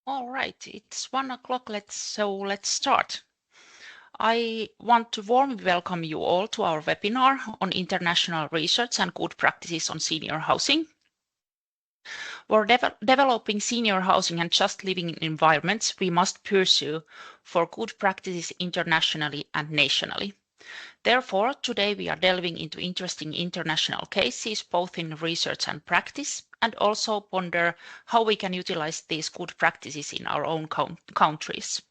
All right, it's 1 o'clock. Let's start. I want to warmly welcome you all to our webinar on international research and good practices on senior housing. For developing senior housing and just living environments, we must pursue for good practices internationally and nationally. Therefore, today we are delving into interesting international cases, both in research and practice, and also ponder how we can utilize these good practices in our own countries.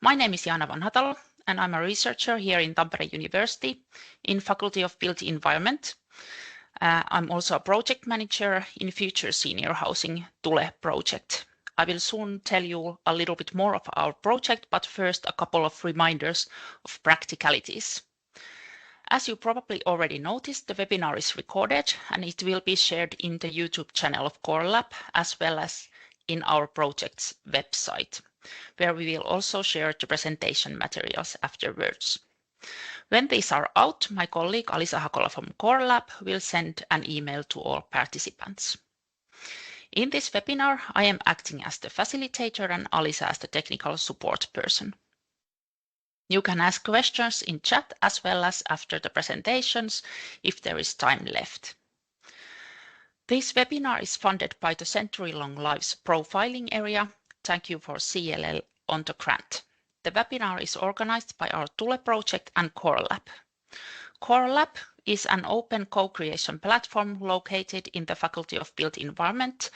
My name is Jaana Vanhatalo, and I'm a researcher here in Tampere University in Faculty of Built Environment. I'm also a project manager in Future Senior Housing TULE project. I will soon tell you a little bit more of our project, but first a couple of reminders of practicalities. As you probably already noticed, the webinar is recorded and it will be shared in the YouTube channel of CoreLab as well as in our project's website, where we will also share the presentation materials afterwards. When these are out, my colleague Alisa Hakola from CoreLab will send an email to all participants. In this webinar, I am acting as the facilitator and Alisa as the technical support person. You can ask questions in chat as well as after the presentations if there is time left. This webinar is funded by the Century Long Lives Profiling Area. Thank you for CLL on the grant. The webinar is organized by our TULE project and CoreLab. CoreLab is an open co-creation platform located in the Faculty of Built Environment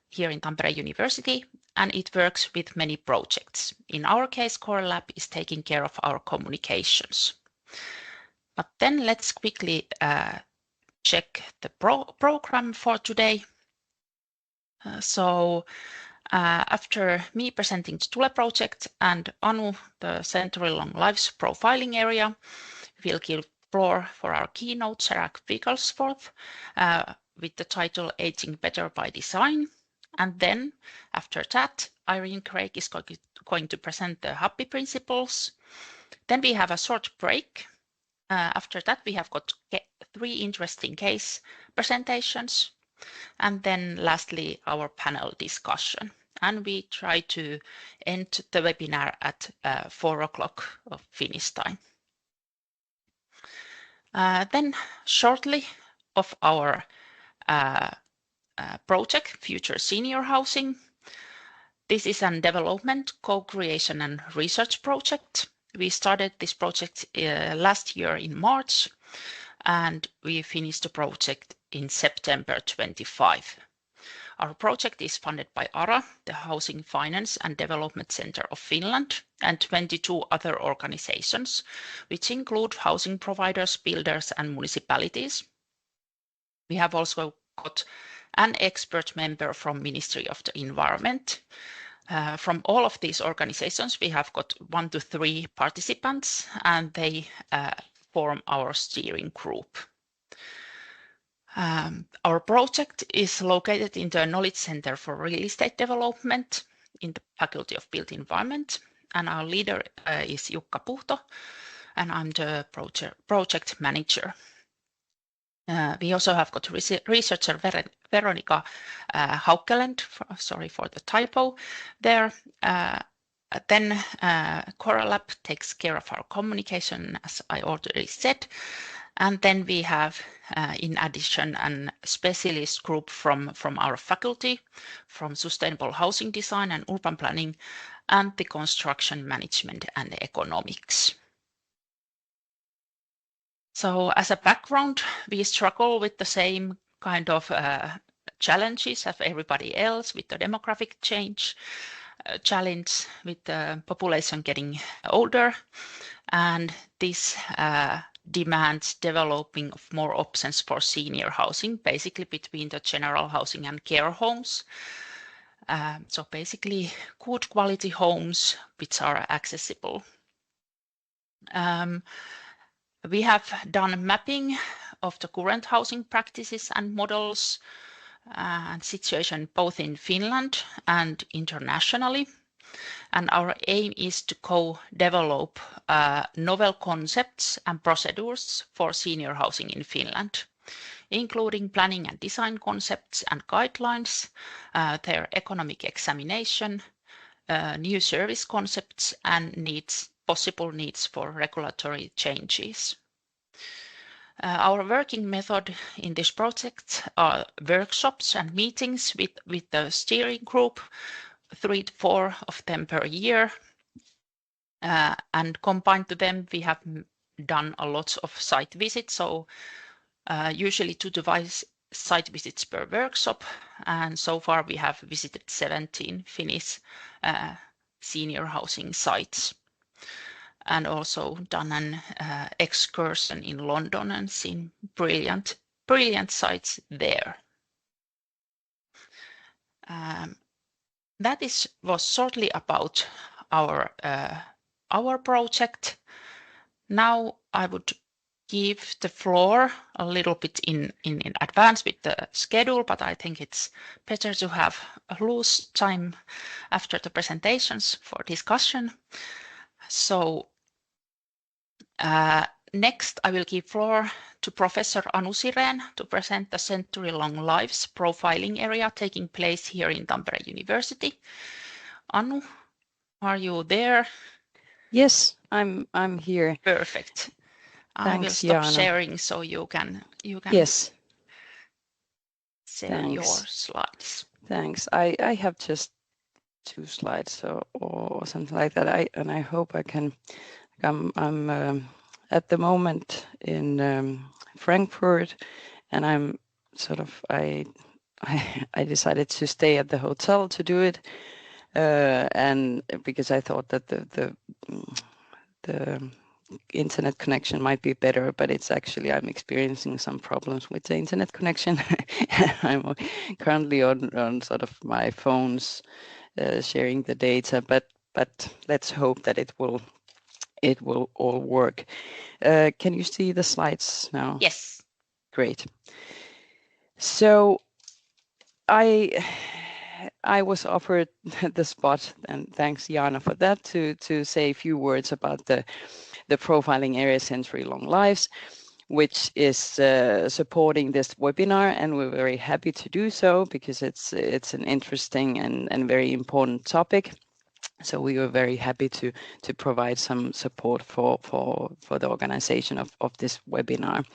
here in Tampere University, and it works with many projects. In our case, CoreLab is taking care of our communications. But then let's quickly check the program for today. After me presenting the TULE project and Anu, the Century Long Lives Profiling Area, we'll give floor for our keynote, Sarah Wigglesworth, with the title Aging Better by Design. And then after that, Irene Craik is going to present the HAPPI principles. Then we have a short break. After that, we have got 3 interesting case presentations. And then lastly, our panel discussion. And we try to end the webinar at 4 o'clock of Finnish time. Then shortly of our project, Future Senior Housing. This is a development, co-creation and research project. We started this project last year in March, and we finished the project in September 25. Our project is funded by ARA, the Housing Finance and Development Center of Finland, and 22 other organizations, which include housing providers, builders, and municipalities. We have also got an expert member from Ministry of the Environment. From all of these organizations, we have got 1 to 3 participants, and they form our steering group. Our project is located in the Knowledge Center for Real Estate Development in the Faculty of Built Environment, and our leader is Jukka Puhto, and I'm the project manager. We also have got researcher Veronica Haukkeland, sorry for the typo there. Then CoreLab takes care of our communication, as I already said. And then we have, in addition, a specialist group from our faculty, from sustainable housing design and urban planning, and the construction management and economics. So as a background, we struggle with the same kind of challenges as everybody else, with the demographic change, challenge with the population getting older, and this demands developing of more options for senior housing, basically between the general housing and care homes. So basically good quality homes which are accessible. We have done mapping of the current housing practices and models and situation both in Finland and internationally. And our aim is to co-develop novel concepts and procedures for senior housing in Finland. including planning and design concepts and guidelines, their economic examination, new service concepts, and possible needs for regulatory changes. Our working method in this project are workshops and meetings with the steering group, 3 to 4 of them per year. And combined to them, we have done a lot of site visits. So usually 2 to 5 site visits per workshop. And so far we have visited 17 Finnish senior housing sites. And also done an excursion in London and seen brilliant sites there. That was shortly about our project. Now I would give the floor a little bit in advance with the schedule, but I think it's better to have a loose time after the presentations for discussion. So next I will give floor to Professor Anu Siren to present the Century-Long Lives profiling area taking place here in Tampere University. Anu, are you there? Yes, I'm here. Perfect. Thanks, I will stop Jana. sharing so you can yes. share your slides. Thanks. I have just 2 slides or something like that. I hope I can. I'm at the moment in Frankfurt, and I'm sort of I decided to stay at the hotel to do it, and because I thought that the internet connection might be better, but it's actually I'm experiencing some problems with the internet connection. I'm currently on sort of my phones sharing the data, but let's hope that it will all work. Can you see the slides now? Yes. Great. So I was offered the spot, and thanks Jana for that, to say a few words about the profiling area Century-Long Lives, which is supporting this webinar, and we're very happy to do so because it's an interesting and very important topic. So we were very happy to provide some support for the organization of this webinar.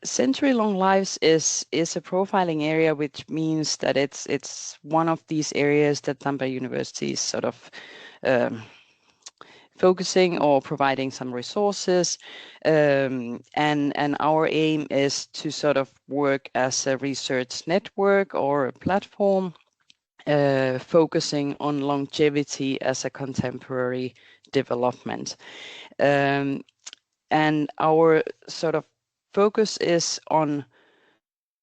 Century-Long Lives is a profiling area, which means that it's one of these areas that Tampere University is sort of focusing or providing some resources, and our aim is to sort of work as a research network or a platform, focusing on longevity as a contemporary development, and our sort of focus is on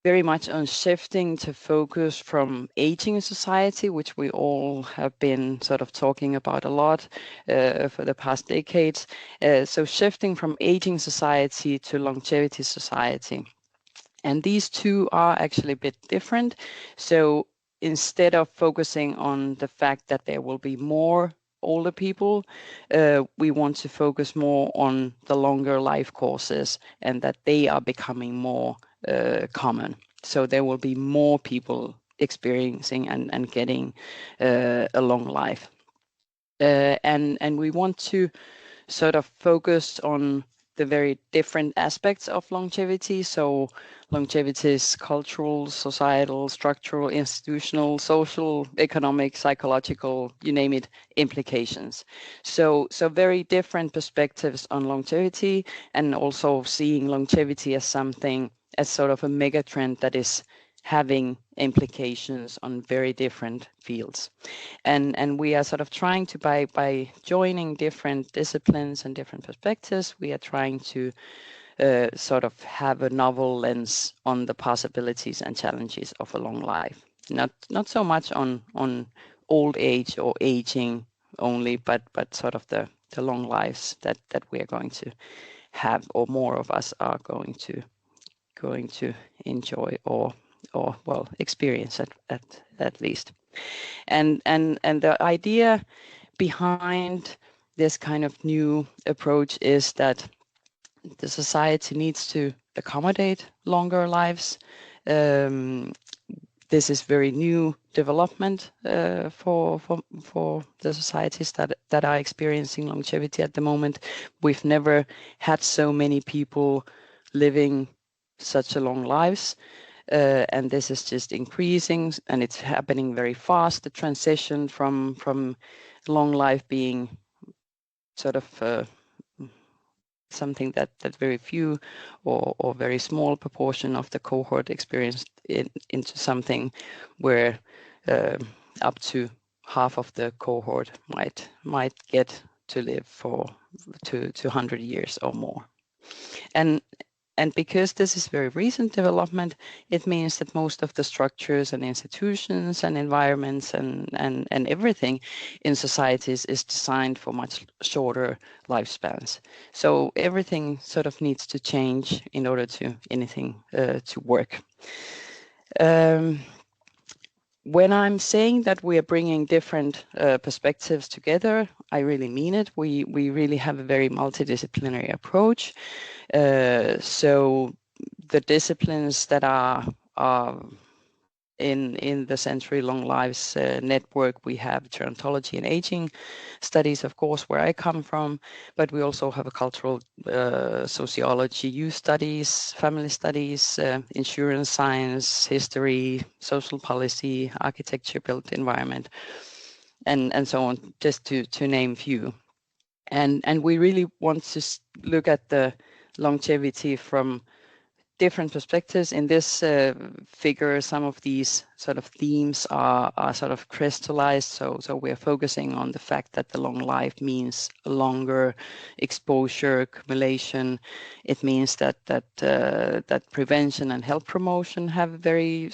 very much on shifting to focus from aging society, which we all have been sort of talking about a lot for the past decades. So shifting from aging society to longevity society. And these two are actually a bit different. So instead of focusing on the fact that there will be more older people, we want to focus more on the longer life courses and that they are becoming more common. So there will be more people experiencing and getting a long life. And we want to sort of focus on the very different aspects of longevity. So longevity is cultural, societal, structural, institutional, social, economic, psychological, you name it, implications. So very different perspectives on longevity, and also seeing longevity as something, as sort of a mega trend that is having implications on very different fields. And we are sort of trying to, by joining different disciplines and different perspectives, we are trying to sort of have a novel lens on the possibilities and challenges of a long life. Not so much on old age or aging only, but sort of the long lives that we are going to have, or more of us are going to enjoy or well experience at least. And the idea behind this kind of new approach is that the society needs to accommodate longer lives. This is very new development for the societies that are experiencing longevity at the moment. We've never had so many people living such a long lives, and this is just increasing, and it's happening very fast. The transition from long life being sort of something that very few or very small proportion of the cohort experienced into something where up to half of the cohort might get to live for 200 years or more. And because this is very recent development, it means that most of the structures and institutions and environments and everything in societies is designed for much shorter lifespans. So everything sort of needs to change in order to anything to work. When I'm saying that we are bringing different perspectives together, I really mean it. We really have a very multidisciplinary approach. So the disciplines that are in the Century Long Lives network, we have gerontology and aging studies, of course, where I come from, but we also have a cultural sociology, youth studies, family studies, insurance science, history, social policy, architecture, built environment, and so on, just to name few. And we really want to look at the longevity from different perspectives. In this figure, some of these sort of themes are sort of crystallized. So we're focusing on the fact that the long life means longer exposure, accumulation. It means that prevention and health promotion have a very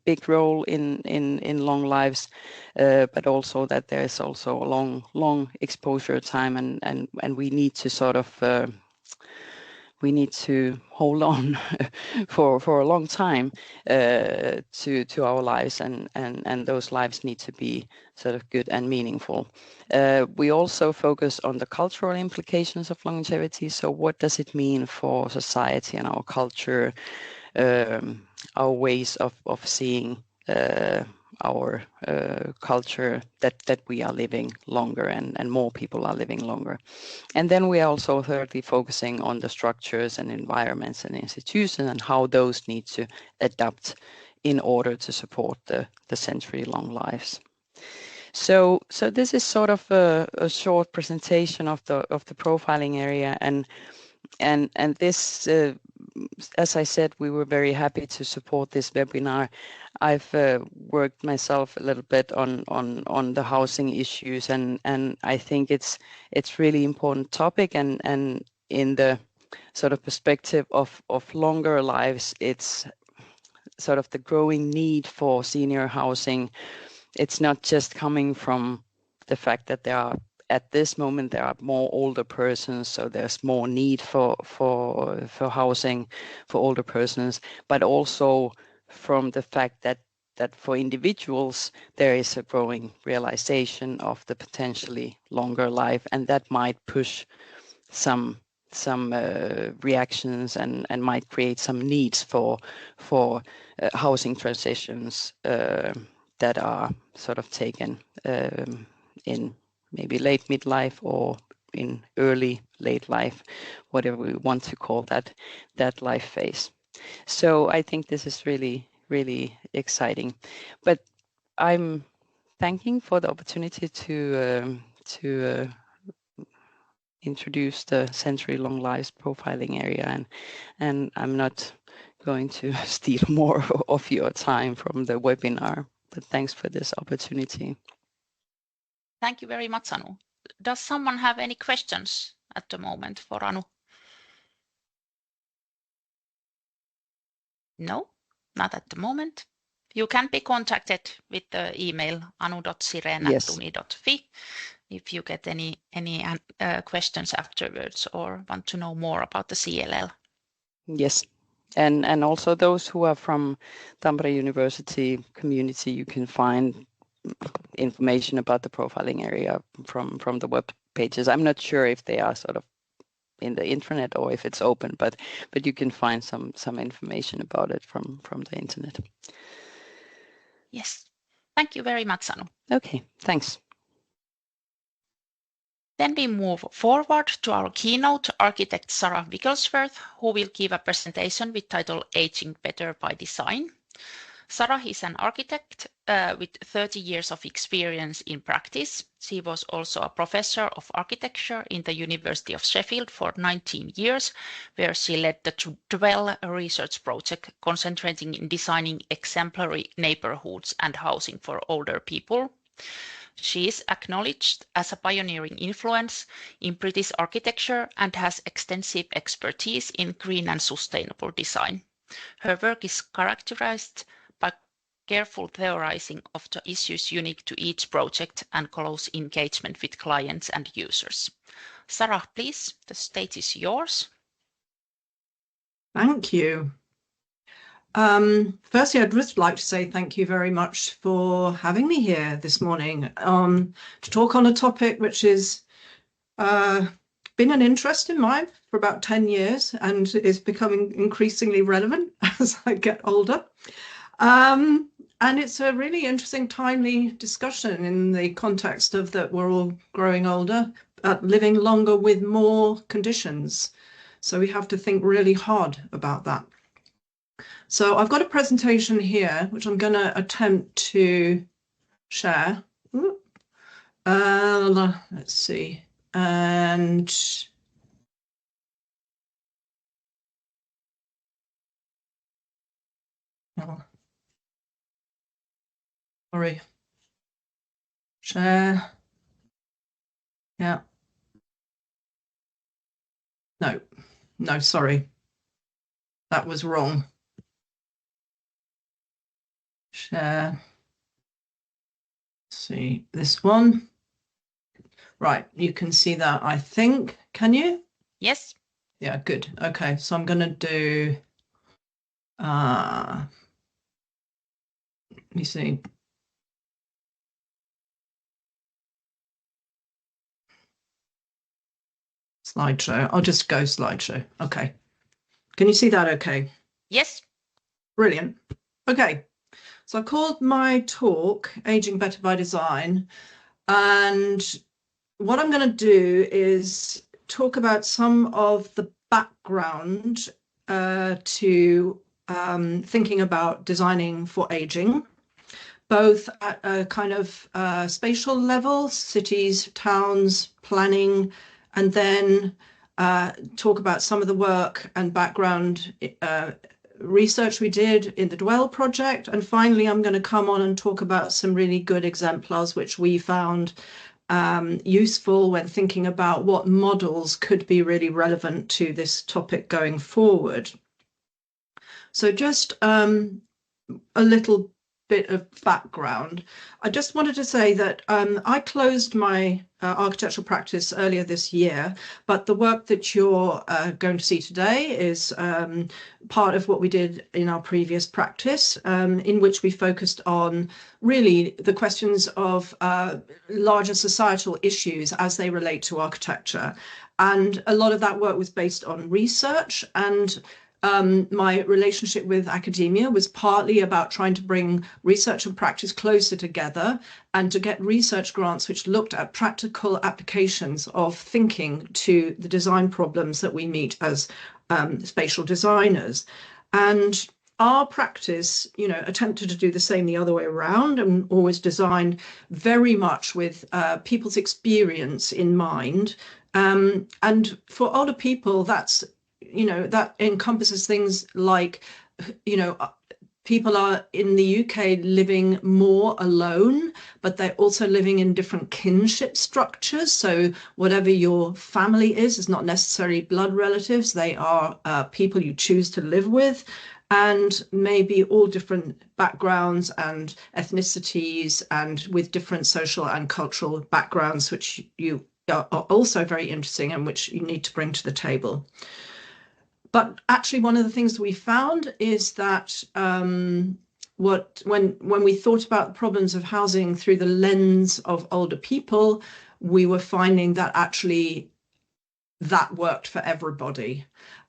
big role in long lives, but also that there is also a long exposure time, and we need to sort of we need to hold on for a long time to our lives, and those lives need to be sort of good and meaningful. We also focus on the cultural implications of longevity. So what does it mean for society and our culture, our ways of seeing our culture, that we are living longer and more people are living longer. And then we are also thirdly focusing on the structures and environments and institutions and how those need to adapt in order to support the century-long lives. So this is sort of a short presentation of the profiling area, and this, as I said, we were very happy to support this webinar. I've worked myself a little bit on the housing issues, and I think it's really important topic, and in the sort of perspective of longer lives, it's sort of the growing need for senior housing. It's not just coming from the fact that there are, at this moment, there are more older persons, so there's more need for housing for older persons, but also from the fact that for individuals there is a growing realization of the potentially longer life, and that might push some reactions and might create some needs for housing transitions that are sort of taken in maybe late midlife or in early late life, whatever we want to call that life phase. So I think this is really exciting. But I'm thanking for the opportunity to introduce the Century Long Lives profiling area, and I'm not going to steal more of your time from the webinar, but thanks for this opportunity. Thank you very much, Anu. Does someone have any questions at the moment for Anu? No, not at the moment. You can be contacted with the email anu.siren@uni.fi if you get any questions afterwards or want to know more about the CLL. Yes, and also those who are from Tampere University community, you can find information about the profiling area from the web pages. I'm not sure if they are sort of in the internet or if it's open, but you can find some information about it from the internet. Yes, thank you very much, Sanu. Okay, thanks. Then we move forward to our keynote architect Sarah Wigglesworth, who will give a presentation with title Aging Better by Design. Sarah is an architect with 30 years of experience in practice. She was also a professor of architecture in the University of Sheffield for 19 years, where she led the TULE research project concentrating in designing exemplary neighborhoods and housing for older people. She is acknowledged as a pioneering influence in British architecture and has extensive expertise in green and sustainable design. Her work is characterized by careful theorizing of the issues unique to each project and close engagement with clients and users. Sarah, please, the stage is yours. Thank you. Firstly, I'd just like to say thank you very much for having me here this morning to talk on a topic which has been an interest in mine for about 10 years and is becoming increasingly relevant as I get older. And it's a really interesting, timely discussion in the context of that we're all growing older, living longer with more conditions. So we have to think really hard about that. So I've got a presentation here, which I'm going to attempt to share. Let's see. And oh, sorry. Share. Yeah. No, sorry. That was wrong. Share. Let's see this one. Right, you can see that, I think. Can you? Yes. Yeah, good. Okay, so I'm going to do, let me see. Slideshow. I'll just go slideshow. Okay. Can you see that okay? Yes. Brilliant. Okay. So I've called my talk Aging Better by Design. And what I'm going to do is talk about some of the background to thinking about designing for aging, both at a kind of spatial level, cities, towns, planning, and then talk about some of the work and background research we did in the Dwell project. And finally, I'm going to come on and talk about some really good exemplars which we found useful when thinking about what models could be really relevant to this topic going forward. So just a little bit of background. I just wanted to say that I closed my architectural practice earlier this year, but the work that you're going to see today is part of what we did in our previous practice, in which we focused on really the questions of larger societal issues as they relate to architecture. And a lot of that work was based on research, and my relationship with academia was partly about trying to bring research and practice closer together and to get research grants which looked at practical applications of thinking to the design problems that we meet as spatial designers. And our practice, attempted to do the same the other way around and always designed very much with people's experience in mind. And for older people, that's that encompasses things like, people are in the UK living more alone, but they're also living in different kinship structures. So whatever your family is not necessarily blood relatives. They are people you choose to live with, and maybe all different backgrounds and ethnicities and with different social and cultural backgrounds, which you are also very interesting and which you need to bring to the table. But actually, one of the things we found is that when we thought about the problems of housing through the lens of older people, we were finding that actually that worked for everybody.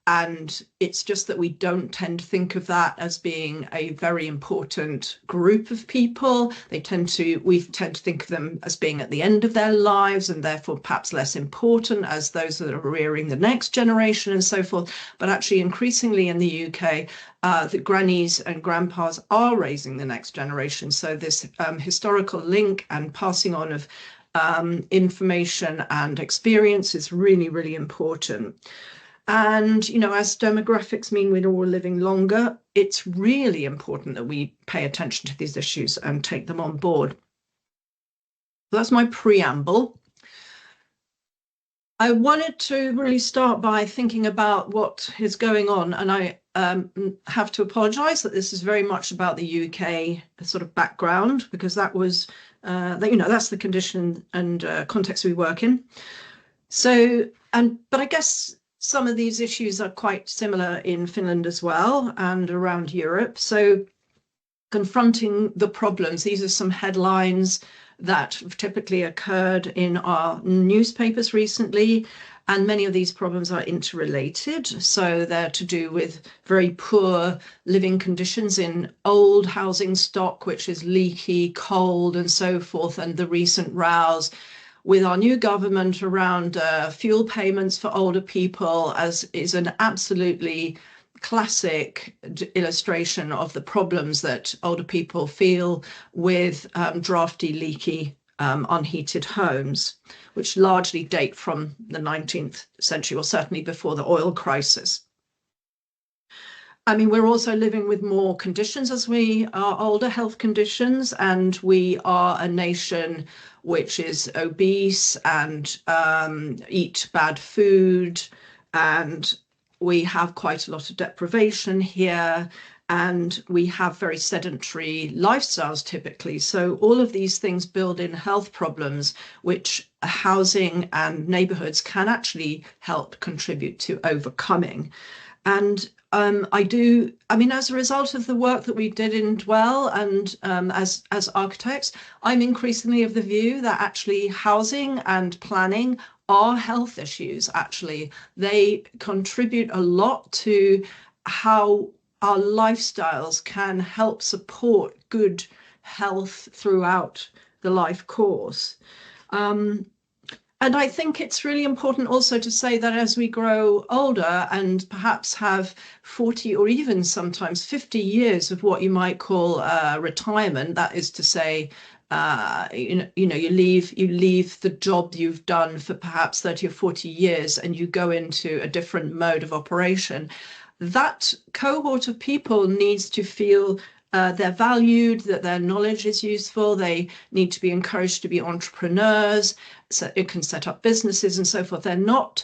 And it's just that we don't tend to think of that as being a very important group of people. We tend to think of them as being at the end of their lives and therefore perhaps less important as those that are rearing the next generation and so forth. But actually increasingly in the UK, the grannies and grandpas are raising the next generation. So this historical link and passing on of information and experience is really, really important. And, you know, as demographics mean we're all living longer, it's really important that we pay attention to these issues and take them on board. So that's my preamble. I wanted to really start by thinking about what is going on, and I have to apologise that this is very much about the UK sort of background, because that was, you know, that's the condition and context we work in. So, but I guess some of these issues are quite similar in Finland as well and around Europe. So confronting the problems, these are some headlines that have typically occurred in our newspapers recently, and many of these problems are interrelated. So they're to do with very poor living conditions in old housing stock, which is leaky, cold and so forth, and the recent rows with our new government around fuel payments for older people is an absolutely classic illustration of the problems that older people feel with drafty, leaky, unheated homes, which largely date from the 19th century, or certainly before the oil crisis. I mean, we're also living with more conditions as we are older, health conditions, and we are a nation which is obese and eat bad food, and we have quite a lot of deprivation here, and we have very sedentary lifestyles typically. So all of these things build in health problems, which housing and neighbourhoods can actually help contribute to overcoming. And I mean, as a result of the work that we did in Dwell and as architects, I'm increasingly of the view that actually housing and planning are health issues. Actually, they contribute a lot to how our lifestyles can help support good health throughout the life course. And I think it's really important also to say that as we grow older and perhaps have 40 or even sometimes 50 years of what you might call retirement, that is to say, you leave the job you've done for perhaps 30 or 40 years and you go into a different mode of operation, that cohort of people needs to feel they're valued, that their knowledge is useful, they need to be encouraged to be entrepreneurs, so it can set up businesses and so forth. They're not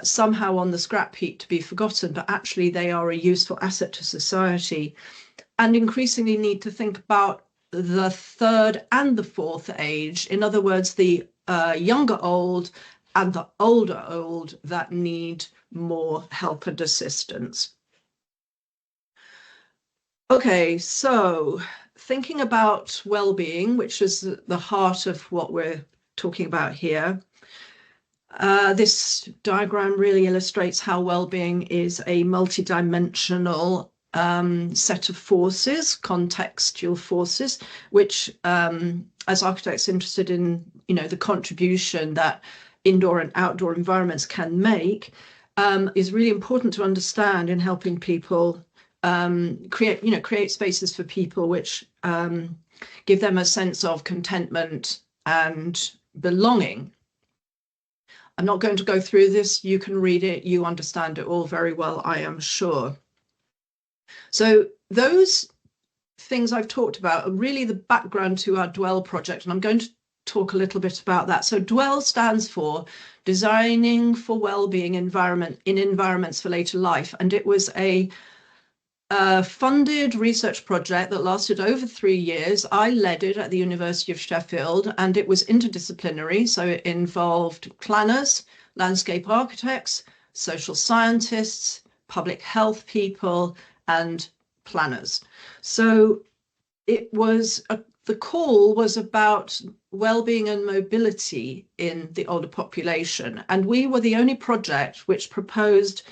somehow on the scrap heap to be forgotten, but actually they are a useful asset to society, and increasingly need to think about the third and the fourth age. In other words, the younger old and the older old that need more help and assistance. Okay, so thinking about well-being, which is the heart of what we're talking about here. This diagram really illustrates how well-being is a multidimensional set of forces, contextual forces, which as architects interested in, you know, the contribution that indoor and outdoor environments can make, is really important to understand in helping people create spaces for people which give them a sense of contentment and belonging. I'm not going to go through this. You can read it. You understand it all very well, I am sure. So those things I've talked about are really the background to our Dwell project, and I'm going to talk a little bit about that. So Dwell stands for Designing for Wellbeing in Environments for Later Life, and it was a funded research project that lasted over 3 years. I led it at the University of Sheffield, and it was interdisciplinary. So it involved planners, landscape architects, social scientists, public health people, and planners. So it was the call was about well-being and mobility in the older population. And we were the only project which proposed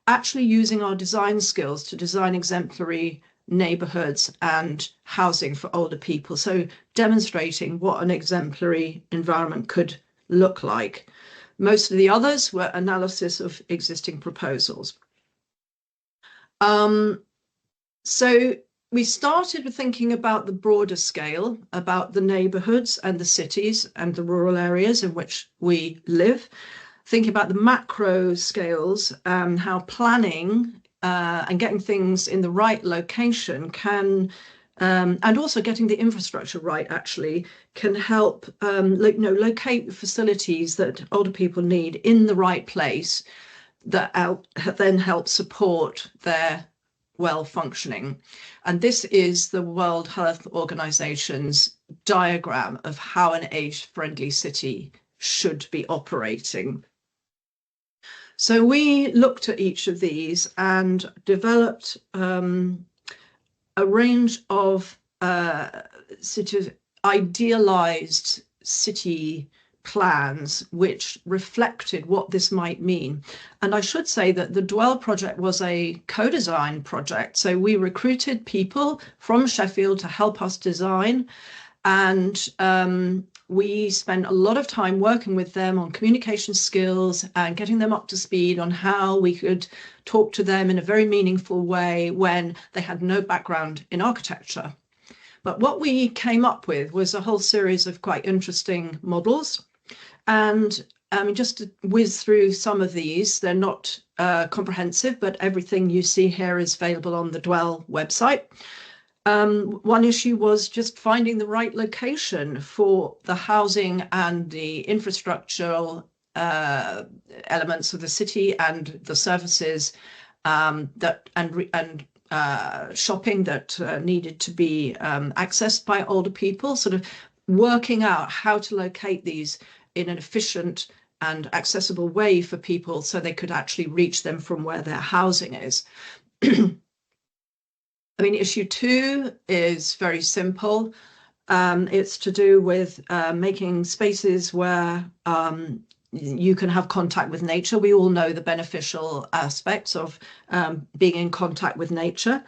actually using our design skills to design exemplary neighborhoods and housing for older people. So demonstrating what an exemplary environment could look like. Most of the others were analysis of existing proposals. So we started with thinking about the broader scale, about the neighborhoods and the cities and the rural areas in which we live, thinking about the macro scales and how planning and getting things in the right location can, and also getting the infrastructure right, actually, can help locate the facilities that older people need in the right place that then help support their well-functioning. And this is the World Health Organization's diagram of how an age-friendly city should be operating. So we looked at each of these and developed a range of sort of idealized city plans which reflected what this might mean. And I should say that the Dwell project was a co-design project. So we recruited people from Sheffield to help us design. And we spent a lot of time working with them on communication skills and getting them up to speed on how we could talk to them in a very meaningful way when they had no background in architecture. But what we came up with was a whole series of quite interesting models. And just to whiz through some of these, they're not comprehensive, but everything you see here is available on the Dwell website. One issue was just finding the right location for the housing and the infrastructural elements of the city and the services that shopping that needed to be accessed by older people, sort of working out how to locate these in an efficient and accessible way for people so they could actually reach them from where their housing is. I mean, issue 2 is very simple. It's to do with making spaces where you can have contact with nature. We all know the beneficial aspects of being in contact with nature.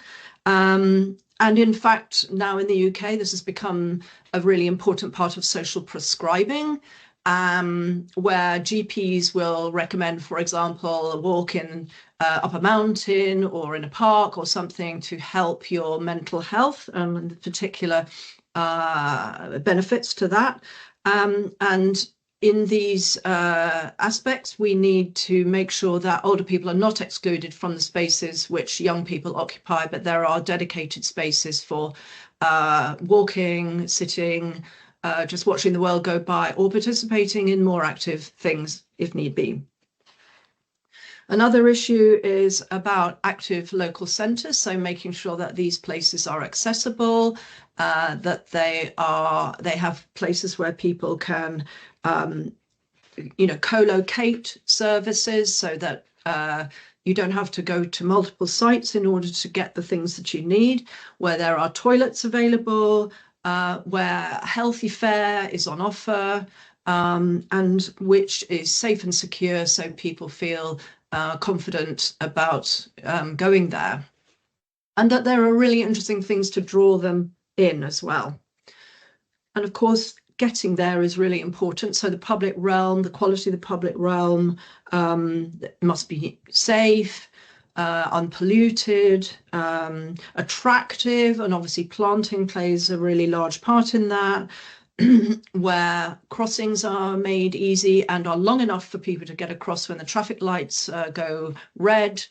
And in fact, now in the UK, this has become a really important part of social prescribing, where GPs will recommend, for example, a walk in up a mountain or in a park or something to help your mental health, and particular benefits to that. And in these aspects, we need to make sure that older people are not excluded from the spaces which young people occupy, but there are dedicated spaces for walking, sitting, just watching the world go by, or participating in more active things if need be. Another issue is about active local centres, so making sure that these places are accessible, that they have places where people can, co-locate services so that you don't have to go to multiple sites in order to get the things that you need, where there are toilets available, where healthy fare is on offer, and which is safe and secure so people feel confident about going there. And that there are really interesting things to draw them in as well. And of course, getting there is really important. So the public realm, the quality of the public realm must be safe, unpolluted, attractive, and obviously planting plays a really large part in that, where crossings are made easy and are long enough for people to get across when the traffic lights go red,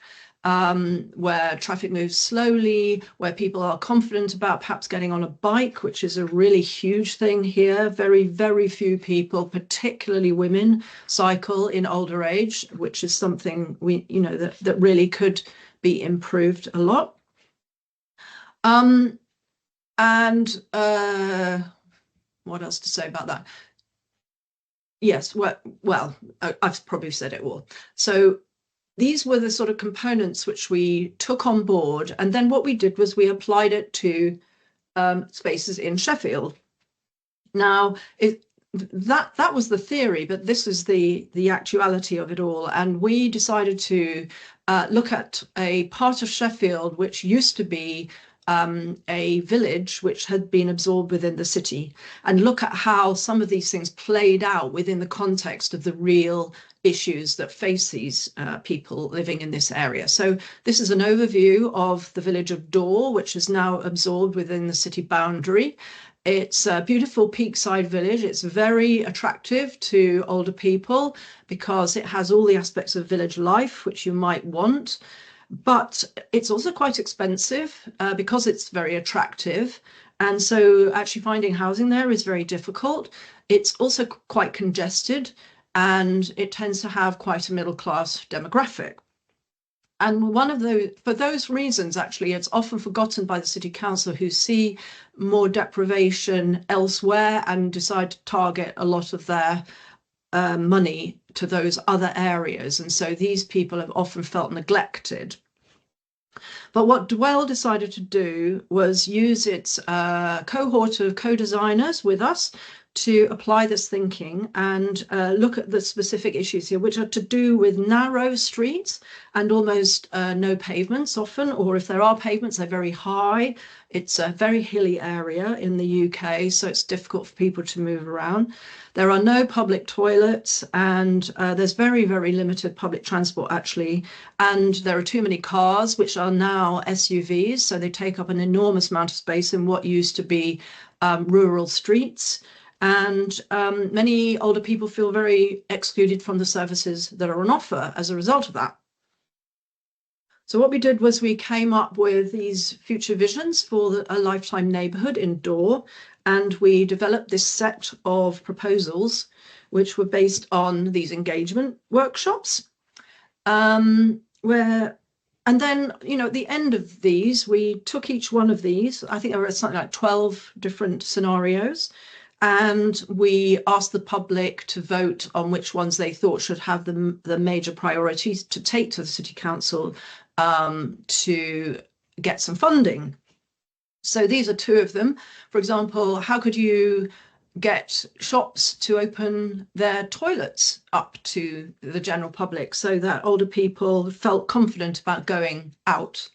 where traffic moves slowly, where people are confident about perhaps getting on a bike, which is a really huge thing here. Very, very few people, particularly women, cycle in older age, which is something that really could be improved a lot. What else to say about that? Yes, well, I've probably said it all. So these were the sort of components which we took on board. And then what we did was we applied it to spaces in Sheffield. Now, that was the theory, but this is the actuality of it all. And we decided to look at a part of Sheffield which used to be a village which had been absorbed within the city, and look at how some of these things played out within the context of the real issues that face these people living in this area. So this is an overview of the village of Diehl, which is now absorbed within the city boundary. It's a beautiful peakside village. It's very attractive to older people because it has all the aspects of village life which you might want. But it's also quite expensive because it's very attractive. And so actually finding housing there is very difficult. It's also quite congested, and it tends to have quite a middle-class demographic. And for those reasons, actually, it's often forgotten by the city council, who see more deprivation elsewhere and decide to target a lot of their money to those other areas. And so these people have often felt neglected. But what Dwell decided to do was use its cohort of co-designers with us to apply this thinking and look at the specific issues here, which are to do with narrow streets and almost no pavements often, or if there are pavements, they're very high. It's a very hilly area in the UK, so it's difficult for people to move around. There are no public toilets, and there's very, very limited public transport, actually. And there are too many cars, which are now SUVs, so they take up an enormous amount of space in what used to be rural streets. And many older people feel very excluded from the services that are on offer as a result of that. So what we did was we came up with these future visions for a lifetime neighbourhood in Diehl, and we developed this set of proposals which were based on these engagement workshops, and then, you know, at the end of these, we took each one of these, I think there were something like 12 different scenarios, and we asked the public to vote on which ones they thought should have the major priorities to take to the city council to get some funding. So these are two of them. For example, how could you get shops to open their toilets up to the general public so that older people felt confident about going out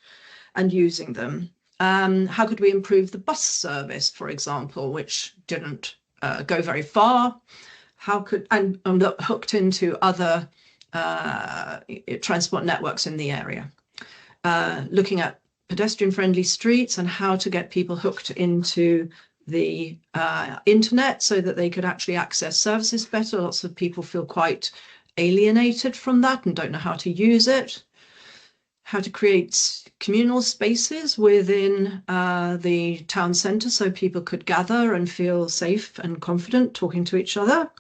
and using them? How could we improve the bus service, for example, which didn't go very far? How could, and hooked into other transport networks in the area? Looking at pedestrian-friendly streets and how to get people hooked into the internet so that they could actually access services better. Lots of people feel quite alienated from that and don't know how to use it. How to create communal spaces within the town centre so people could gather and feel safe and confident talking to each other.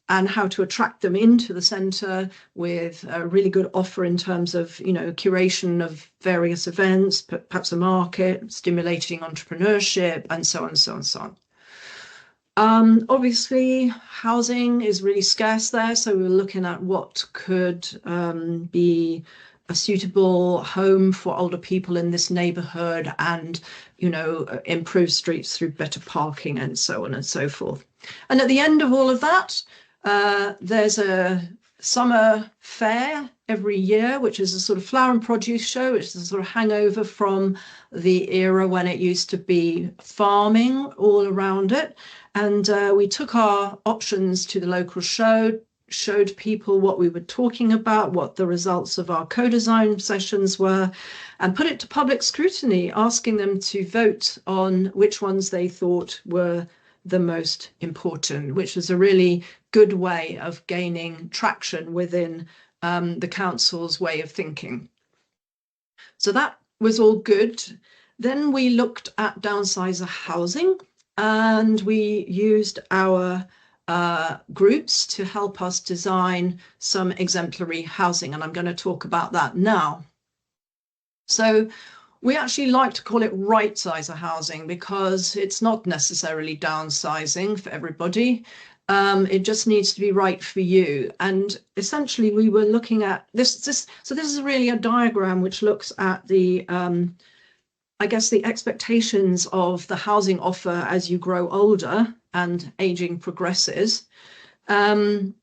And how to attract them into the centre with a really good offer in terms of, you know, curation of various events, perhaps a market, stimulating entrepreneurship, and so on and so on and so on. Obviously, housing is really scarce there, so we were looking at what could be a suitable home for older people in this neighbourhood, and, you know, improve streets through better parking and so on and so forth. And at the end of all of that, there's a summer fair every year, which is a sort of flower and produce show, which is a sort of hangover from the era when it used to be farming all around it. And we took our options to the local show, showed people what we were talking about, what the results of our co-design sessions were, and put it to public scrutiny, asking them to vote on which ones they thought were the most important, which is a really good way of gaining traction within the council's way of thinking. So that was all good. Then we looked at downsizer housing, and we used our groups to help us design some exemplary housing, and I'm going to talk about that now. So we actually like to call it right-sizer housing because it's not necessarily downsizing for everybody. It just needs to be right for you. And essentially we were looking at this. So this is really a diagram which looks at the I guess, the expectations of the housing offer as you grow older and aging progresses. And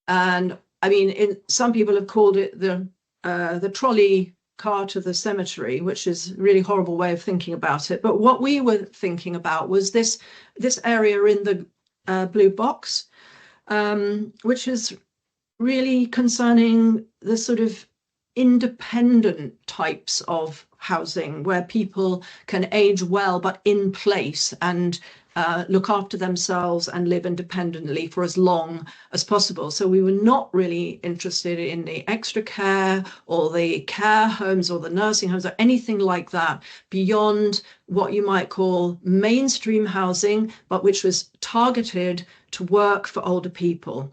I mean, some people have called it the trolley car to the cemetery, which is a really horrible way of thinking about it. But what we were thinking about was this area in the blue box, which is really concerning the sort of independent types of housing where people can age well but in place and look after themselves and live independently for as long as possible. So we were not really interested in the extra care or the care homes or the nursing homes or anything like that beyond what you might call mainstream housing, but which was targeted to work for older people.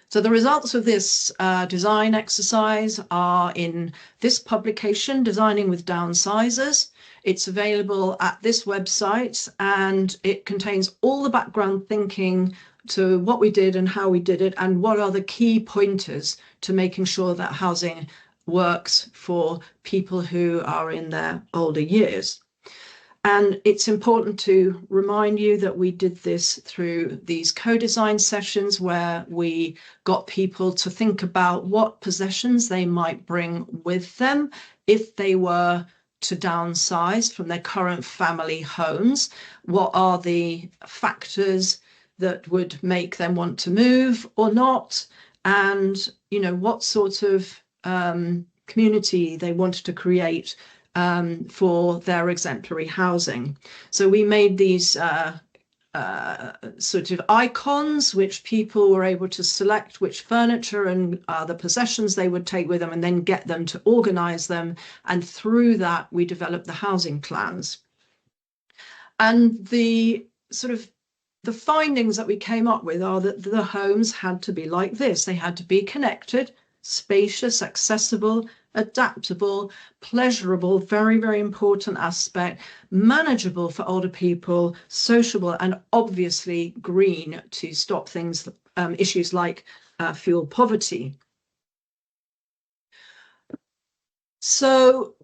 So the results of this design exercise are in this publication, Designing with Downsizers. It's available at this website, and it contains all the background thinking to what we did and how we did it, and what are the key pointers to making sure that housing works for people who are in their older years. And it's important to remind you that we did this through these co-design sessions where we got people to think about what possessions they might bring with them if they were to downsize from their current family homes. What are the factors that would make them want to move or not? And, you know, what sort of community they wanted to create for their exemplary housing. So we made these sort of icons which people were able to select which furniture and the possessions they would take with them and then get them to organize them. And through that, we developed the housing plans. And the sort of the findings that we came up with are that the homes had to be like this. They had to be connected, spacious, accessible, adaptable, pleasurable, very, very important aspect, manageable for older people, sociable, and obviously green to stop things, issues like fuel poverty. So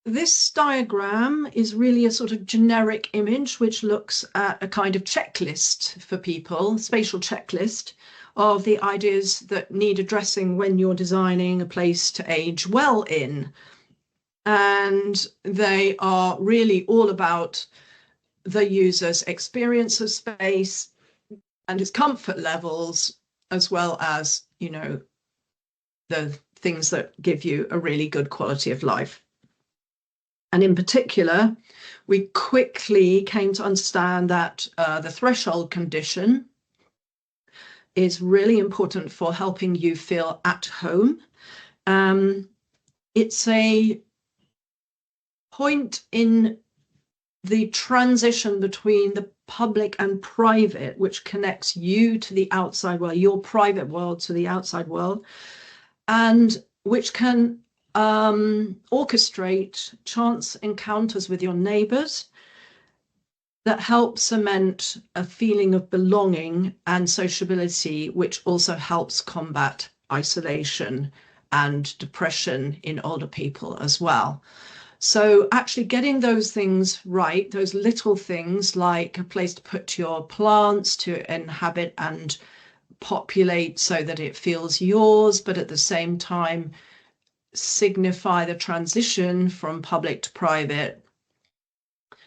this diagram is really a sort of generic image which looks at a kind of checklist for people, spatial checklist of the ideas that need addressing when you're designing a place to age well in. And they are really all about the user's experience of space and its comfort levels, as well as, you know, the things that give you a really good quality of life. And in particular, we quickly came to understand that the threshold condition is really important for helping you feel at home. It's a point in the transition between the public and private, which connects you to the outside world, your private world to the outside world, and which can orchestrate chance encounters with your neighbours that help cement a feeling of belonging and sociability, which also helps combat isolation and depression in older people as well. So actually getting those things right, those little things like a place to put your plants, to inhabit and populate so that it feels yours, but at the same time signify the transition from public to private,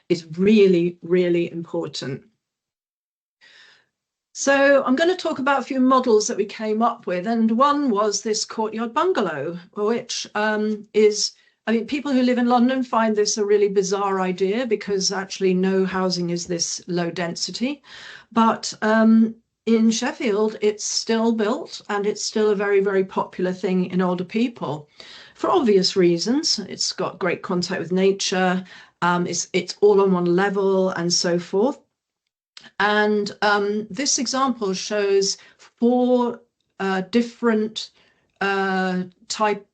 is really, really important. So I'm going to talk about a few models that we came up with, and one was this courtyard bungalow, which is, I mean, people who live in London find this a really bizarre idea because actually no housing is this low density, but in Sheffield it's still built and it's still a very, very popular thing in older people for obvious reasons. It's got great contact with nature. It's all on one level and so forth. And this example shows 4 different type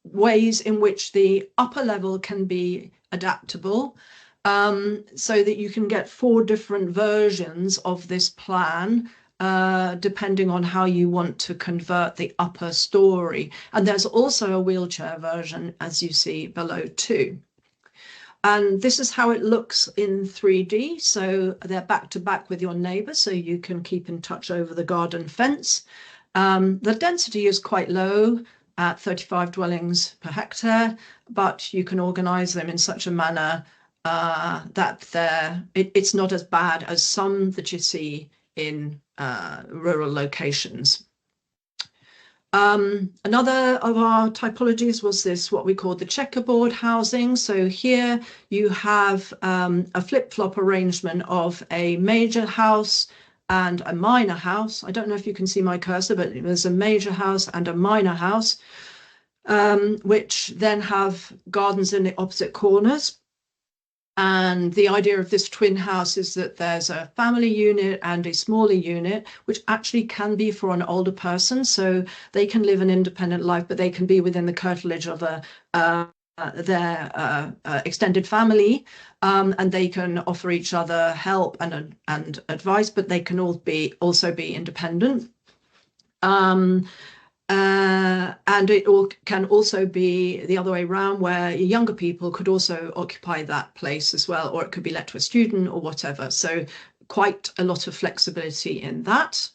ways in which the upper level can be adaptable, so that you can get 4 different versions of this plan depending on how you want to convert the upper story. And there's also a wheelchair version, as you see below too. And this is how it looks in 3D. So they're back to back with your neighbour, so you can keep in touch over the garden fence. The density is quite low at 35 dwellings per hectare, but you can organise them in such a manner that it's not as bad as some that you see in rural locations. Another of our typologies was this, what we call the checkerboard housing. So here you have a flip-flop arrangement of a major house and a minor house. I don't know if you can see my cursor, but there's a major house and a minor house, which then have gardens in the opposite corners. And the idea of this twin house is that there's a family unit and a smaller unit, which actually can be for an older person. So they can live an independent life, but they can be within the curtilage of their extended family, and they can offer each other help and advice, but they can also be independent. And it can also be the other way around, where younger people could also occupy that place as well, or it could be let to a student or whatever. So quite a lot of flexibility in that.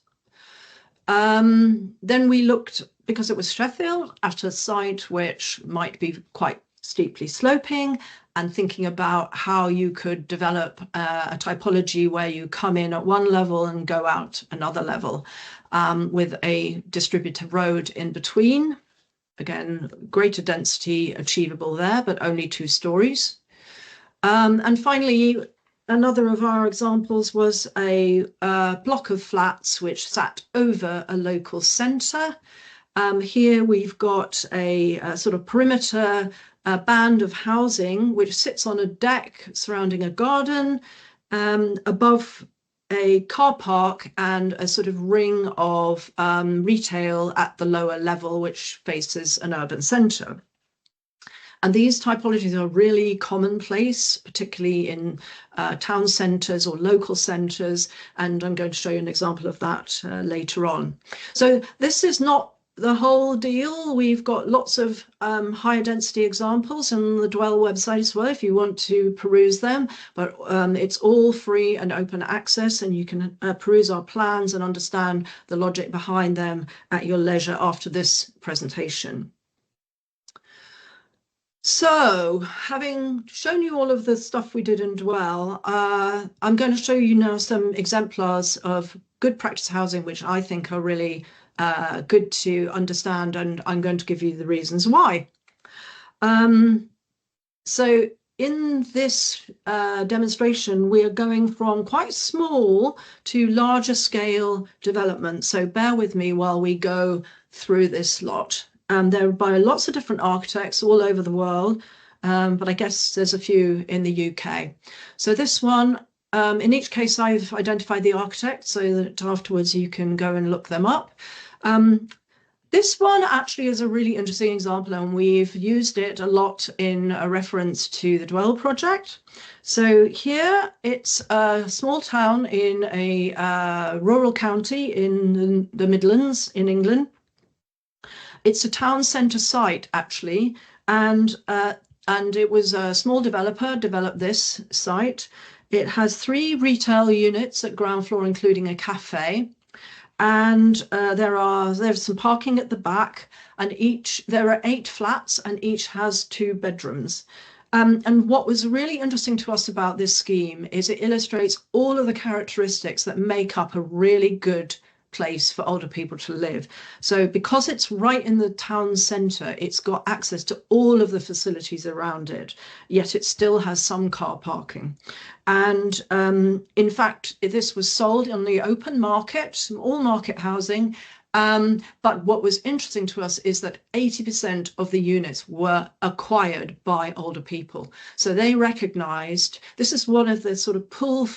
Then we looked, because it was Sheffield, at a site which might be quite steeply sloping, and thinking about how you could develop a typology where you come in at one level and go out another level, with a distributed road in between. Again, greater density achievable there, but only 2 stories. And finally, another of our examples was a block of flats which sat over a local centre. Here we've got a sort of perimeter band of housing which sits on a deck surrounding a garden, above a car park and a sort of ring of retail at the lower level, which faces an urban centre. And these typologies are really commonplace, particularly in town centres or local centres, and I'm going to show you an example of that later on. So this is not the whole deal. We've got lots of higher density examples on the Dwell website as well, if you want to peruse them, but it's all free and open access, and you can peruse our plans and understand the logic behind them at your leisure after this presentation. So, having shown you all of the stuff we did in Dwell, I'm going to show you now some exemplars of good practice housing, which I think are really good to understand, and I'm going to give you the reasons why. So in this demonstration, we are going from quite small to larger scale development. So bear with me while we go through this lot. They're by lots of different architects all over the world, but I guess there's a few in the UK. So this one, in each case, I've identified the architect so that afterwards you can go and look them up. This one actually is a really interesting example, and we've used it a lot in a reference to the Dwell project. So here it's a small town in a rural county in the Midlands in England. It's a town centre site actually, and it was a small developer developed this site. It has 3 retail units at ground floor, including a cafe. And there's some parking at the back, and there are 8 flats, and each has 2 bedrooms. And what was really interesting to us about this scheme is it illustrates all of the characteristics that make up a really good place for older people to live. So because it's right in the town centre, it's got access to all of the facilities around it, yet it still has some car parking. And in fact, this was sold on the open market, all market housing. But what was interesting to us is that 80% of the units were acquired by older people. So they recognised this is one of the sort of pull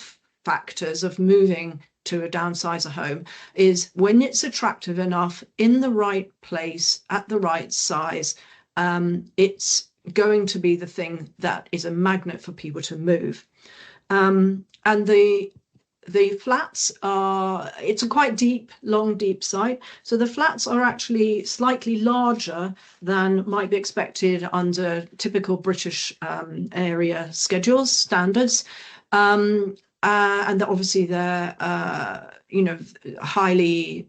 factors of moving to a downsizer home, is when it's attractive enough in the right place at the right size, it's going to be the thing that is a magnet for people to move. And the the flats are, it's a quite deep, long, deep site. So the flats are actually slightly larger than might be expected under typical British area schedules, standards. And obviously they're, you know, highly,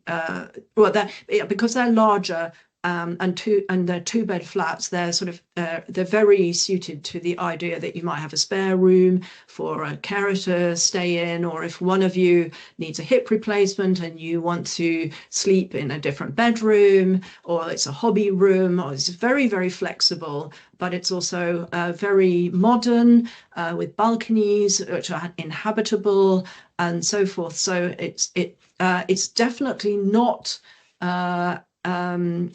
well, because they're larger, and they're 2-bed flats, they're sort of they're very suited to the idea that you might have a spare room for a carer to stay in, or if one of you needs a hip replacement and you want to sleep in a different bedroom, or it's a hobby room, or it's very, very flexible, but it's also very modern, with balconies which are inhabitable and so forth. So it's definitely not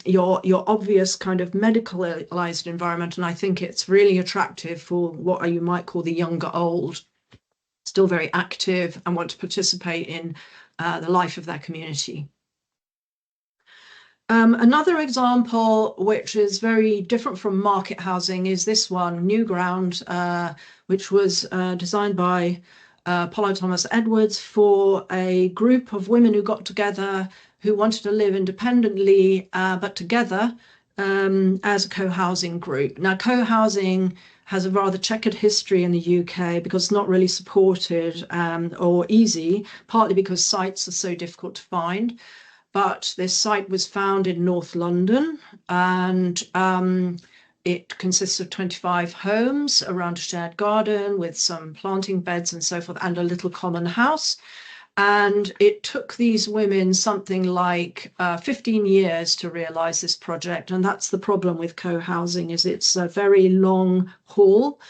your obvious kind of medicalized environment, and I think it's really attractive for what you might call the younger old, still very active and want to participate in the life of their community. Another example, which is very different from market housing, is this one, New Ground, which was designed by Paula Thomas Edwards for a group of women who got together who wanted to live independently, but together as a co-housing group. Now, co-housing has a rather checkered history in the UK because it's not really supported or easy, partly because sites are so difficult to find. But this site was found in North London, and it consists of 25 homes around a shared garden with some planting beds and so forth, and a little common house. And it took these women something like 15 years to realize this project. And that's the problem with co-housing, is it's a very long haul.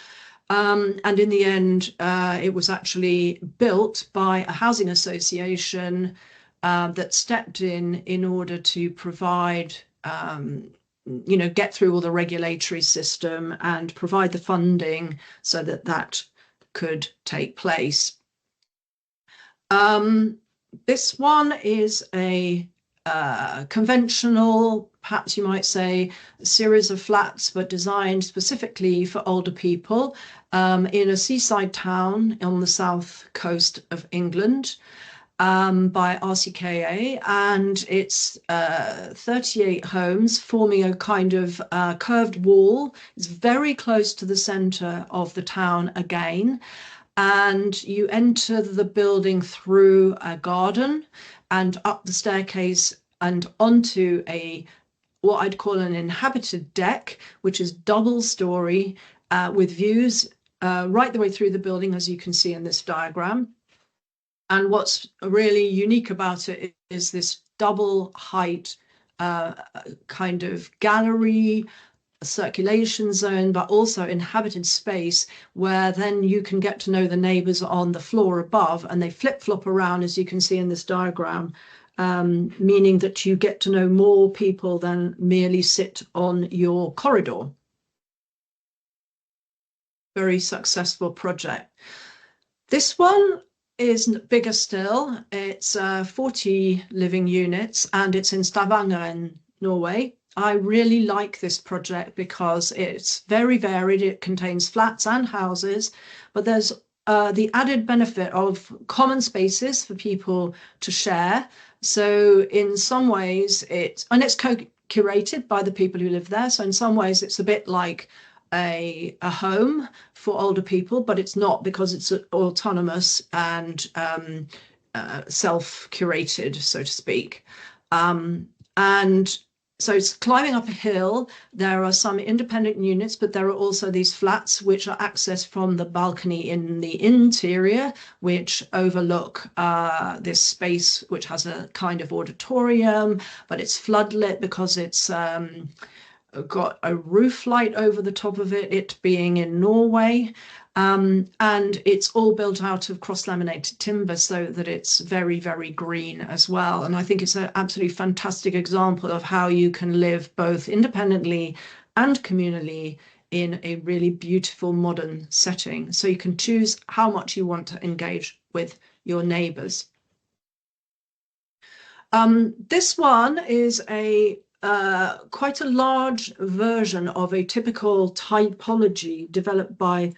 And in the end, it was actually built by a housing association that stepped in order to provide, you know, get through all the regulatory system and provide the funding so that that could take place. This one is a conventional, perhaps you might say, series of flats, but designed specifically for older people in a seaside town on the south coast of England by RCKA, and it's 38 homes forming a kind of curved wall. It's very close to the centre of the town again. And you enter the building through a garden and up the staircase and onto what I'd call an inhabited deck, which is double-storey with views right the way through the building, as you can see in this diagram. And what's really unique about it is this double height kind of gallery, a circulation zone, but also inhabited space where then you can get to know the neighbours on the floor above, and they flip-flop around, as you can see in this diagram, meaning that you get to know more people than merely sit on your corridor. Very successful project. This one is bigger still. It's 40 living units, and it's in Stavanger in Norway. I really like this project because it's very varied. It contains flats and houses, but there's the added benefit of common spaces for people to share. So in some ways it's co-curated by the people who live there. So in some ways it's a bit like a home for older people, but it's not, because it's autonomous and self-curated, so to speak. And so it's climbing up a hill. There are some independent units, but there are also these flats which are accessed from the balcony in the interior, which overlook this space, which has a kind of auditorium, but it's floodlit because it's got a roof light over the top of it, it being in Norway. And it's all built out of cross-laminated timber so that it's very, very green as well. And I think it's an absolutely fantastic example of how you can live both independently and communally in a really beautiful modern setting. So you can choose how much you want to engage with your neighbours. This one is quite a large version of a typical typology developed by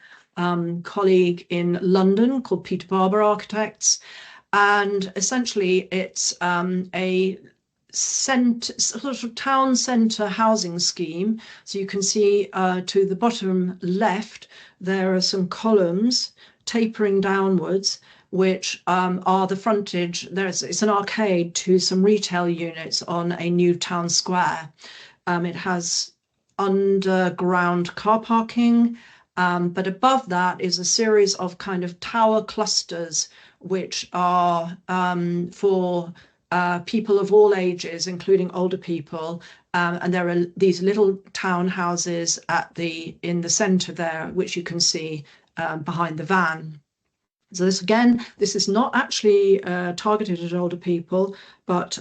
colleague in London called Peter Barber Architects. And essentially it's a sort of town centre housing scheme. So you can see to the bottom left, there are some columns tapering downwards, which are the frontage. It's an arcade to some retail units on a new town square. It has underground car parking, but above that is a series of kind of tower clusters, which are for people of all ages, including older people. And there are these little townhouses in the centre there, which you can see behind the van. So this is not actually targeted at older people, but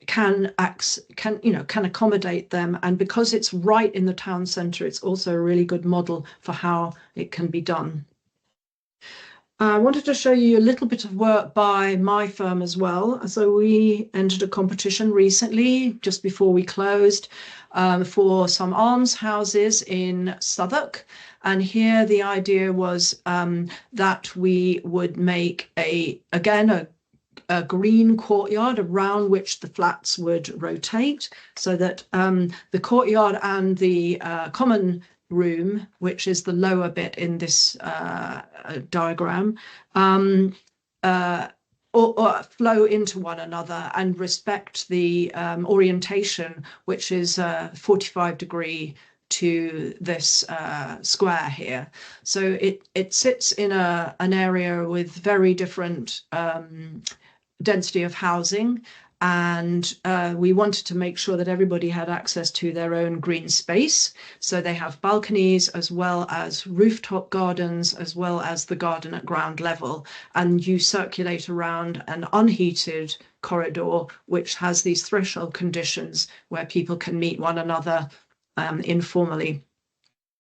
can accommodate them. And because it's right in the town centre, it's also a really good model for how it can be done. I wanted to show you a little bit of work by my firm as well. So we entered a competition recently, just before we closed, for some almshouses in Southwark. And here the idea was that we would make a green courtyard around which the flats would rotate, so that the courtyard and the common room, which is the lower bit in this diagram, or flow into one another and respect the orientation, which is 45-degree to this square here. So it sits in an area with very different density of housing, and we wanted to make sure that everybody had access to their own green space. So they have balconies as well as rooftop gardens, as well as the garden at ground level. And you circulate around an unheated corridor, which has these threshold conditions where people can meet one another informally.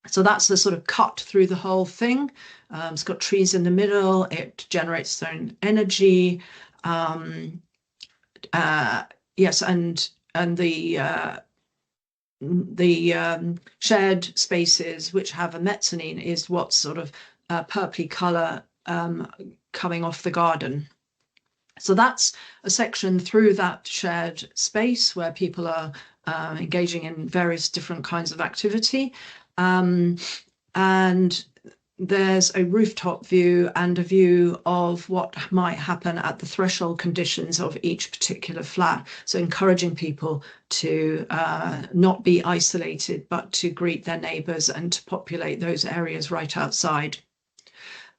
So that's the sort of cut through the whole thing. It's got trees in the middle. It generates its own energy. Yes, and the shared spaces, which have a mezzanine, is what sort of purpley colour coming off the garden. So that's a section through that shared space where people are engaging in various different kinds of activity. And there's a rooftop view and a view of what might happen at the threshold conditions of each particular flat. So encouraging people to not be isolated, but to greet their neighbours and to populate those areas right outside.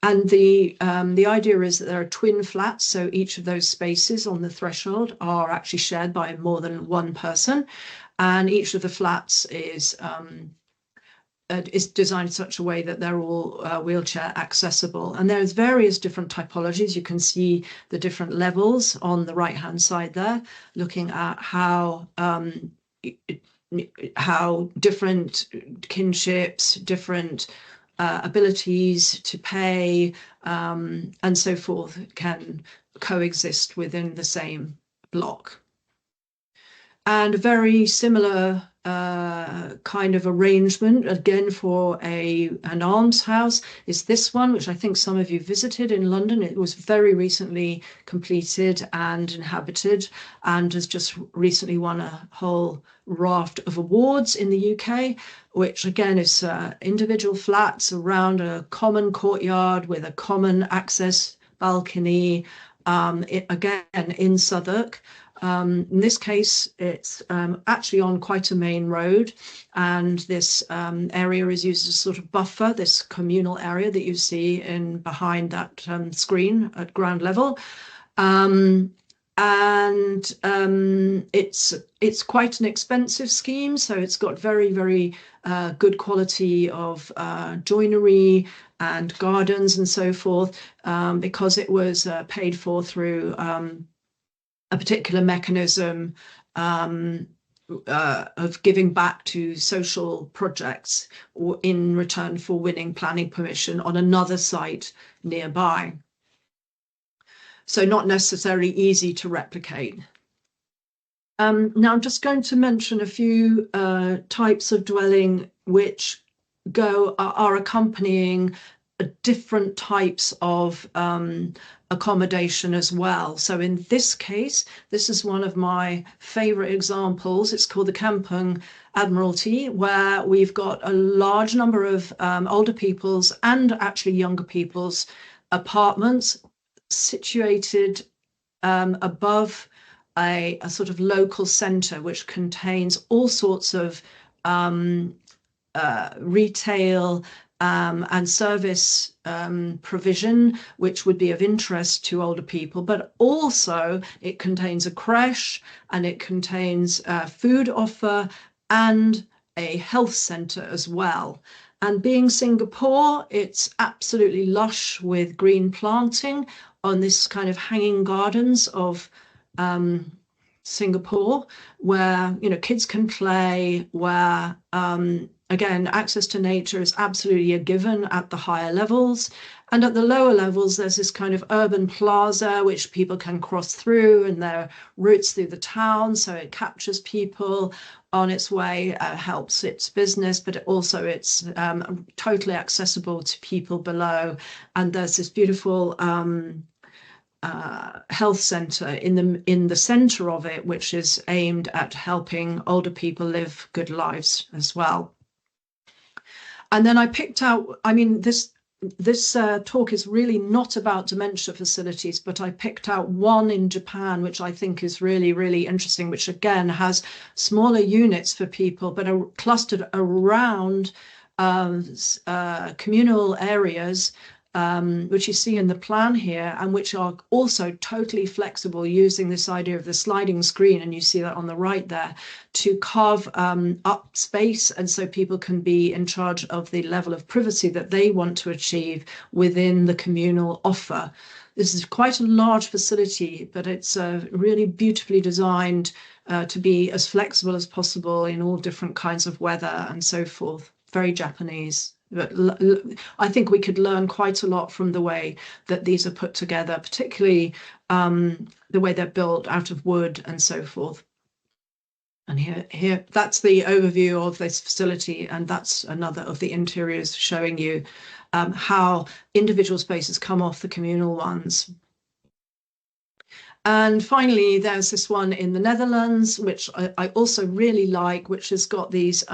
And the idea is that there are twin flats, so each of those spaces on the threshold are actually shared by more than one person, and each of the flats is designed in such a way that they're all wheelchair accessible. And there's various different typologies. You can see the different levels on the right-hand side there, looking at how different kinships, different abilities to pay, and so forth can coexist within the same block. And a very similar kind of arrangement, again, for an almshouse is this one, which I think some of you visited in London. It was very recently completed and inhabited, and has just recently won a whole raft of awards in the UK, which again is individual flats around a common courtyard with a common access balcony, again in Southwark. In this case, it's actually on quite a main road, and this area is used as a sort of buffer, this communal area that you see behind that screen at ground level. It's quite an expensive scheme, so it's got very, very good quality of joinery and gardens and so forth, because it was paid for through a particular mechanism of giving back to social projects or in return for winning planning permission on another site nearby. So not necessarily easy to replicate. Now I'm just going to mention a few types of dwelling which are accompanying different types of accommodation as well. So in this case, this is one of my favorite examples. It's called the Kampung Admiralty, where we've got a large number of older people's and actually younger people's apartments situated above a sort of local centre, which contains all sorts of retail and service provision, which would be of interest to older people, but also it contains a creche and it contains food offer and a health centre as well. And being Singapore, it's absolutely lush with green planting on this kind of hanging gardens of Singapore, where kids can play, where again, access to nature is absolutely a given at the higher levels. And at the lower levels, there's this kind of urban plaza which people can cross through, and there are routes through the town. So it captures people on its way, helps its business, but also it's totally accessible to people below. And there's this beautiful health centre in the centre of it, which is aimed at helping older people live good lives as well. And then I picked out, this talk is really not about dementia facilities, but I picked out one in Japan, which I think is really, really interesting, which again has smaller units for people, but are clustered around communal areas, which you see in the plan here, and which are also totally flexible, using this idea of the sliding screen, and you see that on the right there, to carve up space, and so people can be in charge of the level of privacy that they want to achieve within the communal offer. This is quite a large facility, but it's really beautifully designed to be as flexible as possible in all different kinds of weather and so forth. Very Japanese. But I think we could learn quite a lot from the way that these are put together, particularly the way they're built out of wood and so forth. And here, that's the overview of this facility, and that's another of the interiors showing you how individual spaces come off the communal ones. And finally, there's this one in the Netherlands, which I also really like, which has got these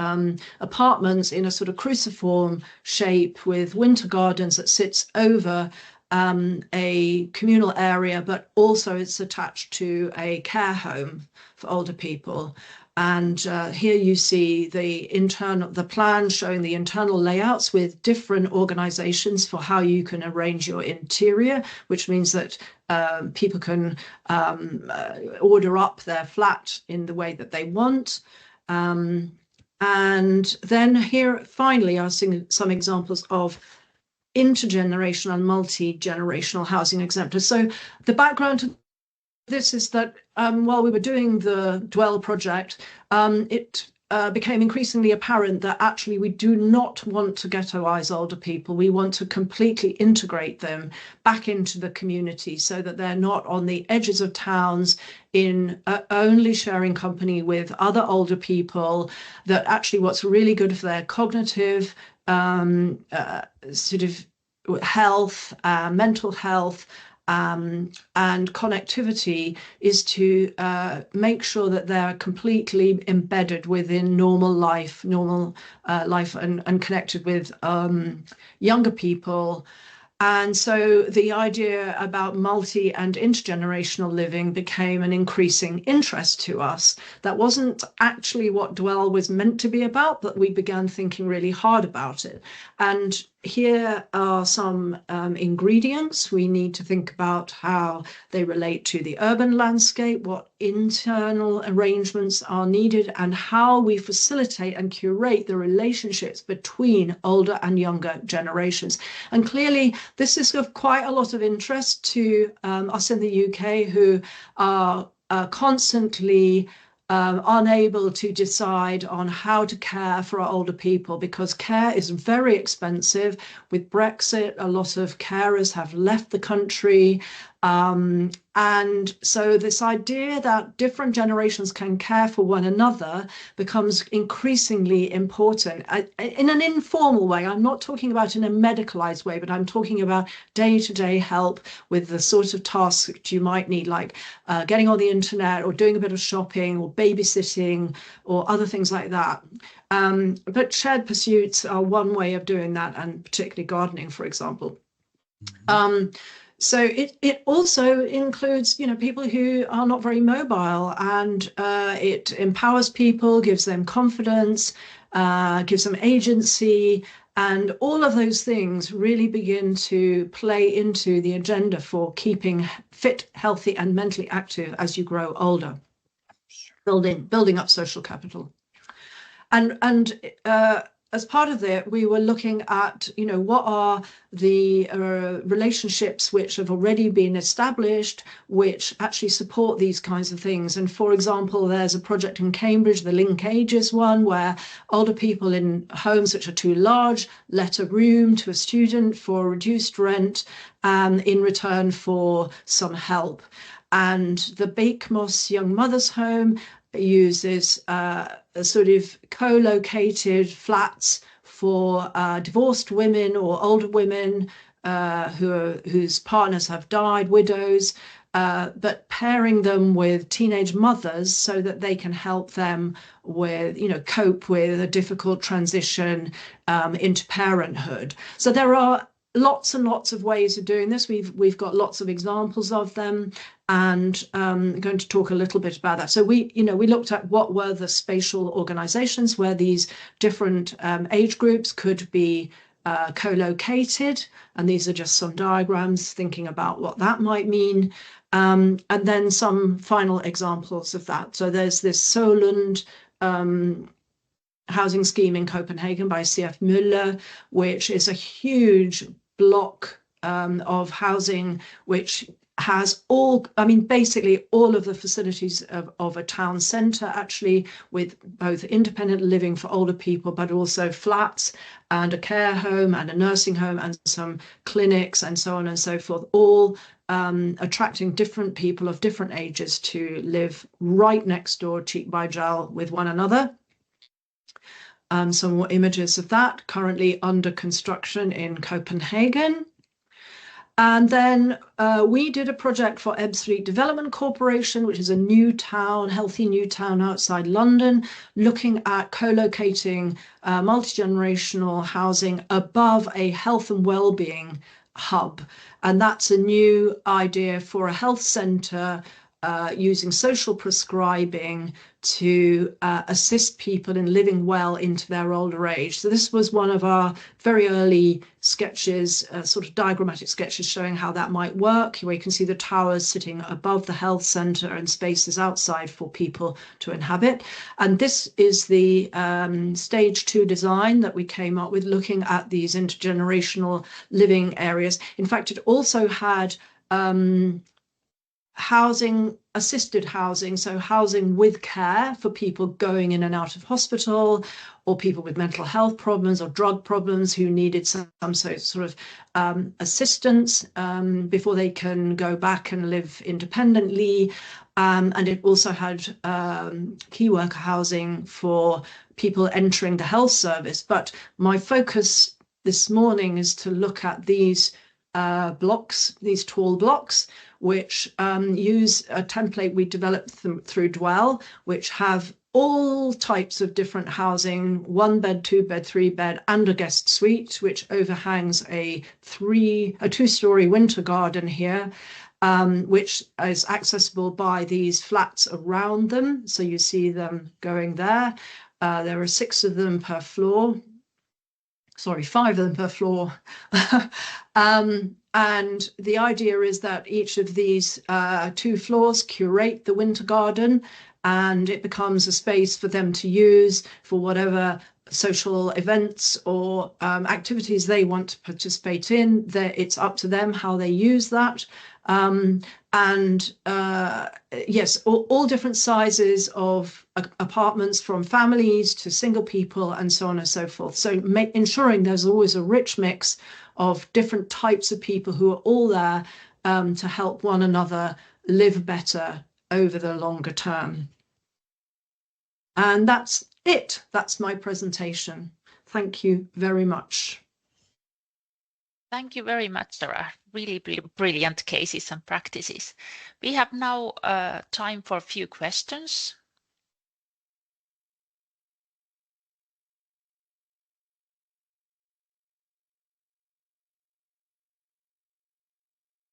apartments in a sort of cruciform shape with winter gardens that sits over a communal area, but also it's attached to a care home for older people. And here you see the plan showing the internal layouts with different organizations for how you can arrange your interior, which means that people can order up their flat in the way that they want. And then here finally are some examples of intergenerational and multi-generational housing exemplars. So the background to this is that while we were doing the Dwell project, it became increasingly apparent that actually we do not want to ghettoize older people. We want to completely integrate them back into the community so that they're not on the edges of towns in only sharing company with other older people, that actually what's really good for their cognitive sort of health, mental health, and connectivity is to make sure that they're completely embedded within normal life and connected with younger people. And so the idea about multi and intergenerational living became an increasing interest to us. That wasn't actually what Dwell was meant to be about, but we began thinking really hard about it. And here are some ingredients. We need to think about how they relate to the urban landscape, what internal arrangements are needed, and how we facilitate and curate the relationships between older and younger generations. And clearly, this is of quite a lot of interest to us in the UK, who are constantly unable to decide on how to care for our older people, because care is very expensive. With Brexit, a lot of carers have left the country. And so this idea that different generations can care for one another becomes increasingly important in an informal way. I'm not talking about in a medicalized way, but I'm talking about day-to-day help with the sort of tasks that you might need, like getting on the internet or doing a bit of shopping or babysitting or other things like that. But shared pursuits are one way of doing that, and particularly gardening, for example. So it also includes, people who are not very mobile, and it empowers people, gives them confidence, gives them agency, and all of those things really begin to play into the agenda for keeping fit, healthy, and mentally active as you grow older, building up social capital. And as part of that, we were looking at, what are the relationships which have already been established, which actually support these kinds of things. And for example, there's a project in Cambridge, the Link Ages one, where older people in homes which are too large let a room to a student for reduced rent in return for some help. And the Bakemos Young Mothers Home uses sort of co-located flats for divorced women or older women whose partners have died, widows, but pairing them with teenage mothers so that they can help them with, cope with a difficult transition into parenthood. So there are lots and lots of ways of doing this. We've got lots of examples of them, and I'm going to talk a little bit about that. So we looked at what were the spatial organizations where these different age groups could be co-located, and these are just some diagrams thinking about what that might mean, and then some final examples of that. So there's this Solund housing scheme in Copenhagen by C.F. Müller, which is a huge block of housing which has basically all of the facilities of a town centre, actually, with both independent living for older people, but also flats and a care home and a nursing home and some clinics and so on and so forth, all attracting different people of different ages to live right next door, cheek by jowl with one another. Some more images of that, currently under construction in Copenhagen. And then we did a project for Ebbsfleet Development Corporation, which is a new town, healthy new town outside London, looking at co-locating multi-generational housing above a health and well-being hub. And that's a new idea for a health centre using social prescribing to assist people in living well into their older age. So this was one of our very early sketches, sort of diagrammatic sketches showing how that might work, where you can see the towers sitting above the health centre and spaces outside for people to inhabit. And this is the stage 2 design that we came up with, looking at these intergenerational living areas. In fact, it also had assisted housing, so housing with care for people going in and out of hospital, or people with mental health problems or drug problems who needed some sort of assistance before they can go back and live independently. And it also had key worker housing for people entering the health service. But my focus this morning is to look at these blocks, these tall blocks, which use a template we developed through Diehl, which have all types of different housing, 1 bed, 2 bed, 3 bed, and a guest suite, which overhangs a 2-story winter garden here, which is accessible by these flats around them. So you see them going there. There are 6 of them per floor. Sorry, 5 of them per floor. And the idea is that each of these 2 floors curate the winter garden, and it becomes a space for them to use for whatever social events or activities they want to participate in. It's up to them how they use that. Yes, all different sizes of apartments, from families to single people and so on and so forth. So ensuring there's always a rich mix of different types of people who are all there to help one another live better over the longer term. And that's it. That's my presentation. Thank you very much. Thank you very much, Sarah. Really brilliant cases and practices. We have now time for a few questions.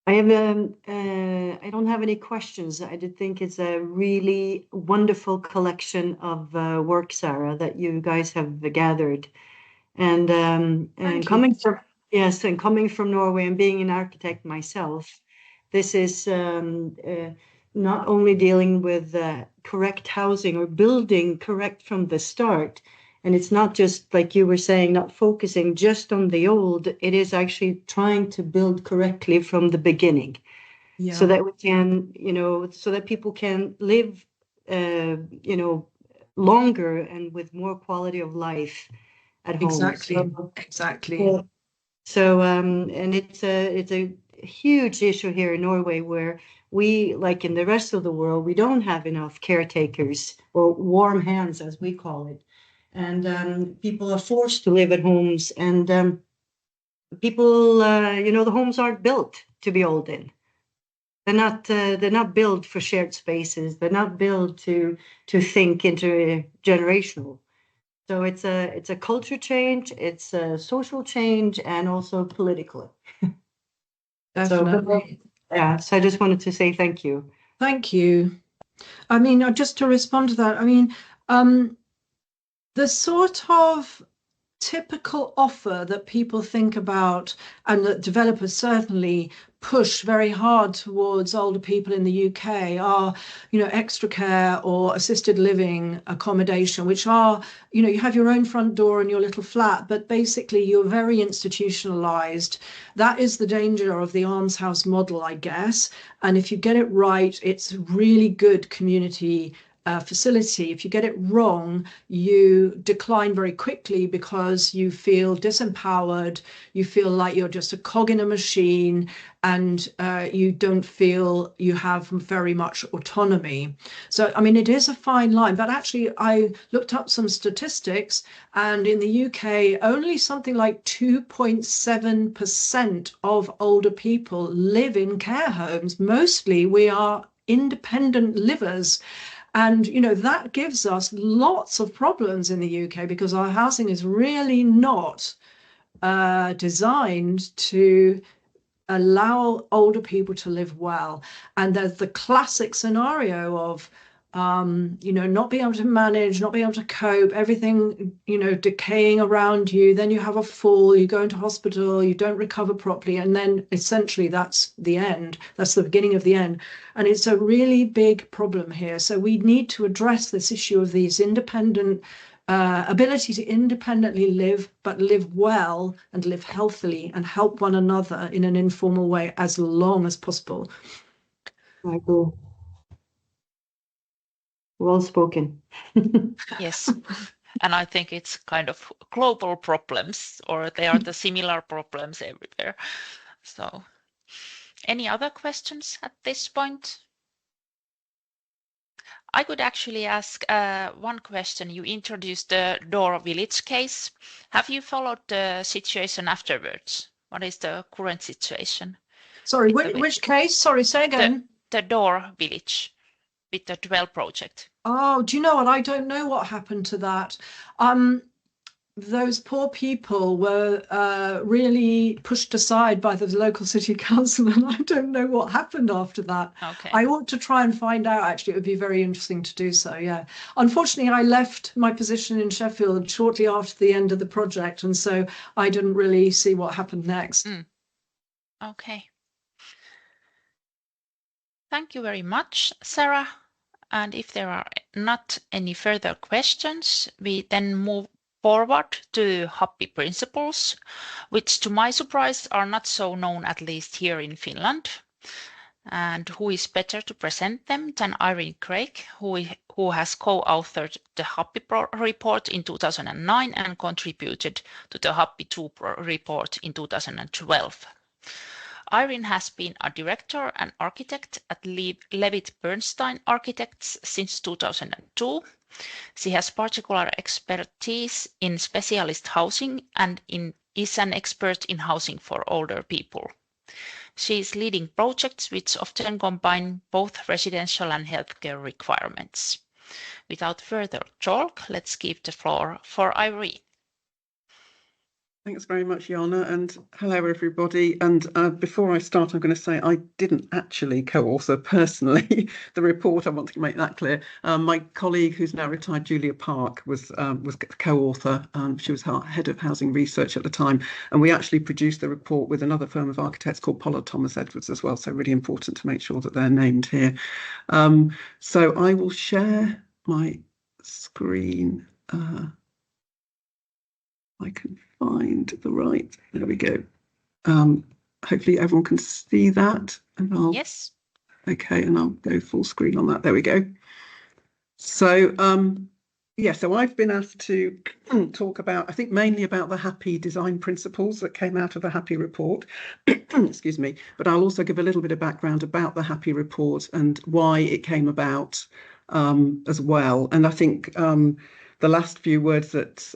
I don't have any questions. I did think it's a really wonderful collection of work, Sarah, that you guys have gathered. And coming from Norway and being an architect myself, this is not only dealing with correct housing or building correct from the start. And it's not just like you were saying, not focusing just on the old. It is actually trying to build correctly from the beginning, so that we can, so that people can live, longer and with more quality of life at home. Exactly. So, and it's a huge issue here in Norway, where we, like in the rest of the world, we don't have enough caretakers, or warm hands, as we call it. And people are forced to live at homes, and people, the homes aren't built to be old in. They're not built for shared spaces. They're not built to think intergenerational. So it's a culture change, it's a social change, and also political. Definitely. So I just wanted to say thank you. Thank you. I mean, just to respond to that, I mean, the sort of typical offer that people think about, and that developers certainly push very hard towards older people in the UK, are, extra care or assisted living accommodation, which are, you have your own front door and your little flat, but basically you're very institutionalized. That is the danger of the almshouse model, I guess. And if you get it right, it's really good community facility. If you get it wrong, you decline very quickly, because you feel disempowered, you feel like you're just a cog in a machine, and you don't feel you have very much autonomy. So, I mean, it is a fine line, but actually I looked up some statistics, and in the UK, only something like 2.7% of older people live in care homes. Mostly we are independent livers. And, that gives us lots of problems in the UK, because our housing is really not designed to allow older people to live well. And there's the classic scenario of, not being able to manage, not being able to cope, everything, decaying around you. Then you have a fall, you go into hospital, you don't recover properly. And then essentially that's the end. That's the beginning of the end. And it's a really big problem here. So we need to address this issue of these independent ability to independently live, but live well and live healthily and help one another in an informal way as long as possible. Michael. Well spoken. Yes. And I think it's kind of global problems, or they are the similar problems everywhere. So, any other questions at this point? I could actually ask one question. You introduced the Door Village case. Have you followed the situation afterwards? What is the current situation? Sorry, which case? Sorry, say again. The Door Village with the Dwell project. Oh, do you know what? I don't know what happened to that. Those poor people were really pushed aside by the local city council, and I don't know what happened after that. Okay. I ought to try and find out, actually. It would be very interesting to do so, yeah. Unfortunately, I left my position in Sheffield shortly after the end of the project, and so I didn't really see what happened next. Okay. Thank you very much, Sarah. And if there are not any further questions, we then move forward to HAPPI principles, which to my surprise are not so known, at least here in Finland. And who is better to present them than Irene Craik, who has co-authored the HAPPI report in 2009 and contributed to the HAPPI 2 report in 2012. Irene has been a director and architect at Levitt Bernstein Architects since 2002. She has particular expertise in specialist housing and is an expert in housing for older people. She is leading projects which often combine both residential and healthcare requirements. Without further talk, let's give the floor for Irene. Thanks very much, Jana, and hello everybody. And before I start, I'm going to say I didn't actually co-author personally the report. I want to make that clear. My colleague, who's now retired, Julia Park, was co-author. She was head of housing research at the time, and we actually produced the report with another firm of architects called Pollard Thomas Edwards as well. So really important to make sure that they're named here. So I will share my screen. I can find the right, there we go. Hopefully everyone can see that. And I'll, yes. Okay, and I'll go full screen on that. There we go. So, yeah, so I've been asked to talk about, I think mainly about the HAPPI design principles that came out of the HAPPI report. Excuse me, but I'll also give a little bit of background about the HAPPI report and why it came about as well. And I think the last few words that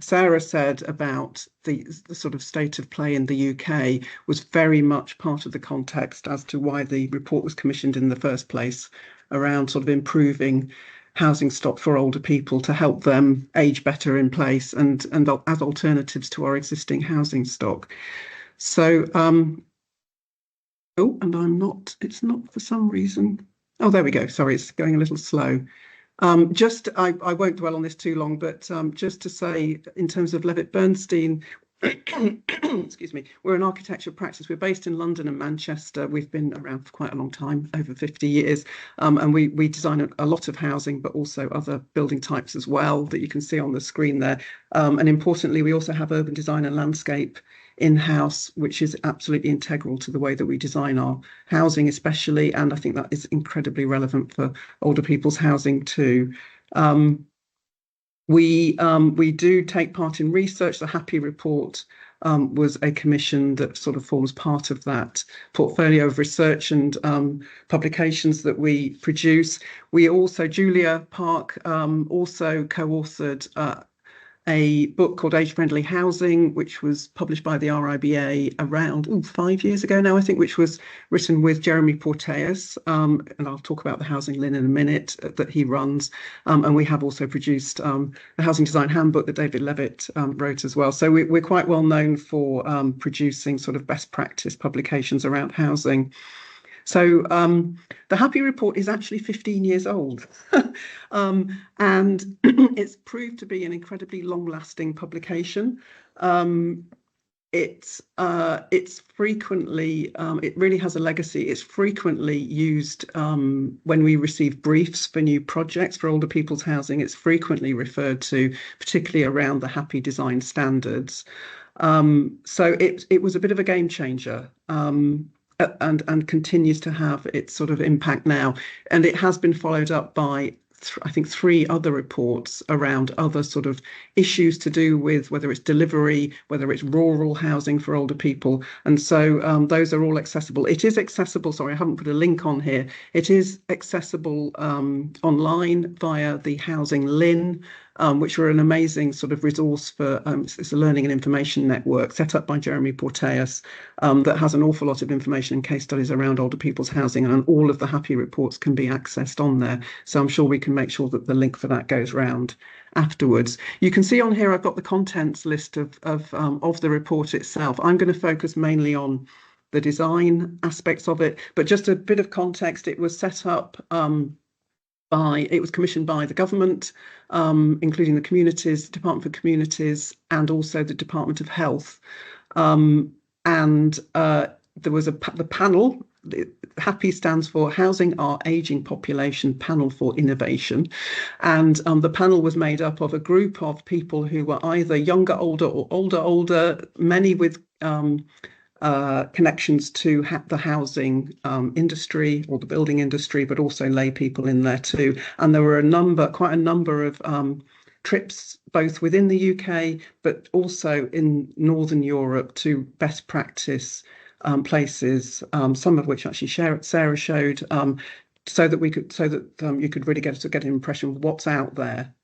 Sarah said about the sort of state of play in the UK was very much part of the context as to why the report was commissioned in the first place, around sort of improving housing stock for older people to help them age better in place and as alternatives to our existing housing stock. So, oh, and it's not for some reason. Oh, there we go. Sorry, it's going a little slow. I won't dwell on this too long, but just to say, in terms of Levitt Bernstein, excuse me, we're an architecture practice. We're based in London and Manchester. We've been around for quite a long time, over 50 years, and we design a lot of housing, but also other building types as well that you can see on the screen there. And importantly, we also have urban design and landscape in-house, which is absolutely integral to the way that we design our housing, especially, and I think that is incredibly relevant for older people's housing too. We do take part in research. The HAPPI report was a commission that sort of forms part of that portfolio of research and publications that we produce. We also, Julia Park also co-authored a book called Age Friendly Housing, which was published by the RIBA around 5 years ago now, I think, which was written with Jeremy Porteus. And I'll talk about the Housing Lin in a minute that he runs. And we have also produced the Housing Design Handbook that David Levitt wrote as well. So we're quite well known for producing sort of best practice publications around housing. So the HAPPI report is actually 15 years old, and it's proved to be an incredibly long-lasting publication. It's frequently, it really has a legacy. It's frequently used when we receive briefs for new projects for older people's housing. It's frequently referred to, particularly around the HAPPI design standards. So it was a bit of a game changer. And continues to have its sort of impact now. And it has been followed up by, I think, 3 other reports around other sort of issues to do with whether it's delivery, whether it's rural housing for older people. And so those are all accessible. It is accessible, sorry, I haven't put a link on here. It is accessible online via the Housing Lin, which are an amazing sort of resource for, it's a learning and information network set up by Jeremy Porteus that has an awful lot of information and case studies around older people's housing, and all of the HAPPI reports can be accessed on there. So I'm sure we can make sure that the link for that goes round afterwards. You can see on here I've got the contents list of the report itself. I'm going to focus mainly on the design aspects of it, but just a bit of context, it was set up it was commissioned by the government, including the Communities, Department for Communities, and also the Department of Health. And there was the panel. HAPPI stands for Housing Our Ageing Population Panel for Innovation. And the panel was made up of a group of people who were either younger, older, or older, many with connections to the housing industry or the building industry, but also lay people in there too. And there were quite a number of trips, both within the UK, but also in Northern Europe, to best practice places, some of which actually Sarah showed, so that you could really get an impression of what's out there.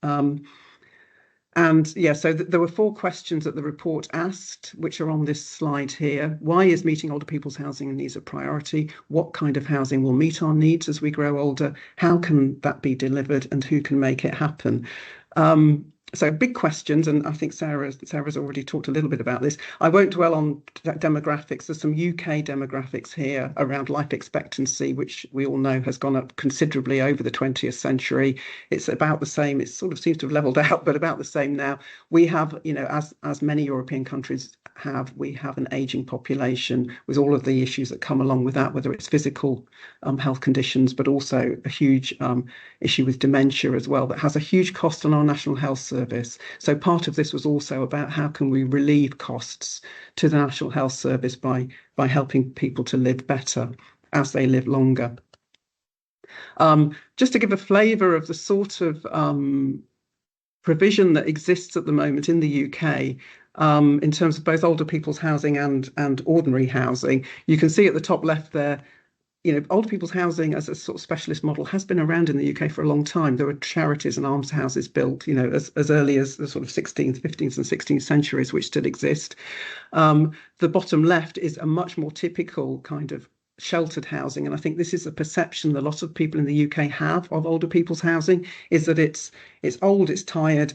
And yeah, so there were 4 questions that the report asked, which are on this slide here. Why is meeting older people's housing needs a priority? What kind of housing will meet our needs as we grow older? How can that be delivered, and who can make it happen? So big questions, and I think Sarah's already talked a little bit about this. I won't dwell on demographics. There's some UK demographics here around life expectancy, which we all know has gone up considerably over the 20th century. It's about the same. It sort of seems to have leveled out, but about the same now. We have, as many European countries have, we have an aging population with all of the issues that come along with that, whether it's physical health conditions, but also a huge issue with dementia as well, that has a huge cost on our National Health Service. So part of this was also about how can we relieve costs to the National Health Service by helping people to live better as they live longer. Just to give a flavour of the sort of provision that exists at the moment in the UK, in terms of both older people's housing and ordinary housing, you can see at the top left there, older people's housing as a sort of specialist model has been around in the UK for a long time. There were charities and almshouses built, as early as the sort of 16th, 15th and 16th centuries, which still exist. The bottom left is a much more typical kind of sheltered housing. And I think this is a perception that a lot of people in the UK have of older people's housing, is that it's old, it's tired,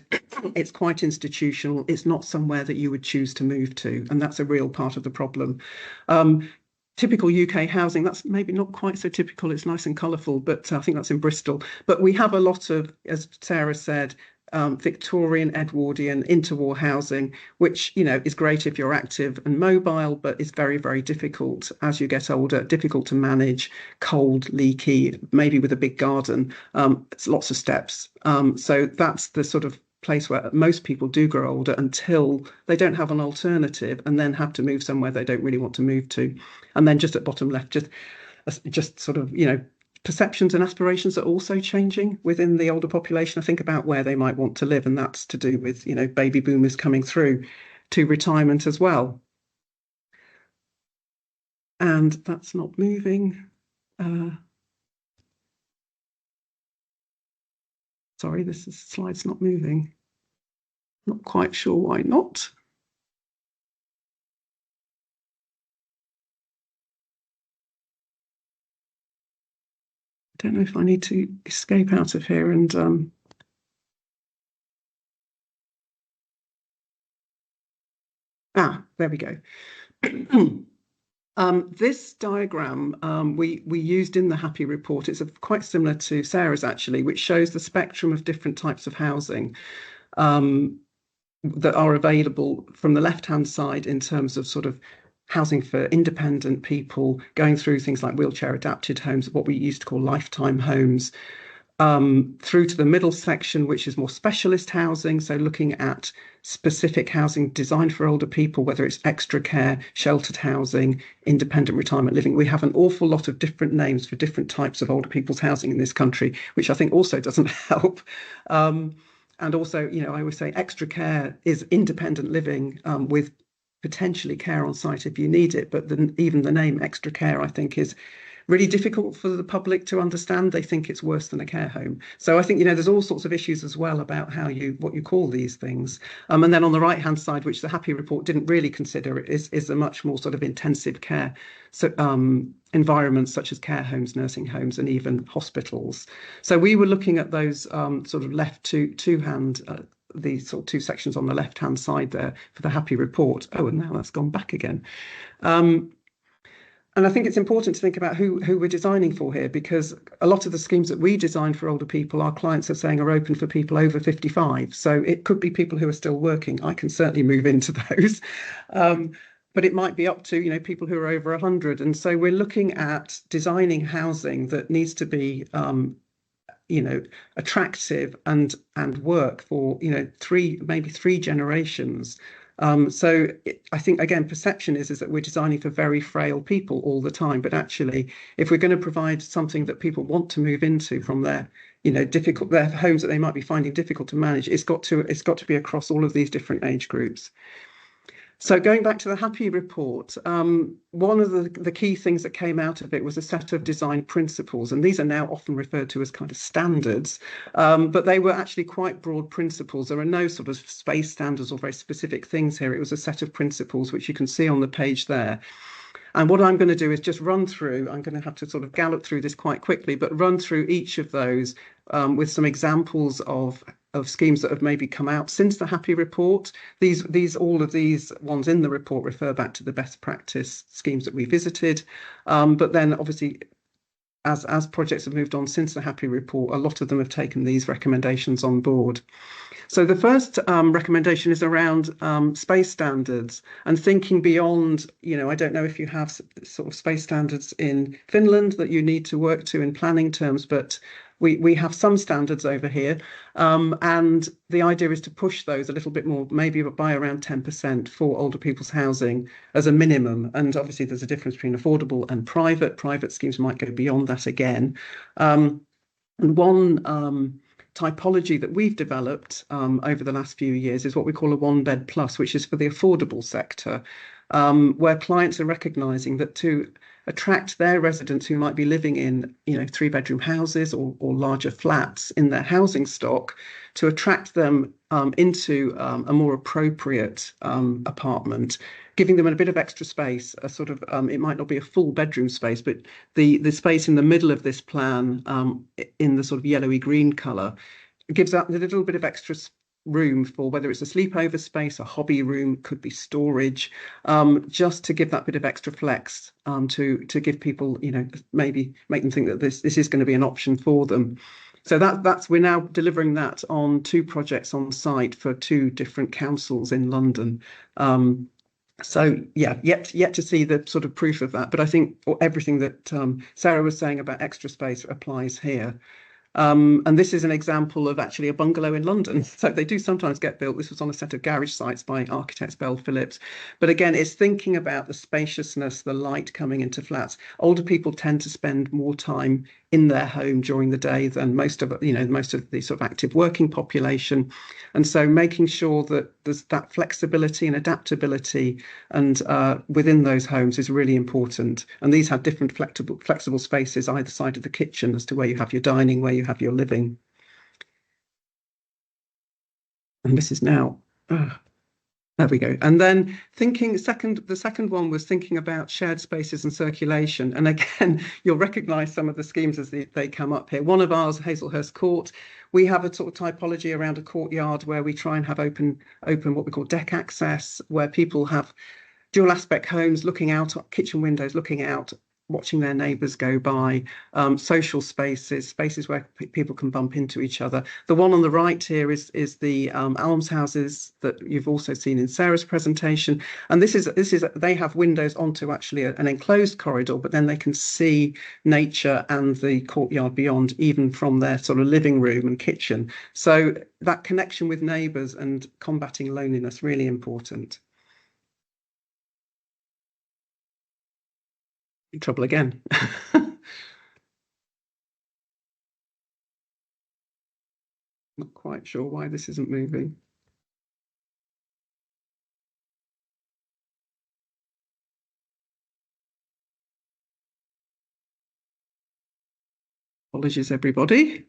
it's quite institutional, it's not somewhere that you would choose to move to. And that's a real part of the problem. Typical UK housing, that's maybe not quite so typical. It's nice and colourful, but I think that's in Bristol. But we have a lot of, as Sarah said, Victorian, Edwardian, interwar housing, which, is great if you're active and mobile, but is very, very difficult as you get older, difficult to manage, cold, leaky, maybe with a big garden. It's lots of steps. So that's the sort of place where most people do grow older until they don't have an alternative and then have to move somewhere they don't really want to move to. And then just at bottom left, just sort of, perceptions and aspirations are also changing within the older population. I think about where they might want to live, and that's to do with, baby boomers coming through to retirement as well. And that's not moving. Sorry, slide's not moving. Not quite sure why not. I don't know if I need to escape out of here and there we go. This diagram we used in the HAPPI report. It's quite similar to Sarah's actually, which shows the spectrum of different types of housing that are available from the left-hand side in terms of sort of housing for independent people, going through things like wheelchair adapted homes, what we used to call lifetime homes, through to the middle section, which is more specialist housing. So looking at specific housing designed for older people, whether it's extra care, sheltered housing, independent retirement living. We have an awful lot of different names for different types of older people's housing in this country, which I think also doesn't help. And also, I always say extra care is independent living with potentially care on site if you need it. But even the name extra care, I think, is really difficult for the public to understand. They think it's worse than a care home. So I think, there's all sorts of issues as well about what you call these things. And then on the right-hand side, which the HAPPI report didn't really consider, is a much more sort of intensive care environments such as care homes, nursing homes, and even hospitals. So we were looking at those sort of left two-hand the sort of 2 sections on the left-hand side there for the HAPPI report. Oh, and now that's gone back again. And I think it's important to think about who we're designing for here, because a lot of the schemes that we design for older people, our clients are saying are open for people over 55. So it could be people who are still working. I can certainly move into those. But it might be up to, people who are over 100. And so we're looking at designing housing that needs to be attractive and work for, maybe three generations. So I think, again, perception is that we're designing for very frail people all the time. But actually, if we're going to provide something that people want to move into from their, their homes that they might be finding difficult to manage, it's got to be across all of these different age groups. So going back to the HAPPI report, one of the key things that came out of it was a set of design principles, and these are now often referred to as kind of standards, but they were actually quite broad principles. There are no sort of space standards or very specific things here. It was a set of principles which you can see on the page there. And what I'm going to do is just run through, I'm going to have to sort of gallop through this quite quickly, but run through each of those with some examples of schemes that have maybe come out since the HAPPI report. All of these ones in the report refer back to the best practice schemes that we visited. But then obviously, as projects have moved on since the HAPPI report, a lot of them have taken these recommendations on board. So the first recommendation is around space standards and thinking beyond, I don't know if you have sort of space standards in Finland that you need to work to in planning terms, but we have some standards over here, and the idea is to push those a little bit more, maybe by around 10% for older people's housing as a minimum. And obviously there's a difference between affordable and private. Private schemes might go beyond that again. And one typology that we've developed over the last few years is what we call a 1 bed plus, which is for the affordable sector, where clients are recognising that to attract their residents who might be living in 3-bedroom houses or larger flats in their housing stock, to attract them into a more appropriate apartment, giving them a bit of extra space, a sort of it might not be a full bedroom space, but the space in the middle of this plan in the sort of yellowy green colour gives that a little bit of extra room for whether it's a sleepover space, a hobby room, could be storage, just to give that bit of extra flex to give people, maybe make them think that this is going to be an option for them. So we're now delivering that on 2 projects on site for 2 different councils in London. So yeah, yet to see the sort of proof of that, but I think everything that Sarah was saying about extra space applies here. And this is an example of actually a bungalow in London. So they do sometimes get built. This was on a set of garage sites by architects Bell Phillips. But again, it's thinking about the spaciousness, the light coming into flats. Older people tend to spend more time in their home during the day than most of the sort of active working population. And so making sure that there's that flexibility and adaptability and within those homes is really important. And these have different flexible spaces either side of the kitchen as to where you have your dining, where you have your living. And this is now there we go. And then the second one was thinking about shared spaces and circulation. And again, you'll recognise some of the schemes as they come up here. One of ours, Hazelhurst Court, we have a sort of typology around a courtyard where we try and have open what we call deck access, where people have dual aspect homes looking out, kitchen windows looking out, watching their neighbours go by, social spaces where people can bump into each other. The one on the right here is the almshouses that you've also seen in Sarah's presentation. And this is they have windows onto actually an enclosed corridor, but then they can see nature and the courtyard beyond, even from their sort of living room and kitchen. So that connection with neighbours and combating loneliness, really important. In trouble again. Not quite sure why this isn't moving. Apologies, everybody.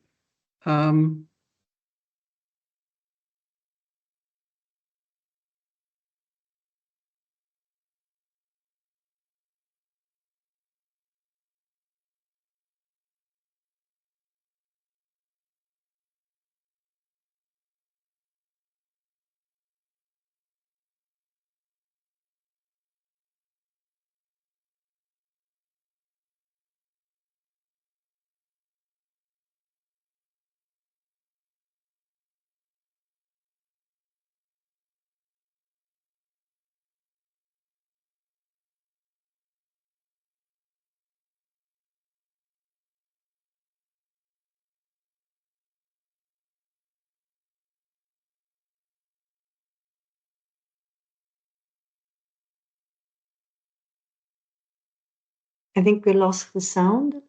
I think we lost the sound.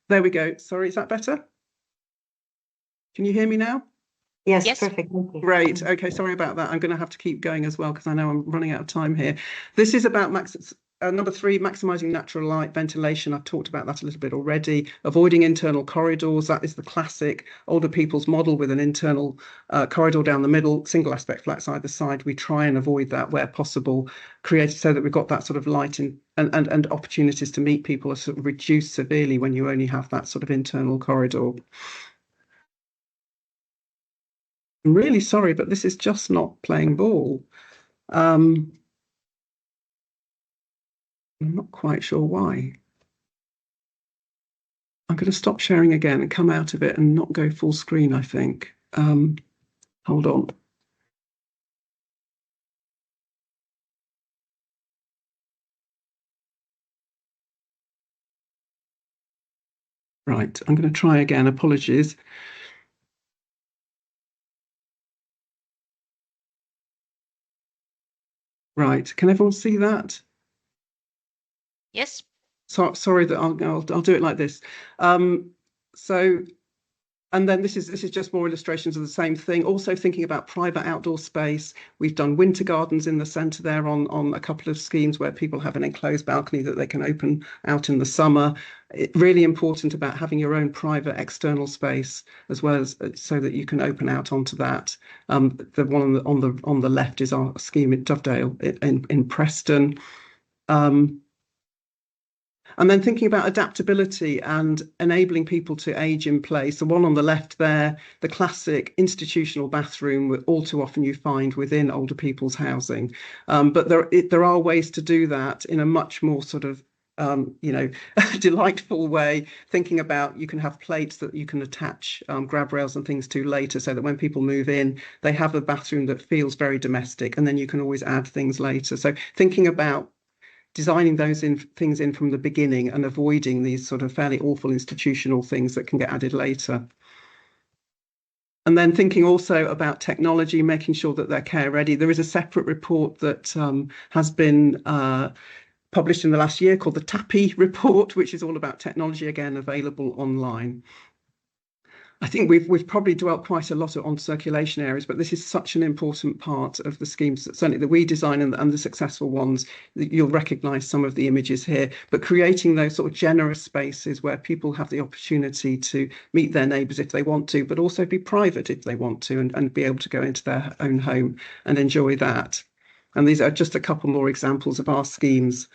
There we go. Sorry, is that better? Can you hear me now? Yes, Yes. perfect. Thank you. Great. Okay, sorry about that. I'm going to have to keep going as well because I know I'm running out of time here. This is about number 3, maximising natural light ventilation. I've talked about that a little bit already. Avoiding internal corridors. That is the classic older people's model with an internal corridor down the middle, single aspect flats either side. We try and avoid that where possible, create so that we've got that sort of light and opportunities to meet people are sort of reduced severely when you only have that sort of internal corridor. I'm really sorry, but this is just not playing ball. I'm not quite sure why. I'm going to stop sharing again and come out of it and not go full screen, I think. Hold on. Right, I'm going to try again. Apologies. Right, can everyone see that? Yes. So, sorry that I'll do it like this. And then this is just more illustrations of the same thing. Also thinking about private outdoor space. We've done winter gardens in the centre there on a couple of schemes where people have an enclosed balcony that they can open out in the summer. Really important about having your own private external space as well as so that you can open out onto that. The one on the left is our scheme at Dovedale in Preston. And then thinking about adaptability and enabling people to age in place. The one on the left there, the classic institutional bathroom, all too often you find within older people's housing. But there are ways to do that in a much more sort of delightful way, thinking about you can have plates that you can attach grab rails and things to later so that when people move in, they have a bathroom that feels very domestic, and then you can always add things later. So thinking about designing those things in from the beginning and avoiding these sort of fairly awful institutional things that can get added later. And then thinking also about technology, making sure that they're care ready. There is a separate report that has been published in the last year called the HAPPI report, which is all about technology, again, available online. I think we've probably dwelt quite a lot on circulation areas, but this is such an important part of the schemes, certainly that we design and the successful ones. You'll recognise some of the images here, but creating those sort of generous spaces where people have the opportunity to meet their neighbours if they want to, but also be private if they want to, and be able to go into their own home and enjoy that. And these are just a couple more examples of our schemes.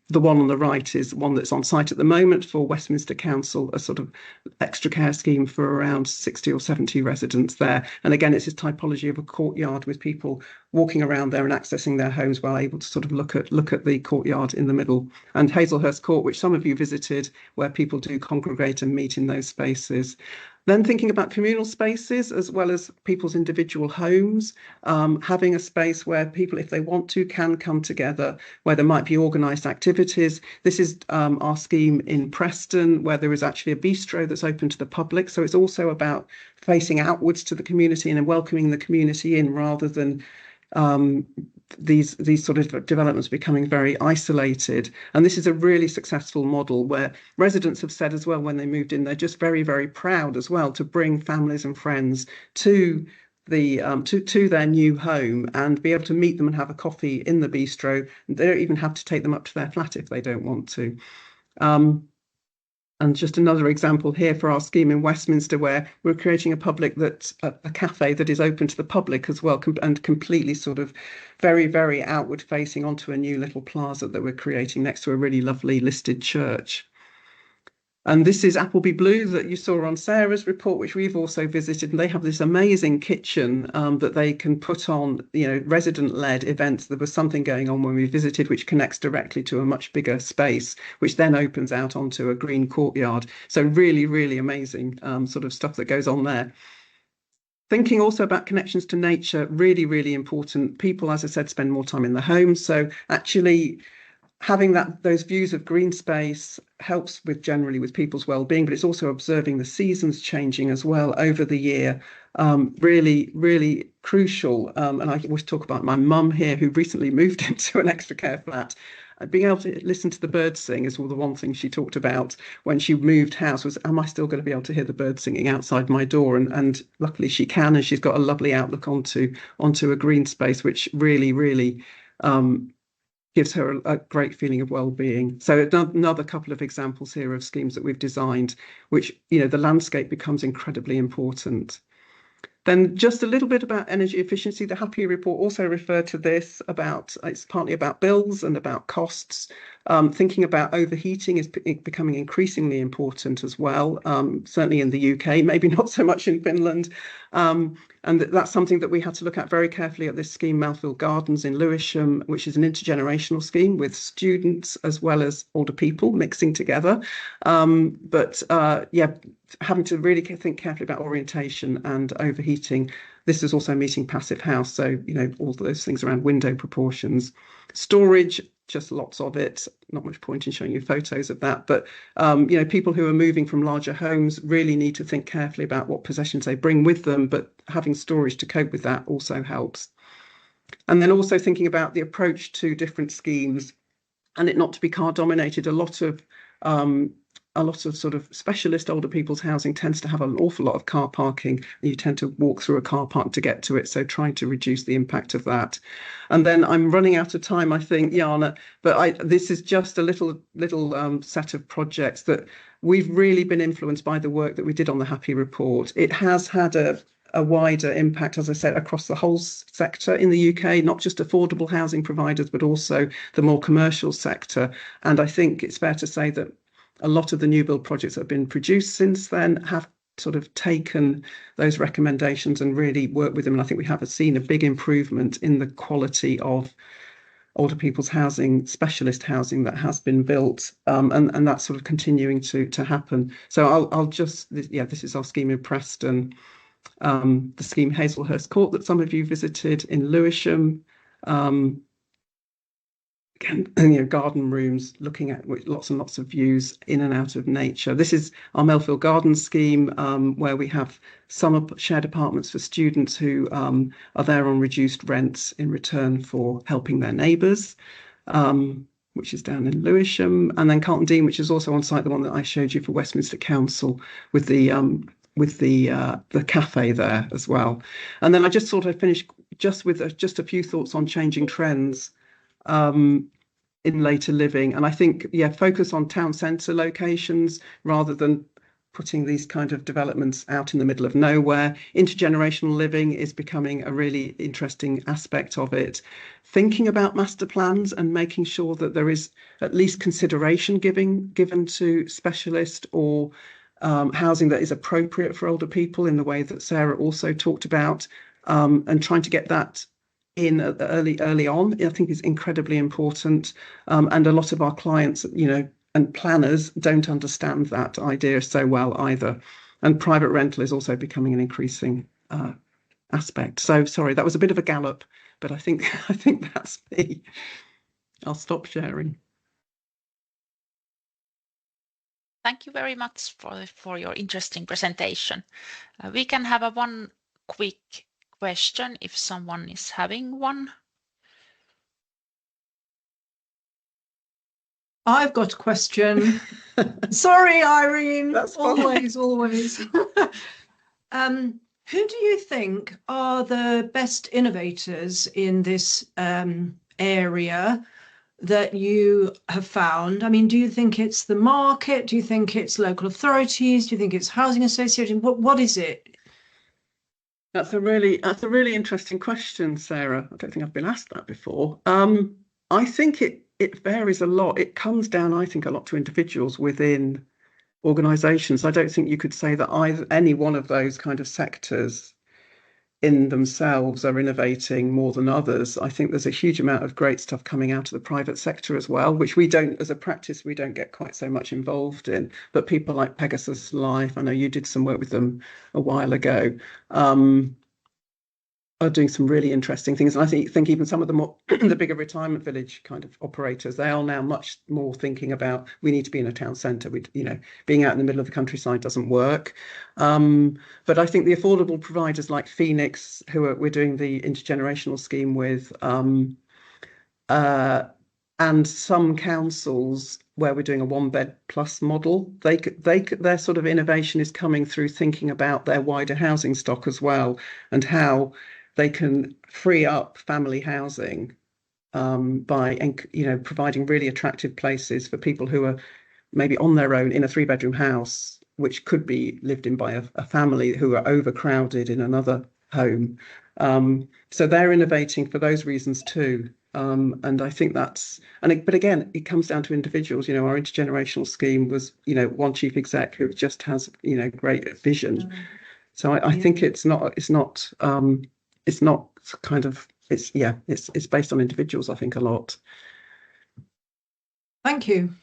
The one on the right is one that's on site at the moment for Westminster Council, a sort of extra care scheme for around 60 or 70 residents there. And again, it's this typology of a courtyard with people walking around there and accessing their homes while able to sort of look at the courtyard in the middle. And Hazelhurst Court, which some of you visited, where people do congregate and meet in those spaces. Then thinking about communal spaces as well as people's individual homes, having a space where people, if they want to, can come together, where there might be organised activities. This is our scheme in Preston, where there is actually a bistro that's open to the public. So it's also about facing outwards to the community and welcoming the community in, rather than these sort of developments becoming very isolated. And this is a really successful model where residents have said as well, when they moved in, they're just very, very proud as well to bring families and friends to the to their new home and be able to meet them and have a coffee in the bistro. They don't even have to take them up to their flat if they don't want to. And just another example here for our scheme in Westminster, where we're creating a cafe that is open to the public as well, and completely sort of very, very outward facing onto a new little plaza that we're creating next to a really lovely listed church. And this is Appleby Blue that you saw on Sarah's report, which we've also visited. And they have this amazing kitchen that they can put on, resident-led events. There was something going on when we visited, which connects directly to a much bigger space, which then opens out onto a green courtyard. So really, really amazing sort of stuff that goes on there. Thinking also about connections to nature, really, really important. People, as I said, spend more time in the home. So actually having those views of green space helps generally with people's well-being, but it's also observing the seasons changing as well over the year. Really, really crucial. And I always talk about my mum here, who recently moved into an extra care flat. being able to listen to the birds sing is the one thing she talked about when she moved house was, am I still going to be able to hear the birds singing outside my door? And luckily she can, and she's got a lovely outlook onto a green space, which really gives her a great feeling of well-being. So another couple of examples here of schemes that we've designed, which, you know, the landscape becomes incredibly important. Then just a little bit about energy efficiency. The HAPPI report also referred to this it's partly about bills and about costs. Thinking about overheating is becoming increasingly important as well, certainly in the UK, maybe not so much in Finland. And that's something that we had to look at very carefully at this scheme, Melfield Gardens in Lewisham, which is an intergenerational scheme with students as well as older people mixing together. Having to really think carefully about orientation and overheating. This is also meeting passive house, so, you know, all those things around window proportions. Storage, just lots of it. Not much point in showing you photos of that, but you know, people who are moving from larger homes really need to think carefully about what possessions they bring with them, but having storage to cope with that also helps. And then also thinking about the approach to different schemes and it not to be car dominated. A lot of sort of specialist older people's housing tends to have an awful lot of car parking. You tend to walk through a car park to get to it, so trying to reduce the impact of that. And then I'm running out of time, I think, Jana, but this is just a little set of projects that we've really been influenced by the work that we did on the HAPPI report. It has had a wider impact, as I said, across the whole sector in the UK, not just affordable housing providers, but also the more commercial sector. And I think it's fair to say that a lot of the new build projects that have been produced since then have sort of taken those recommendations and really worked with them. And I think we have seen a big improvement in the quality of older people's housing, specialist housing that has been built, and that's sort of continuing to happen. So I'll just, this is our scheme in Preston, the scheme Hazelhurst Court that some of you visited in Lewisham. Again, you know, garden rooms, looking at lots and lots of views in and out of nature. This is our Melfield Gardens scheme, where we have some shared apartments for students who are there on reduced rents in return for helping their neighbours, which is down in Lewisham. And then Carlton Diem, which is also on site, the one that I showed you for Westminster Council, with the cafe there as well. And then I just thought I'd finish just with just a few thoughts on changing trends in later living. And I think, focus on town centre locations rather than putting these kind of developments out in the middle of nowhere. Intergenerational living is becoming a really interesting aspect of it. Thinking about master plans and making sure that there is at least consideration given to specialist or housing that is appropriate for older people in the way that Sarah also talked about, and trying to get that in early on, I think is incredibly important. And a lot of our clients, you know, and planners don't understand that idea so well either. And private rental is also becoming an increasing aspect. So sorry, that was a bit of a gallop, but I think that's me. I'll stop sharing. Thank you very much for your interesting presentation. We can have one quick question if someone is having one. I've got a question. Sorry, Irene. That's fine. Always. Who do you think are the best innovators in this area that you have found? I mean, do you think it's the market? Do you think it's local authorities? Do you think it's housing associations? What is it? That's a really interesting question, Sarah. I don't think I've been asked that before. I think it varies a lot. It comes down, I think, a lot to individuals within organisations. I don't think you could say that any one of those kind of sectors in themselves are innovating more than others. I think there's a huge amount of great stuff coming out of the private sector as well, which we don't, as a practice, we don't get quite so much involved in. But people like Pegasus Life, I know you did some work with them a while ago, are doing some really interesting things. And I think even some of the bigger retirement village kind of operators, they are now much more thinking about, we need to be in a town centre. Being out in the middle of the countryside doesn't work. But I think the affordable providers like Phoenix, who we're doing the intergenerational scheme with, and some councils where we're doing a 1-bed+ model, their sort of innovation is coming through thinking about their wider housing stock as well, and how they can free up family housing by providing really attractive places for people who are maybe on their own in a 3-bedroom house, which could be lived in by a family who are overcrowded in another home. So they're innovating for those reasons too. And I think but again, it comes down to individuals. Our intergenerational scheme was, one chief exec who just has, great vision. So I think it's based on individuals, I think, a lot. Thank you.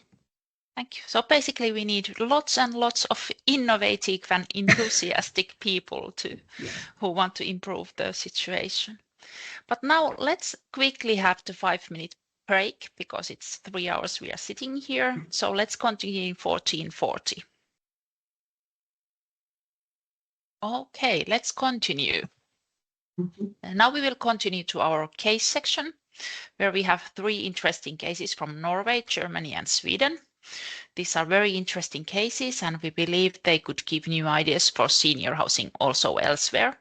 Thank you. So basically we need lots and lots of innovative and enthusiastic people who want to improve the situation. But now let's quickly have the 5-minute break because it's 3 hours we are sitting here. So let's continue in 14:40. Okay, let's continue. And now we will continue to our case section, where we have 3 interesting cases from Norway, Germany, and Sweden. These are very interesting cases, and we believe they could give new ideas for senior housing also elsewhere.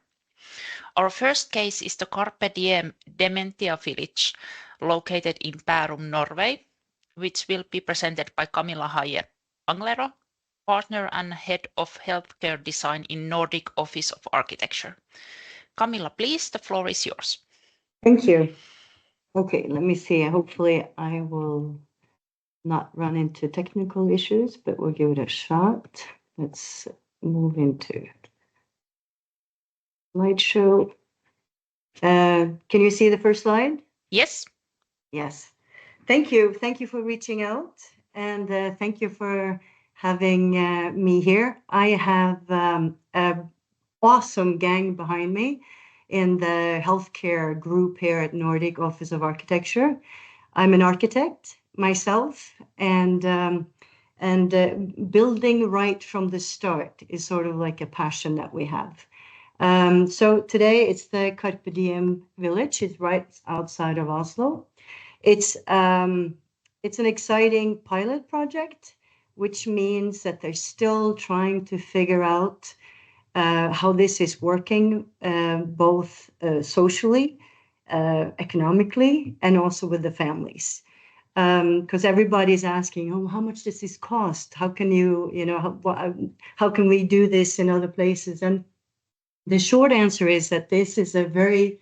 Our first case is the Carpe Diem Dementia village located in Bærum, Norway, which will be presented by Camilla Heier, Anglero, partner and head of healthcare design in Nordic Office of Architecture. Camilla, please, the floor is yours. Thank you. Okay, let me see. Hopefully I will not run into technical issues, but we'll give it a shot. Let's move into slideshow. Can you see the first slide? Yes. Yes. Thank you. Thank you for reaching out, and thank you for having me here. I have an awesome gang behind me in the healthcare group here at Nordic Office of Architecture. I'm an architect myself, and building right from the start is sort of like a passion that we have. So today it's the Carpe Diem village. It's right outside of Oslo. It's an exciting pilot project, which means that they're still trying to figure out how this is working, both socially, economically, and also with the families. Because everybody's asking, oh, how much does this cost? How can how can we do this in other places? And the short answer is that this is a very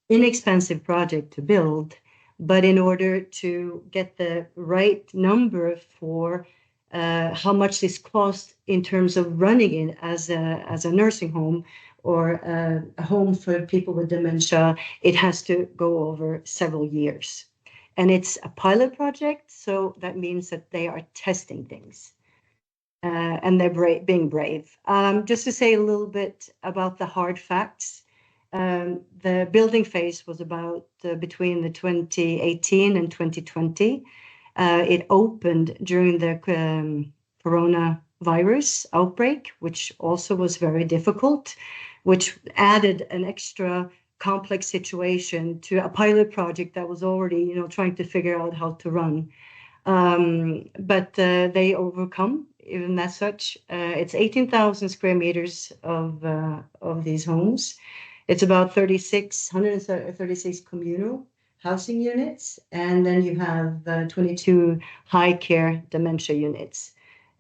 inexpensive project to build, but in order to get the right number for how much this costs in terms of running it as a nursing home or a home for people with dementia, it has to go over several years. And it's a pilot project, so that means that they are testing things. And they're being brave. Just to say a little bit about the hard facts, the building phase was about between the 2018 and 2020. It opened during the coronavirus outbreak, which also was very difficult, which added an extra complex situation to a pilot project that was already, trying to figure out how to run. But they overcome. Even as such, it's 18,000 square meters of these homes. It's about 136 communal housing units, and then you have 22 high care dementia units.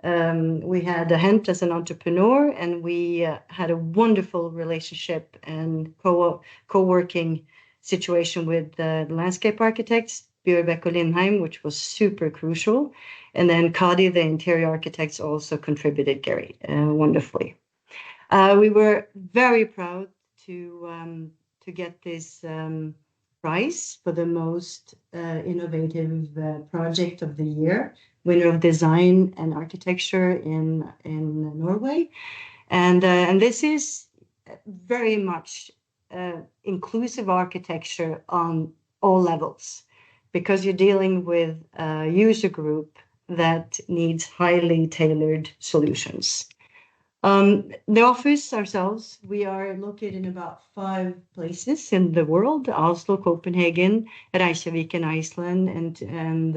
We had Hent as an entrepreneur, and we had a wonderful relationship and co-working situation with the landscape architects, Bjørbeck og Lindheim, which was super crucial. And then Kadi, the interior architects, also contributed wonderfully. We were very proud to get this prize for the most innovative project of the year, winner of design and architecture in Norway. And this is very much inclusive architecture on all levels, because you're dealing with a user group that needs highly tailored solutions. The office ourselves, we are located in about 5 places in the world: Oslo, Copenhagen, Reykjavik in Iceland, and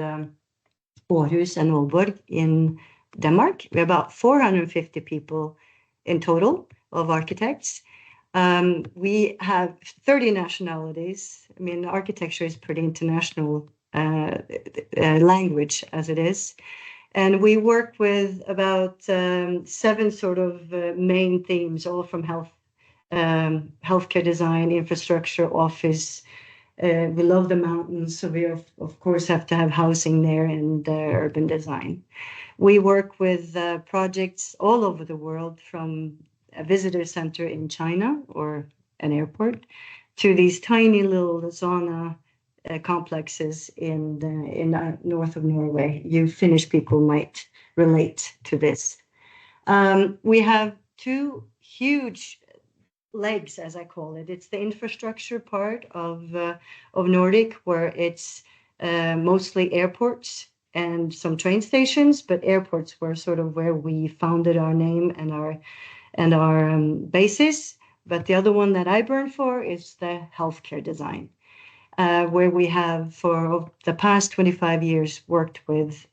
Aarhus and Aalborg in Denmark. We're about 450 people in total of architects. We have 30 nationalities. I mean, architecture is pretty international language as it is. And we work with about 7 sort of main themes, all from healthcare design, infrastructure, office. We love the mountains, so we of course have to have housing there, and urban design. We work with projects all over the world, from a visitor center in China or an airport to these tiny little sauna complexes in north of Norway. You Finnish people might relate to this. We have 2 huge legs, as I call it. It's the infrastructure part of Nordic, where it's mostly airports and some train stations, but airports were sort of where we founded our name and our basis. But the other one that I burn for is the healthcare design, where we have for the past 25 years worked with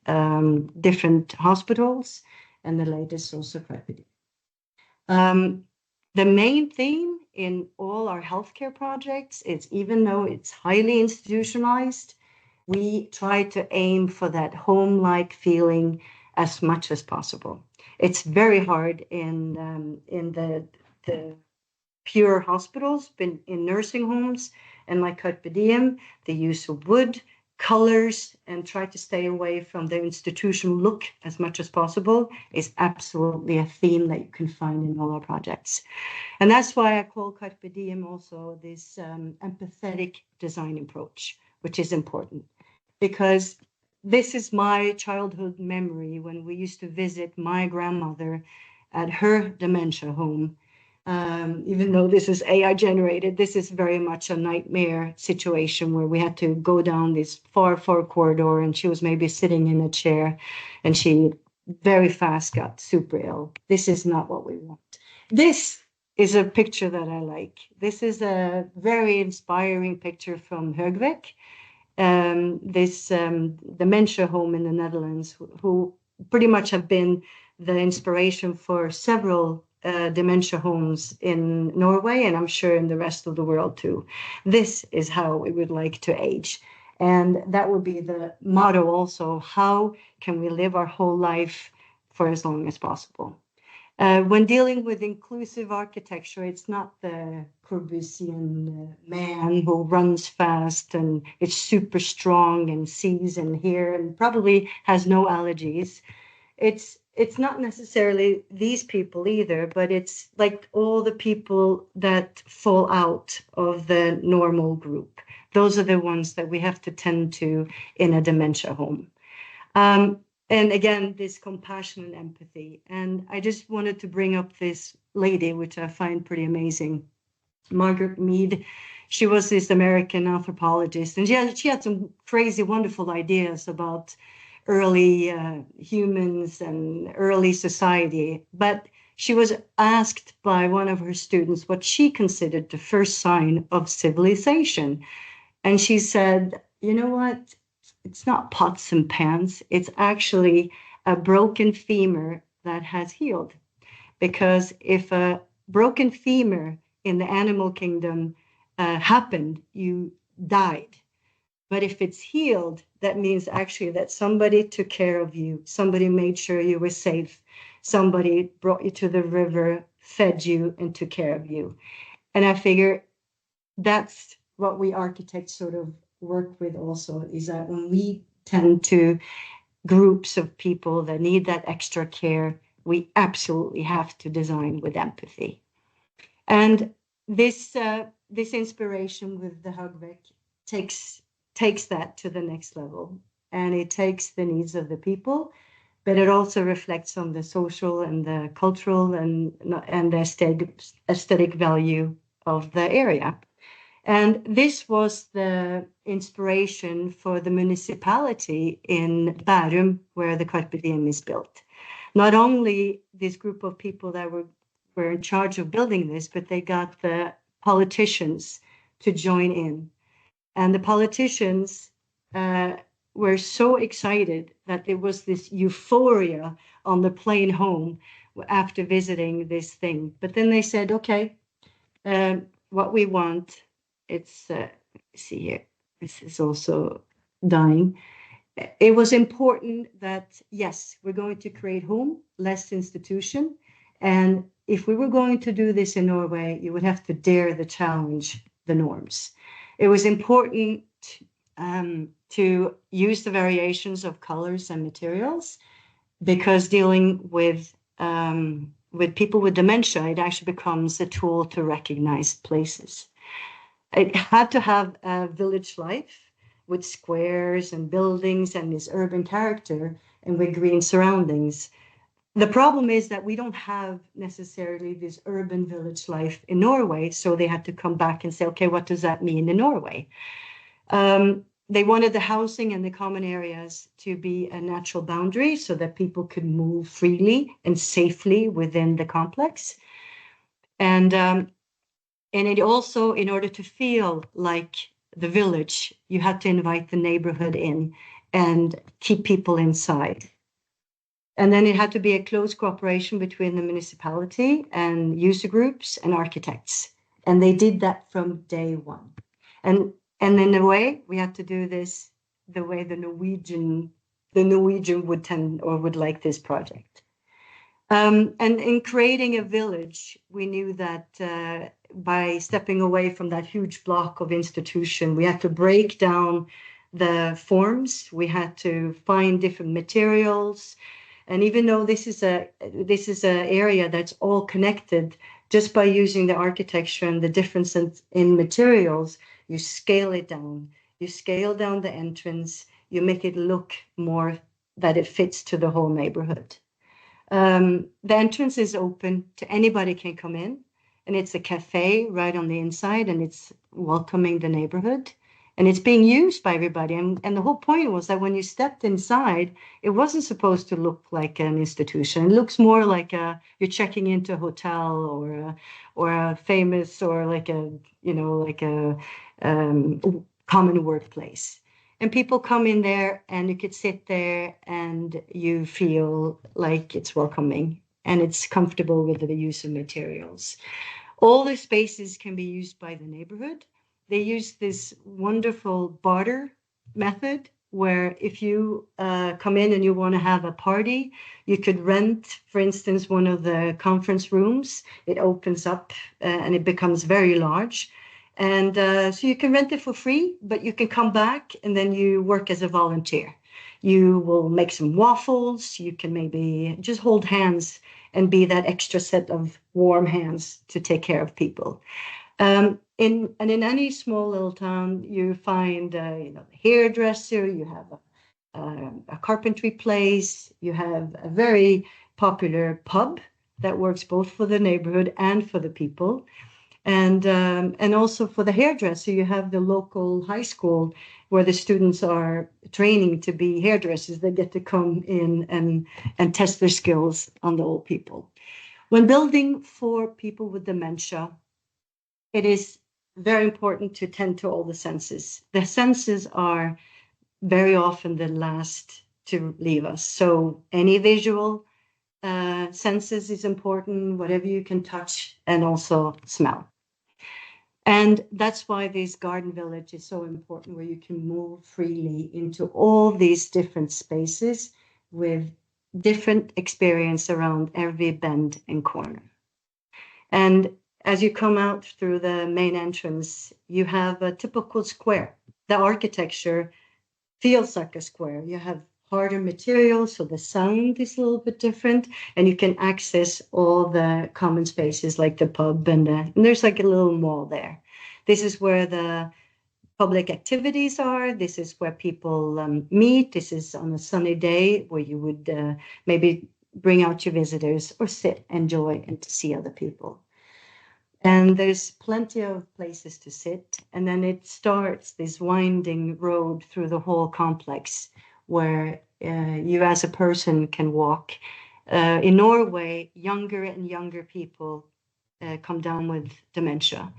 different hospitals, and the latest also Carpe. The main theme in all our healthcare projects is, even though it's highly institutionalized, we try to aim for that home-like feeling as much as possible. It's very hard in the pure hospitals, in nursing homes, and like Carpe Diem, the use of wood, colors, and try to stay away from the institutional look as much as possible is absolutely a theme that you can find in all our projects. And that's why I call Carpe Diem also this empathetic design approach, which is important, because this is my childhood memory when we used to visit my grandmother at her dementia home. Even though this is AI generated, this is very much a nightmare situation where we had to go down this far corridor, and she was maybe sitting in a chair, and she very fast got super ill. This is not what we want. This is a picture that I like. This is a very inspiring picture from Högvik, this dementia home in the Netherlands, who pretty much have been the inspiration for several dementia homes in Norway, and I'm sure in the rest of the world too. This is how we would like to age. And that would be the motto also: how can we live our whole life for as long as possible? When dealing with inclusive architecture, it's not the Corbusian man who runs fast and is super strong and sees and hears and probably has no allergies. It's not necessarily these people either, but it's like all the people that fall out of the normal group. Those are the ones that we have to tend to in a dementia home. And again, this compassion and empathy. And I just wanted to bring up this lady, which I find pretty amazing, Margaret Mead. She was this American anthropologist, and she had some crazy, wonderful ideas about early humans and early society. But she was asked by one of her students what she considered the first sign of civilization. And she said, you know what? It's not pots and pans. It's actually a broken femur that has healed. Because if a broken femur in the animal kingdom happened, you died. But if it's healed, that means actually that somebody took care of you. Somebody made sure you were safe. Somebody brought you to the river, fed you, and took care of you. And I figure that's what we architects sort of work with also, is that when we tend to groups of people that need that extra care, we absolutely have to design with empathy. And this inspiration with the Högvik takes that to the next level, and it takes the needs of the people, but it also reflects on the social and the cultural and the aesthetic value of the area. And this was the inspiration for the municipality in Bærum, where the Carpe Diem is built. not only this group of people that were in charge of building this, but they got the politicians to join in. And the politicians were so excited that there was this euphoria on the plane home after visiting this thing. But then they said, okay, what we want, it's, see here, this is also dying. It was important that, yes, we're going to create home, less institution. And if we were going to do this in Norway, you would have to dare to challenge the norms. It was important to use the variations of colors and materials, because dealing with people with dementia, it actually becomes a tool to recognize places. It had to have a village life with squares and buildings and this urban character and with green surroundings. The problem is that we don't have necessarily this urban village life in Norway, so they had to come back and say, okay, what does that mean in Norway? They wanted the housing and the common areas to be a natural boundary so that people could move freely and safely within the complex. And it also, in order to feel like the village, you had to invite the neighborhood in and keep people inside. And then it had to be a close cooperation between the municipality and user groups and architects. And they did that from day one. And in a way, we had to do this the way the Norwegian would tend or would like this project. And in creating a village, we knew that by stepping away from that huge block of institution, we had to break down the forms. We had to find different materials. And even though this is a area that's all connected, just by using the architecture and the difference in materials, you scale it down. You scale down the entrance. You make it look more that it fits to the whole neighborhood. The entrance is open to anybody can come in, and it's a cafe right on the inside, and it's welcoming the neighborhood. And it's being used by everybody. And the whole point was that when you stepped inside, it wasn't supposed to look like an institution. It looks more like you're checking into a hotel or a famous or like a common workplace. And people come in there and you could sit there and you feel like it's welcoming and it's comfortable with the use of materials. All the spaces can be used by the neighborhood. They use this wonderful barter method where if you come in and you want to have a party, you could rent, for instance, one of the conference rooms. It opens up and it becomes very large. And so you can rent it for free, but you can come back and then you work as a volunteer. You will make some waffles. You can maybe just hold hands and be that extra set of warm hands to take care of people. In any small little town, you find the hairdresser, you have a carpentry place, you have a very popular pub that works both for the neighborhood and for the people. And also for the hairdresser, you have the local high school where the students are training to be hairdressers. They get to come in and test their skills on the old people. When building for people with dementia, it is very important to tend to all the senses. The senses are very often the last to leave us. So any visual senses is important, whatever you can touch, and also smell. And that's why this garden village is so important, where you can move freely into all these different spaces with different experience around every bend and corner. And as you come out through the main entrance, you have a typical square. The architecture feels like a square. You have harder materials, so the sound is a little bit different, and you can access all the common spaces like the pub and there's like a little mall there. This is where the public activities are. This is where people meet. This is on a sunny day where you would maybe bring out your visitors or sit, enjoy, and to see other people. And there's plenty of places to sit. And then it starts this winding road through the whole complex where you as a person can walk In Norway, younger and younger people come down with dementia.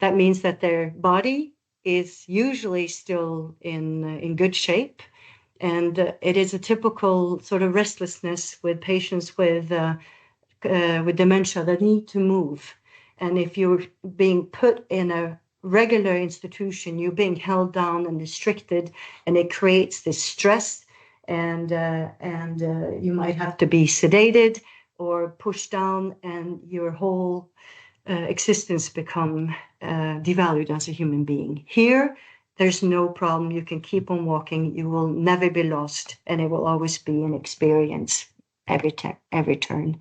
That means that their body is usually still in good shape, and it is a typical sort of restlessness with patients with dementia that need to move. And if you're being put in a regular institution, you're being held down and restricted, and it creates this stress, and you might have to be sedated or pushed down, and your whole existence become devalued as a human being. Here, there's no problem. You can keep on walking. You will never be lost, and it will always be an experience every turn.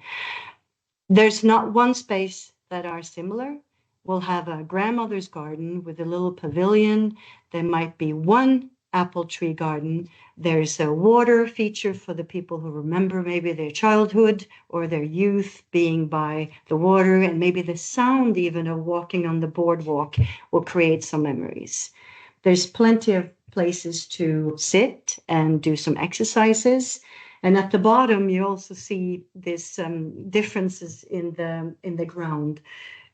There's not one space that are similar. We'll have a grandmother's garden with a little pavilion. There might be one apple tree garden. There's a water feature for the people who remember maybe their childhood or their youth being by the water, and maybe the sound even of walking on the boardwalk will create some memories. There's plenty of places to sit and do some exercises. And at the bottom, you also see this differences in the ground.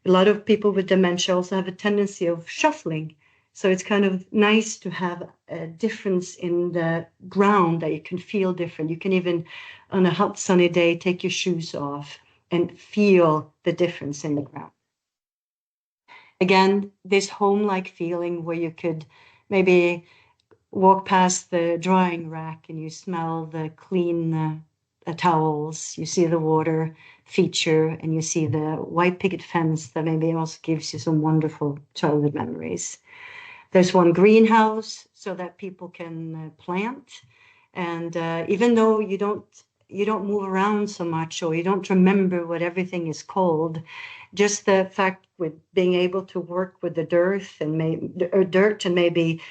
A lot of people with dementia also have a tendency of shuffling. So it's kind of nice to have a difference in the ground that you can feel different. You can even, on a hot sunny day, take your shoes off and feel the difference in the ground. Again, this home-like feeling where you could maybe walk past the drying rack and you smell the clean towels, you see the water feature, and you see the white picket fence that maybe also gives you some wonderful childhood memories. There's one greenhouse so that people can plant, and even though you don't move around so much, or you don't remember what everything is called, just the fact with being able to work with the dirt and maybe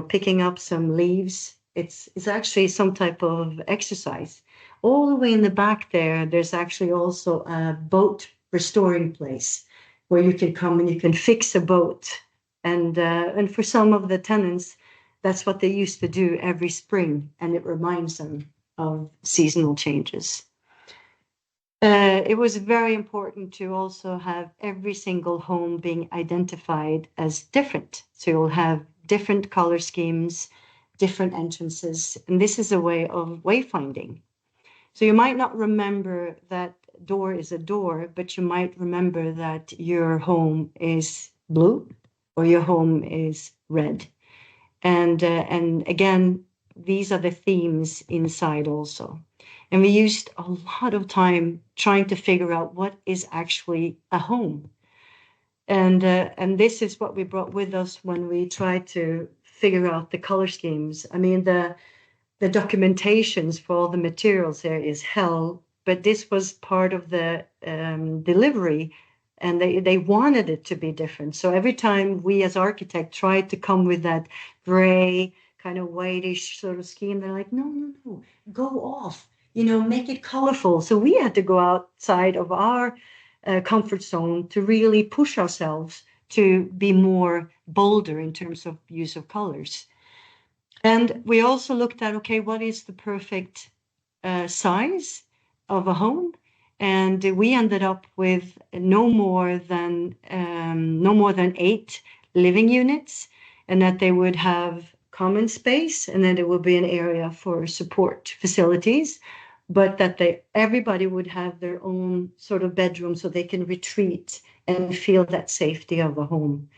picking up some leaves, it's actually some type of exercise. All the way in the back there's actually also a boat restoring place where you can come and you can fix a boat. And for some of the tenants, that's what they used to do every spring, and it reminds them of seasonal changes. It was very important to also have every single home being identified as different. So you'll have different color schemes, different entrances, and this is a way of wayfinding. So you might not remember that door is a door, but you might remember that your home is blue or your home is red. And again, these are the themes inside also. And we used a lot of time trying to figure out what is actually a home. And this is what we brought with us when we tried to figure out the color schemes. I mean, the documentations for all the materials there is hell, but this was part of the delivery, and they wanted it to be different. So every time we as architects tried to come with that gray, kind of whitish sort of scheme, they're like, no, go off, make it colorful. So we had to go outside of our comfort zone to really push ourselves to be more bolder in terms of use of colors. And we also looked at, okay, what is the perfect size of a home? And we ended up with no more than 8 living units, and that they would have common space, and then there would be an area for support facilities, but that everybody would have their own sort of bedroom so they can retreat and feel that safety of a home.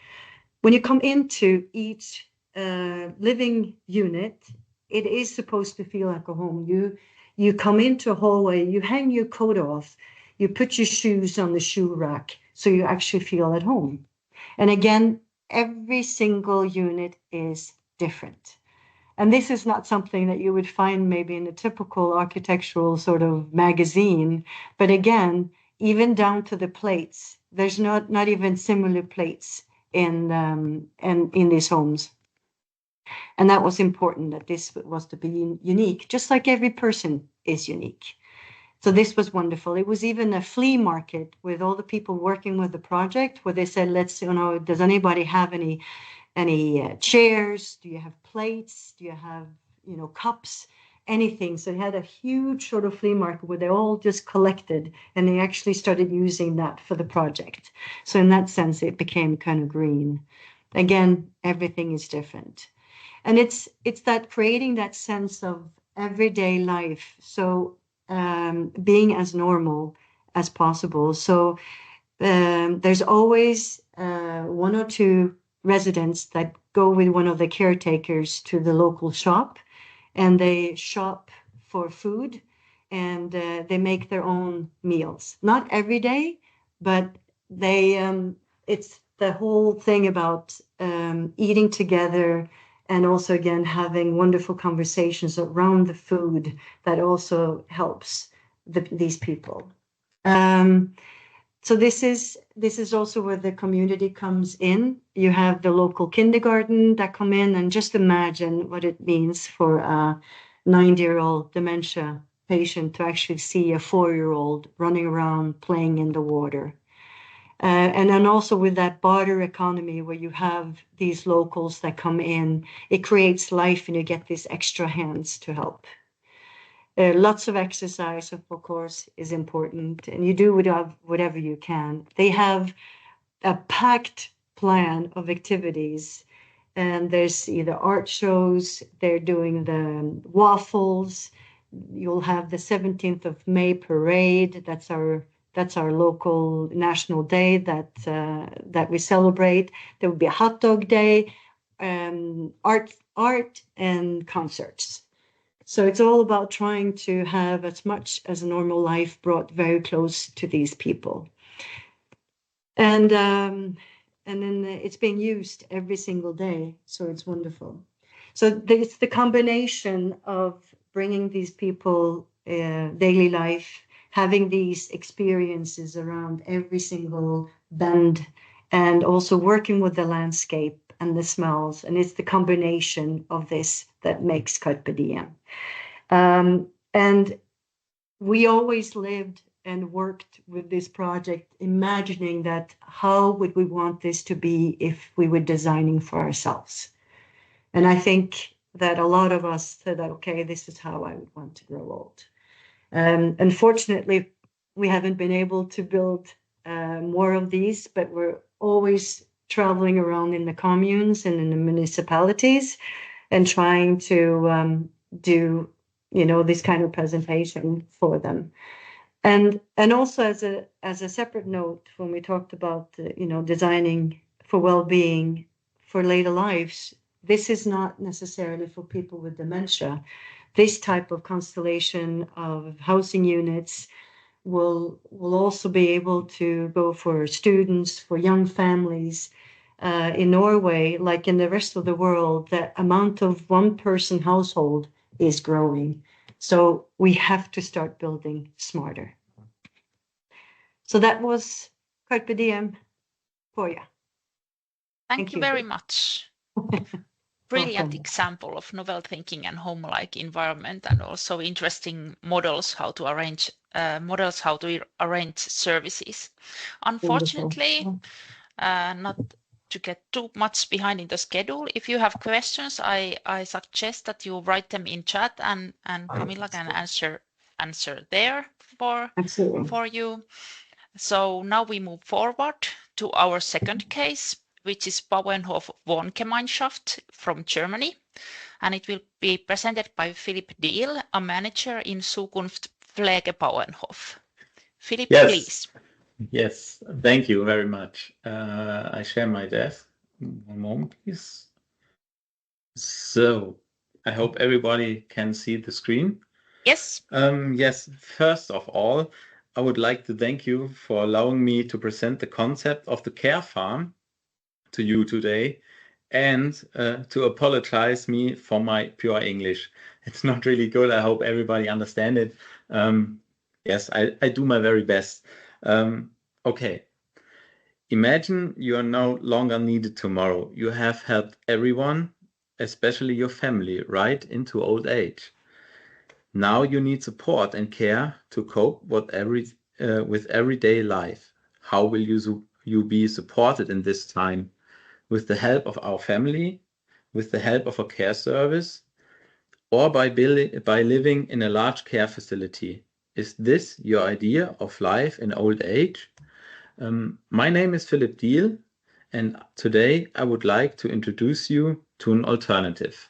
When you come into each living unit, it is supposed to feel like a home. You come into a hallway, you hang your coat off, you put your shoes on the shoe rack, so you actually feel at home. And again, every single unit is different. And this is not something that you would find maybe in a typical architectural sort of magazine. But again, even down to the plates, there's not even similar plates in these homes. And that was important, that this was to be unique, just like every person is unique. So this was wonderful. It was even a flea market with all the people working with the project, where they said, does anybody have any chairs? Do you have plates? Do you have, cups? anything. So they had a huge sort of flea market where they all just collected, and they actually started using that for the project. So in that sense, it became kind of green. Again, everything is different. And it's that creating that sense of everyday life. So being as normal as possible. So there's always 1 or 2 residents that go with one of the caretakers to the local shop, and they shop for food, and they make their own meals. Not every day, but they it's the whole thing about eating together, and also again having wonderful conversations around the food that also helps these people. So this is also where the community comes in. You have the local kindergarten that come in, and just imagine what it means for a 90-year-old dementia patient to actually see a 4-year-old running around playing in the water. And then also with that barter economy where you have these locals that come in, it creates life and you get these extra hands to help. Lots of exercise, of course, is important, and you do whatever you can. They have a packed plan of activities, and there's either art shows, they're doing the waffles, you'll have the 17th of May parade, that's our local national day that we celebrate. There will be a hot dog day, art and concerts. So it's all about trying to have as much as a normal life brought very close to these people. And then it's being used every single day, so it's wonderful. So it's the combination of bringing these people daily life, having these experiences around every single bend, and also working with the landscape and the smells, and it's the combination of this that makes Carpe Diem. And we always lived and worked with this project, imagining that how would we want this to be if we were designing for ourselves. And I think that a lot of us said, okay, this is how I would want to grow old. Unfortunately, we haven't been able to build more of these, but we're always traveling around in the communes and in the municipalities and trying to do, this kind of presentation for them. And also as a separate note, when we talked about, designing for well-being for later lives, this is not necessarily for people with dementia. This type of constellation of housing units will also be able to go for students, for young families. In Norway, like in the rest of the world, the amount of one-person household is growing. So we have to start building smarter. So that was Carpe Diem for you. Thank you very much. Brilliant Welcome. example of novel thinking and home-like environment, and also interesting models how to arrange services. Unfortunately, not to get too much behind in the schedule. If you have questions, I suggest that you write them in chat, and Camilla can answer there for you. So now we move forward to our second case, which is Bauernhof Wohngemeinschaft from Germany, and it will be presented by Philipp Diehl, a manager in Zukunft Pflegebauernhof. Philipp, Yes. please. Yes, thank you very much. I share my desk. One moment, please. So I hope everybody can see the screen. Yes. Yes, first of all, I would like to thank you for allowing me to present the concept of the care farm to you today, and to apologize me for my pure English. It's not really good. I hope everybody understand it. Yes, I do my very best. Okay. Imagine you are no longer needed tomorrow. You have helped everyone, especially your family, right into old age. Now you need support and care to cope with everyday life. How will you be supported in this time? With the help of our family, with the help of a care service, or by living in a large care facility. Is this your idea of life in old age? My name is Philipp Diehl, and today I would like to introduce you to an alternative.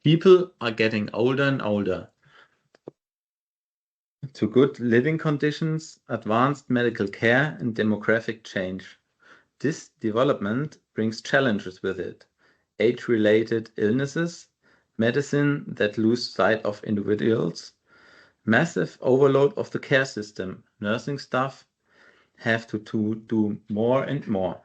People are getting older and older. To good living conditions, advanced medical care, and demographic change. This development brings challenges with it. Age-related illnesses, medicine that lose sight of individuals, massive overload of the care system. Nursing staff have to do more and more.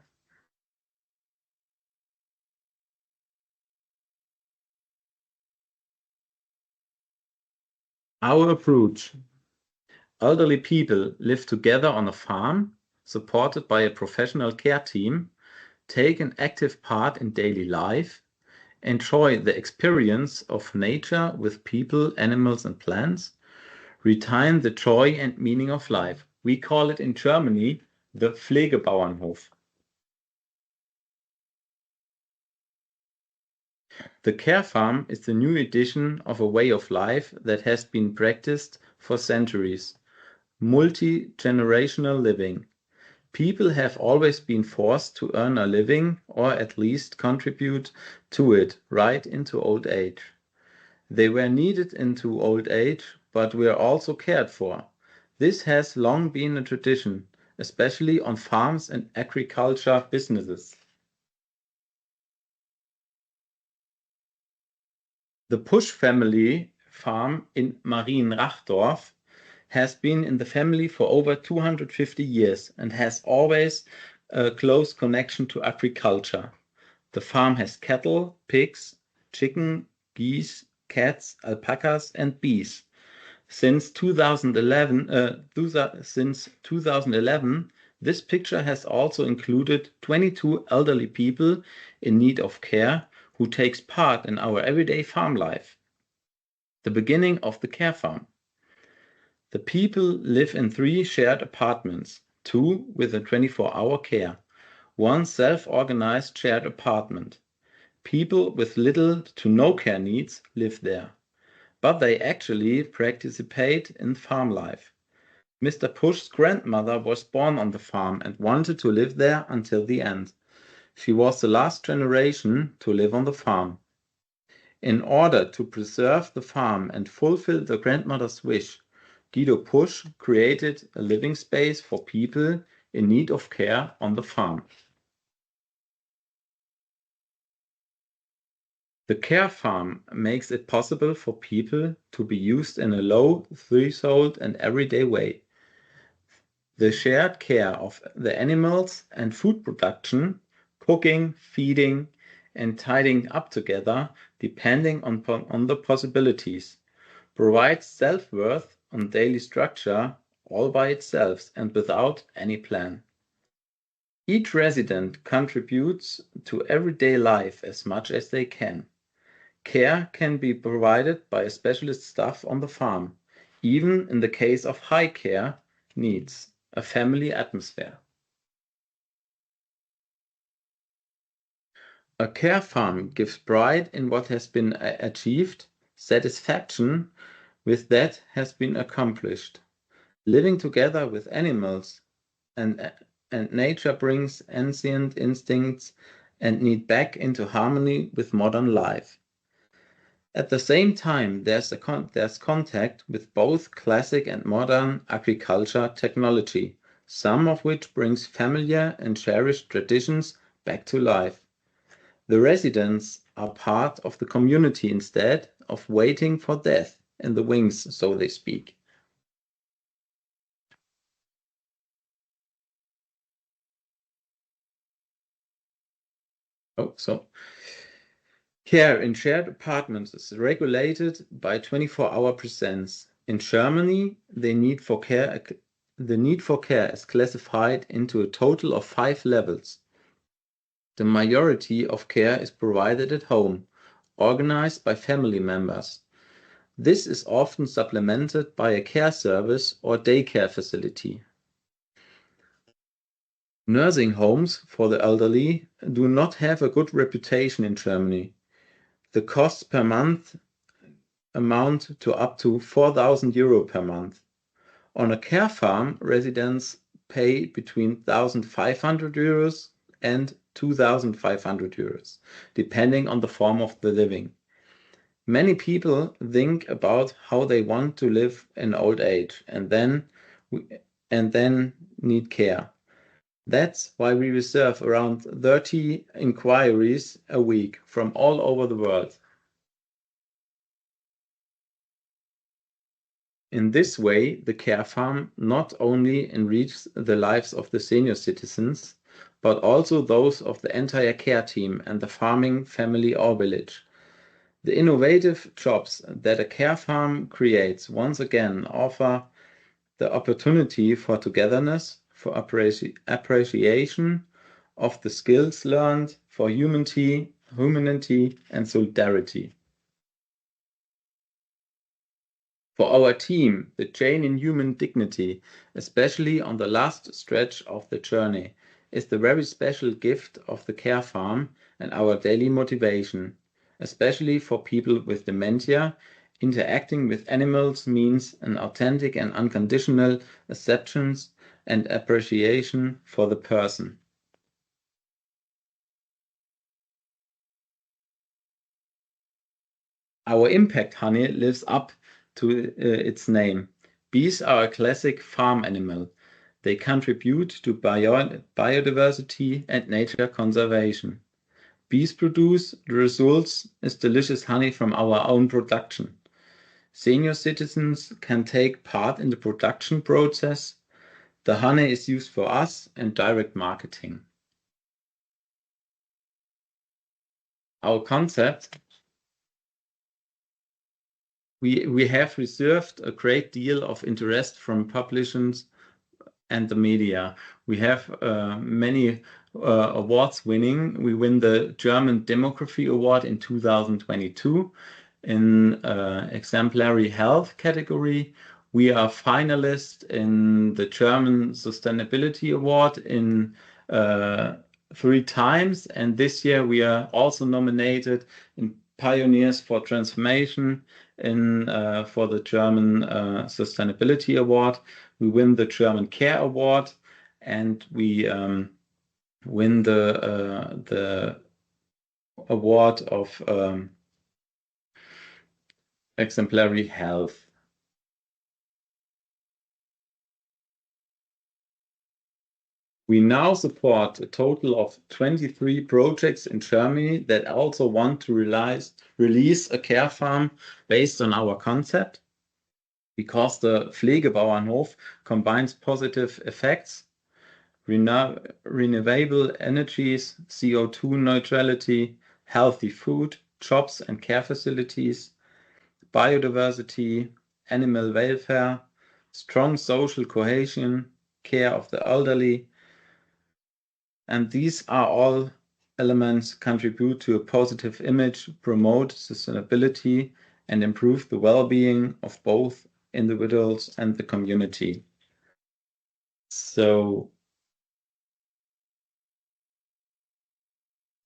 Our approach. Elderly people live together on a farm, supported by a professional care team, take an active part in daily life, enjoy the experience of nature with people, animals, and plants, retain the joy and meaning of life. We call it in Germany the Pflegebauernhof. The care farm is the new edition of a way of life that has been practiced for centuries. Multi-generational living. People have always been forced to earn a living or at least contribute to it right into old age. They were needed into old age, but were also cared for. This has long been a tradition, especially on farms and agriculture businesses. The Pusch family farm in Marienrachdorf has been in the family for over 250 years and has always a close connection to agriculture. The farm has cattle, pigs, chicken, geese, cats, alpacas, and bees. Since 2011, this picture has also included 22 elderly people in need of care who takes part in our everyday farm life. The beginning of the care farm. The people live in 3 shared apartments, 2 with a 24-hour care, 1 self-organized shared apartment. People with little to no care needs live there, but they actually participate in farm life. Mr. Pusch's grandmother was born on the farm and wanted to live there until the end. She was the last generation to live on the farm. In order to preserve the farm and fulfill the grandmother's wish, Guido Pusch created a living space for people in need of care on the farm. The care farm makes it possible for people to be used in a low threshold and everyday way. The shared care of the animals and food production, cooking, feeding, and tidying up together, depending on the possibilities, provides self-worth on daily structure all by itself and without any plan. Each resident contributes to everyday life as much as they can. Care can be provided by a specialist staff on the farm, even in the case of high care needs, a family atmosphere. A care farm gives pride in what has been achieved, satisfaction with that has been accomplished. Living together with animals and nature brings ancient instincts and need back into harmony with modern life. At the same time, there's contact with both classic and modern agriculture technology, some of which brings familiar and cherished traditions back to life. The residents are part of the community instead of waiting for death in the wings, so they speak. Care in shared apartments is regulated by 24-hour presence. In Germany, the need for care is classified into a total of 5 levels. The majority of care is provided at home, organized by family members. This is often supplemented by a care service or daycare facility. Nursing homes for the elderly do not have a good reputation in Germany. The costs per month amount to up to 4,000 euro per month. On a care farm, residents pay between 1,500 euros and 2,500 euros, depending on the form of the living. Many people think about how they want to live in old age and then need care. That's why we receive around 30 inquiries a week from all over the world. In this way, the care farm not only enriches the lives of the senior citizens, but also those of the entire care team and the farming family or village. The innovative jobs that a care farm creates once again offer the opportunity for togetherness, for appreciation of the skills learned, for humanity and solidarity. For our team, the chain in human dignity, especially on the last stretch of the journey, is the very special gift of the care farm and our daily motivation. Especially for people with dementia, interacting with animals means an authentic and unconditional acceptance and appreciation for the person. Our impact honey lives up to its name. Bees are a classic farm animal. They contribute to biodiversity and nature conservation. Bees produce the results is delicious honey from our own production. Senior citizens can take part in the production process. The honey is used for us and direct marketing. Our concept, we have reserved a great deal of interest from publishers and the media. We have many awards winning. We win the German Demography Award in 2022 in exemplary health category. We are finalists in the German Sustainability Award in 3 times, and this year we are also nominated in Pioneers for Transformation for the German Sustainability Award. We win the German Care Award, and we win the award of exemplary health. We now support a total of 23 projects in Germany that also want to release a care farm based on our concept, because the Pflegebauernhof combines positive effects, renewable energies, CO2 neutrality, healthy food, jobs and care facilities, biodiversity, animal welfare, strong social cohesion, care of the elderly. And these are all elements contribute to a positive image, promote sustainability, and improve the well-being of both individuals and the community. So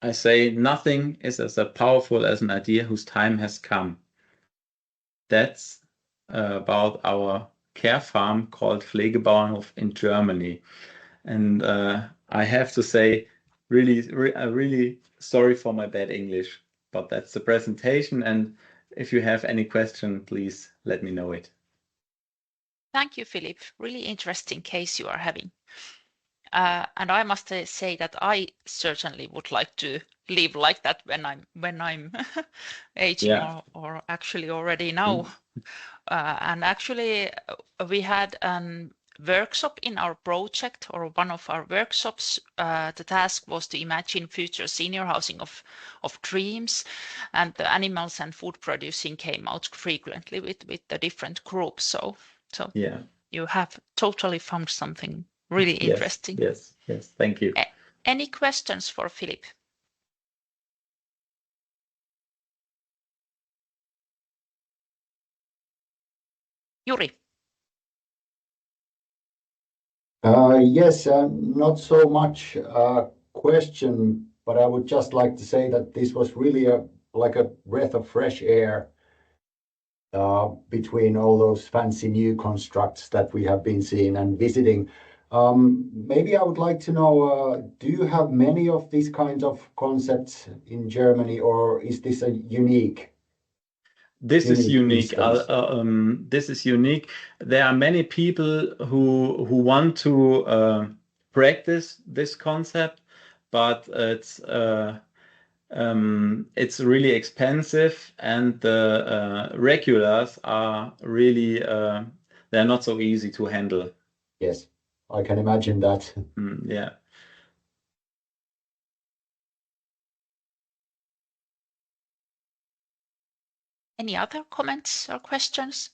I say nothing is as powerful as an idea whose time has come. That's about our care farm called Pflegebauernhof in Germany. And I have to say, really sorry for my bad English, but that's the presentation. And if you have any question, please let me know it. Thank you, Philipp. Really interesting case you are having. And I must say that I certainly would like to live like that when I'm aging, or actually already now. And actually, we had a workshop in our project, or one of our workshops. The task was to imagine future senior housing of dreams, and the animals and food producing came out frequently with the different groups. So yeah, you have totally found something really interesting. Yes, thank you. Any questions for Philipp? Juri. Yes, not so much question, but I would just like to say that this was really like a breath of fresh air between all those fancy new constructs that we have been seeing and visiting. Maybe I would like to know, do you have many of these kinds of concepts in Germany, or is this a unique? This is unique. instance? This is unique. There are many people who want to practice this concept, but it's really expensive, and the regulars are really they're not so easy to handle. Yes, I can imagine that. Yeah. Any other comments or questions?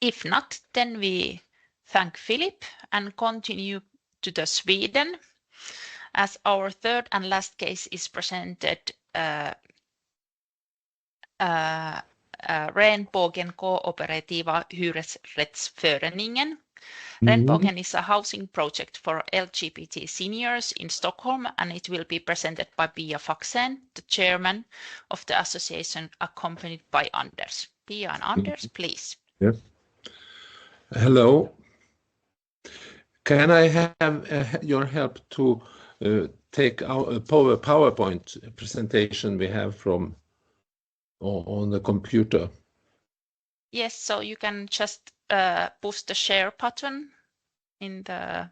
If not, then we thank Philipp and continue to the Sweden, as our third and last case is presented Regnbågen Kooperativa Hyresrättsföreningen. Regnbågen is a housing project for LGBT seniors in Stockholm, and it will be presented by Pia Faxén, the chairman of the association, accompanied by Anders. Pia and Anders, please. Yes. Hello. Can I have your help to take out a PowerPoint presentation we have from on the computer? Yes, so you can just push the share button in the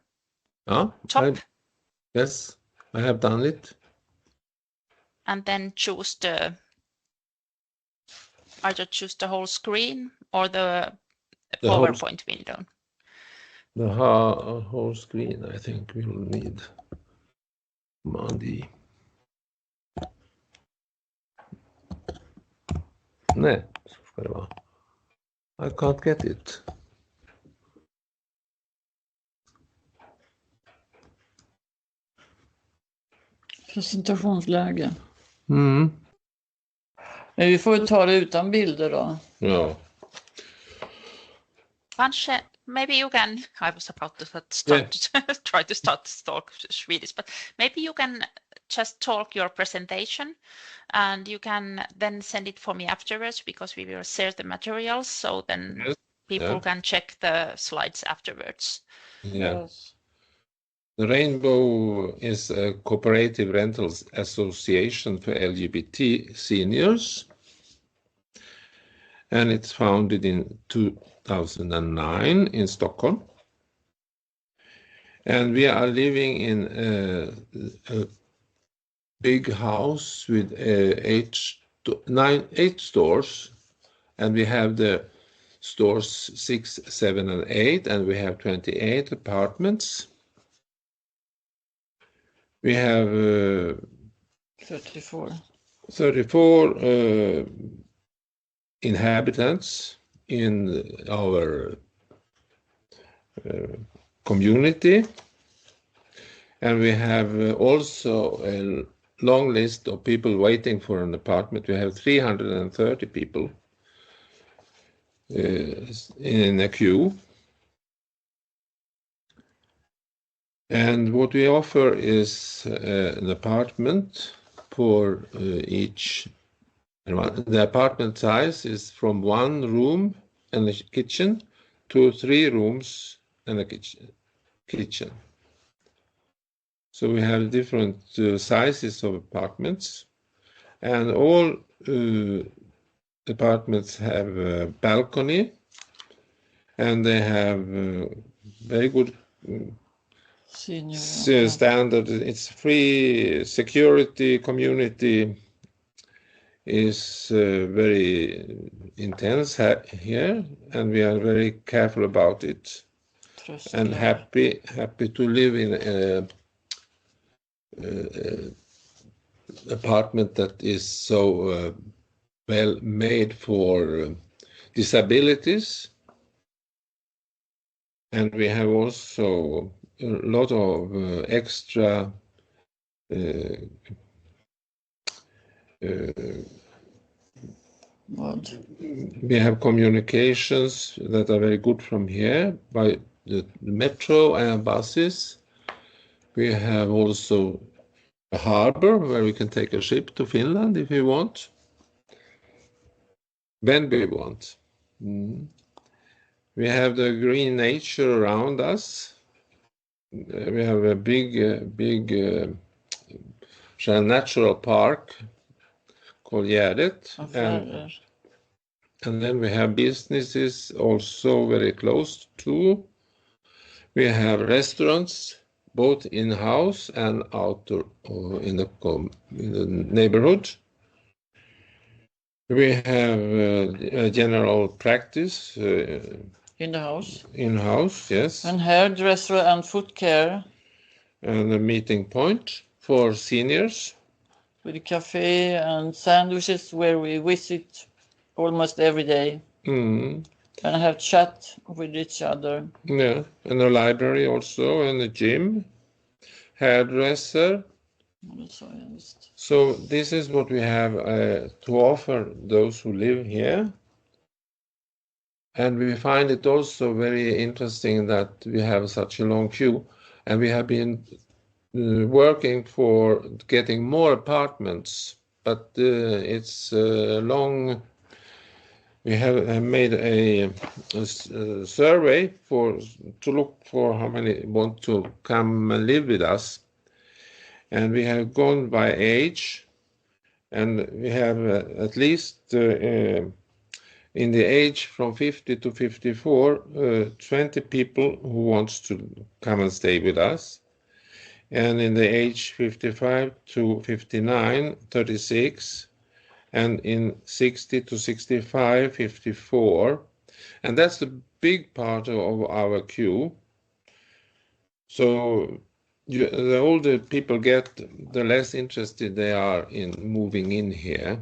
top. Yes, I have done it. And then choose either choose the whole screen or the PowerPoint window. The whole screen, I think we'll need money. Nej, så ska det vara. I can't get it. Presentationsläge. Men vi får ta det utan bilder då. Ja. Kanske, maybe you can, I was about to start try to talk Swedish, but maybe you can just talk your presentation, and you can then send it for me afterwards, because we will share the materials, so then people can check the slides afterwards. Yes. The Rainbow is a cooperative rentals association for LGBT seniors, and it's founded in 2009 in Stockholm. And we are living in a big house with 8 stores, and we have the stores 6, 7, and 8, and we have 28 apartments. We have 34 inhabitants in our community, and we have also a long list of people waiting for an apartment. We have 330 people in a queue. And what we offer is an apartment for each. The apartment size is from 1 room and a kitchen to 3 rooms and a kitchen. So we have different sizes of apartments, and all apartments have a balcony, and they have very good standard. It's free security. Community is very intense here, and we are very careful about it. And happy to live in a apartment that is so well made for disabilities. And we have also a lot of extra What? We have communications that are very good from here by the metro and buses. We have also a harbor where we can take a ship to Finland if we want. When we want. We have the green nature around us. We have a big natural park called Gärdet. And then we have businesses also very close to. We have restaurants, both in-house and outdoor in the neighborhood. We have a general practice. In the house? In-house, yes. And hairdresser and foot care. And a meeting point for seniors. With a cafe and sandwiches where we visit almost every day. And have chat with each other. Yeah, and a library also, and a gym, hairdresser. So this is what we have to offer those who live here. And we find it also very interesting that we have such a long queue, and we have been working for getting more apartments, but it's long. We have made a survey to look for how many want to come and live with us. And we have gone by age, and we have at least in the age from 50 to 54, 20 people who wants to come and stay with us. And in the age 55 to 59, 36. And in 60 to 65, 54. And that's the big part of our queue. So the older people get, the less interested they are in moving in here.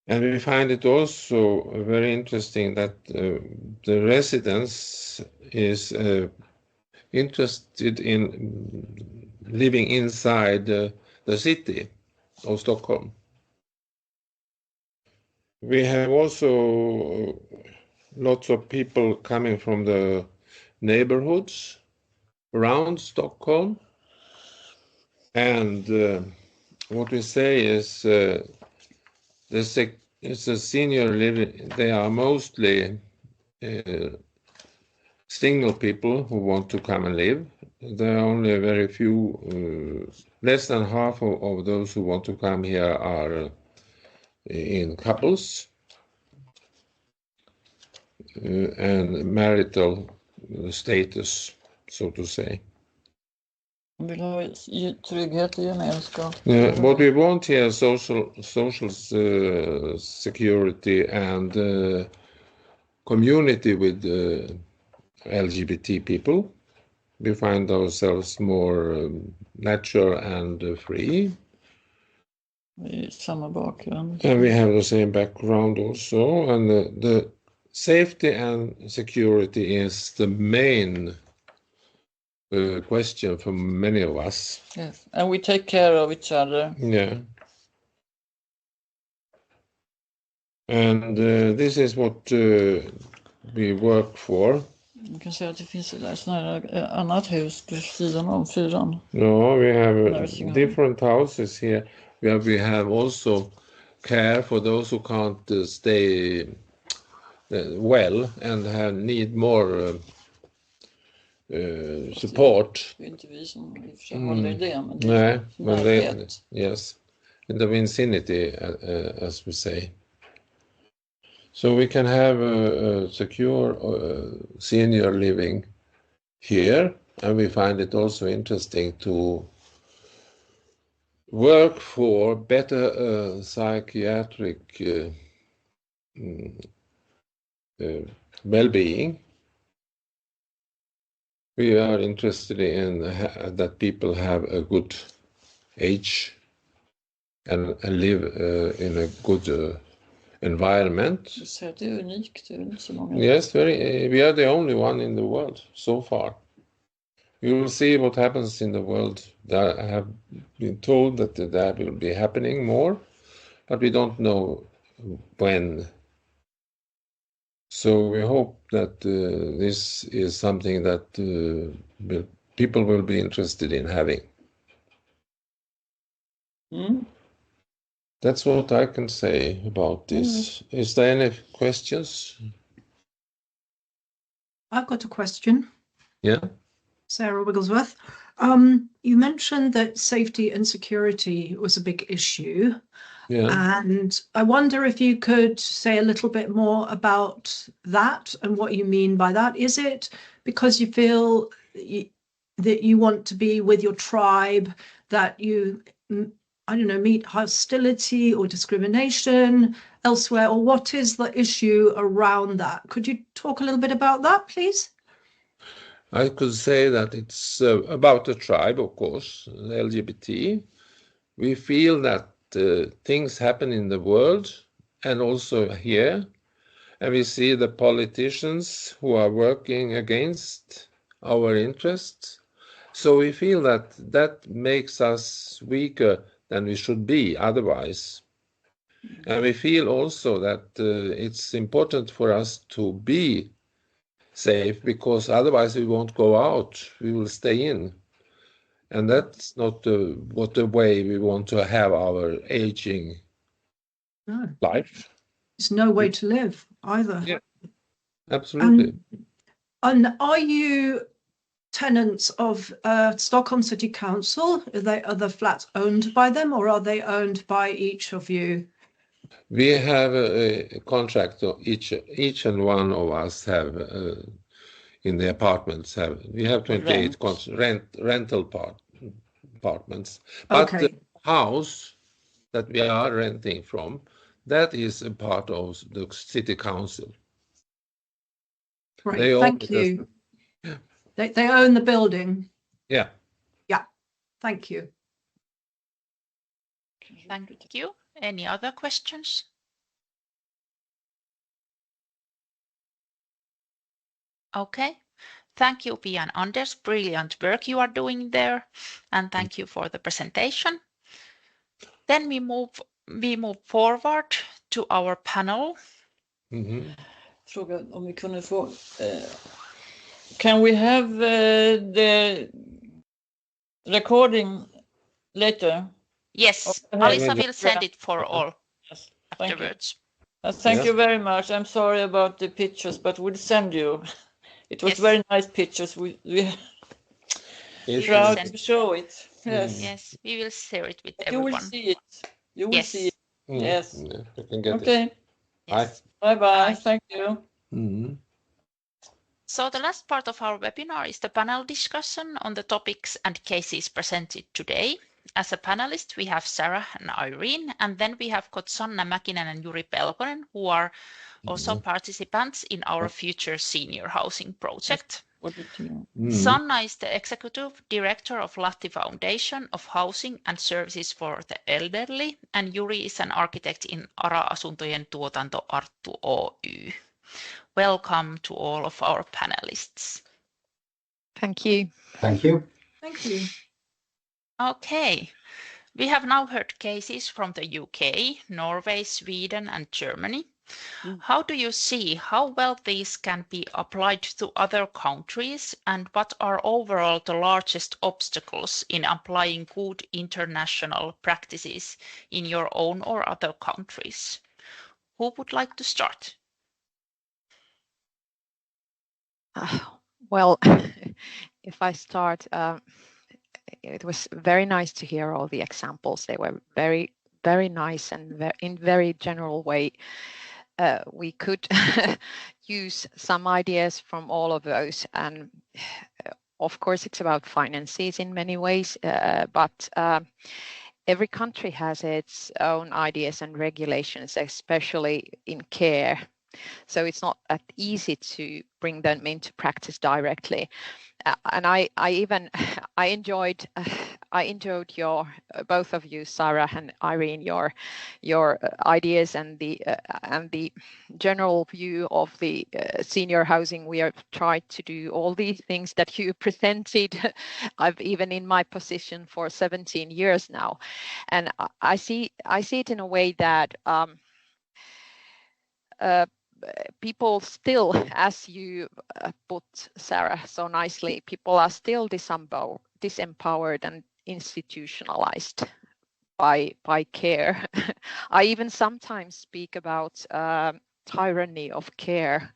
And we find it also very interesting that the residents is interested in living inside the city of Stockholm. We have also lots of people coming from the neighborhoods around Stockholm. And what we say is it's a senior living. They are mostly single people who want to come and live. There are only very few, less than half of those who want to come here are in couples and marital status, so to say. Yeah, what we want here is social security and community with LGBT people. We find ourselves more natural and free. And we have the same background also, and the safety and security is the main question for many of us. Yes, and we take care of each other. Yeah. And this is what we work for. Man kan säga att det finns ett sånt här annat hus vid sidan om fyran. No, we have different houses here. We have also care for those who can't stay well and need more support. Det är inte vi som i och för sig håller det, men Nej, men det, yes, in the vicinity, as we say. So we can have a secure senior living here, and we find it also interesting to work for better psychiatric well-being. We are interested in that people have a good age and live in a good environment. Det är unikt, det är inte så många. Yes, we are the only one in the world so far. We will see what happens in the world. I have been told that that will be happening more, but we don't know when. So we hope that this is something that people will be interested in having. That's what I can say about this. Is there any questions? I've got a question. Yeah. Sarah Wigglesworth. You mentioned that safety and security was a big issue. Yeah. And I wonder if you could say a little bit more about that and what you mean by that. Is it because you feel that you want to be with your tribe, that you, I don't know, meet hostility or discrimination elsewhere, or what is the issue around that? Could you talk a little bit about that, please? I could say that it's about the tribe, of course, the LGBT. We feel that things happen in the world and also here, and we see the politicians who are working against our interests. So we feel that that makes us weaker than we should be otherwise. And we feel also that it's important for us to be safe, because otherwise we won't go out, we will stay in. And that's not the way we want to have our aging life. There's no way to live either. Yeah, absolutely. And are you tenants of Stockholm City Council? Are the flats owned by them, or are they owned by each of you? We have a contract. Each and one of us have in the apartments we have 28 rental apartments. But the house that we are renting from, that is a part of the city council. Right, thank you. They own the building. Yeah. Yeah, thank you. Thank you. Any other questions? Okay. Thank you, Pia and Anders. Brilliant work you are doing there. And thank you for the presentation. Then we move forward to our panel. Fråga om vi kunde få... Can we have the recording later? Yes, Alisa will send it for all afterwards. Thank you very much. I'm sorry about the pictures, but we'll send you. It was very nice pictures. We proud to show it. Yes. Yes, we will share it with everyone. You will see it. You will see it. Yes. You can get okay. It. Yes. Bye. Bye. Thank you. So the last part of our webinar is the panel discussion on the topics and cases presented today. As a panelist, we have Sarah and Irene, and then we have got Sanna, Mäkinen and Juri Pelkonen, who are also participants in our future senior housing project. Sanna is the executive director of Lahti Foundation of Housing and Services for the Elderly, and Juri is an architect in Ara-Asuntojen Tuotanto Arttu Oy. Welcome to all of our panelists. Thank you. Thank you. Thank you. Okay, we have now heard cases from the UK, Norway, Sweden and Germany. How do you see how well these can be applied to other countries, and what are overall the largest obstacles in applying good international practices in your own or other countries? Who would like to start? Well, if I start, it was very nice to hear all the examples. They were very, very nice and in very general way. We could use some ideas from all of those, and of course it's about finances in many ways, but every country has its own ideas and regulations, especially in care. So it's not that easy to bring them into practice directly. And I enjoyed I enjoyed your both of you, Sarah and Irene, your ideas and the general view of the senior housing. We have tried to do all these things that you presented. I've even in my position for 17 years now, and I see it in a way that people still, as you put, Sarah, so nicely, people are still disempowered and institutionalized by care. I even sometimes speak about tyranny of care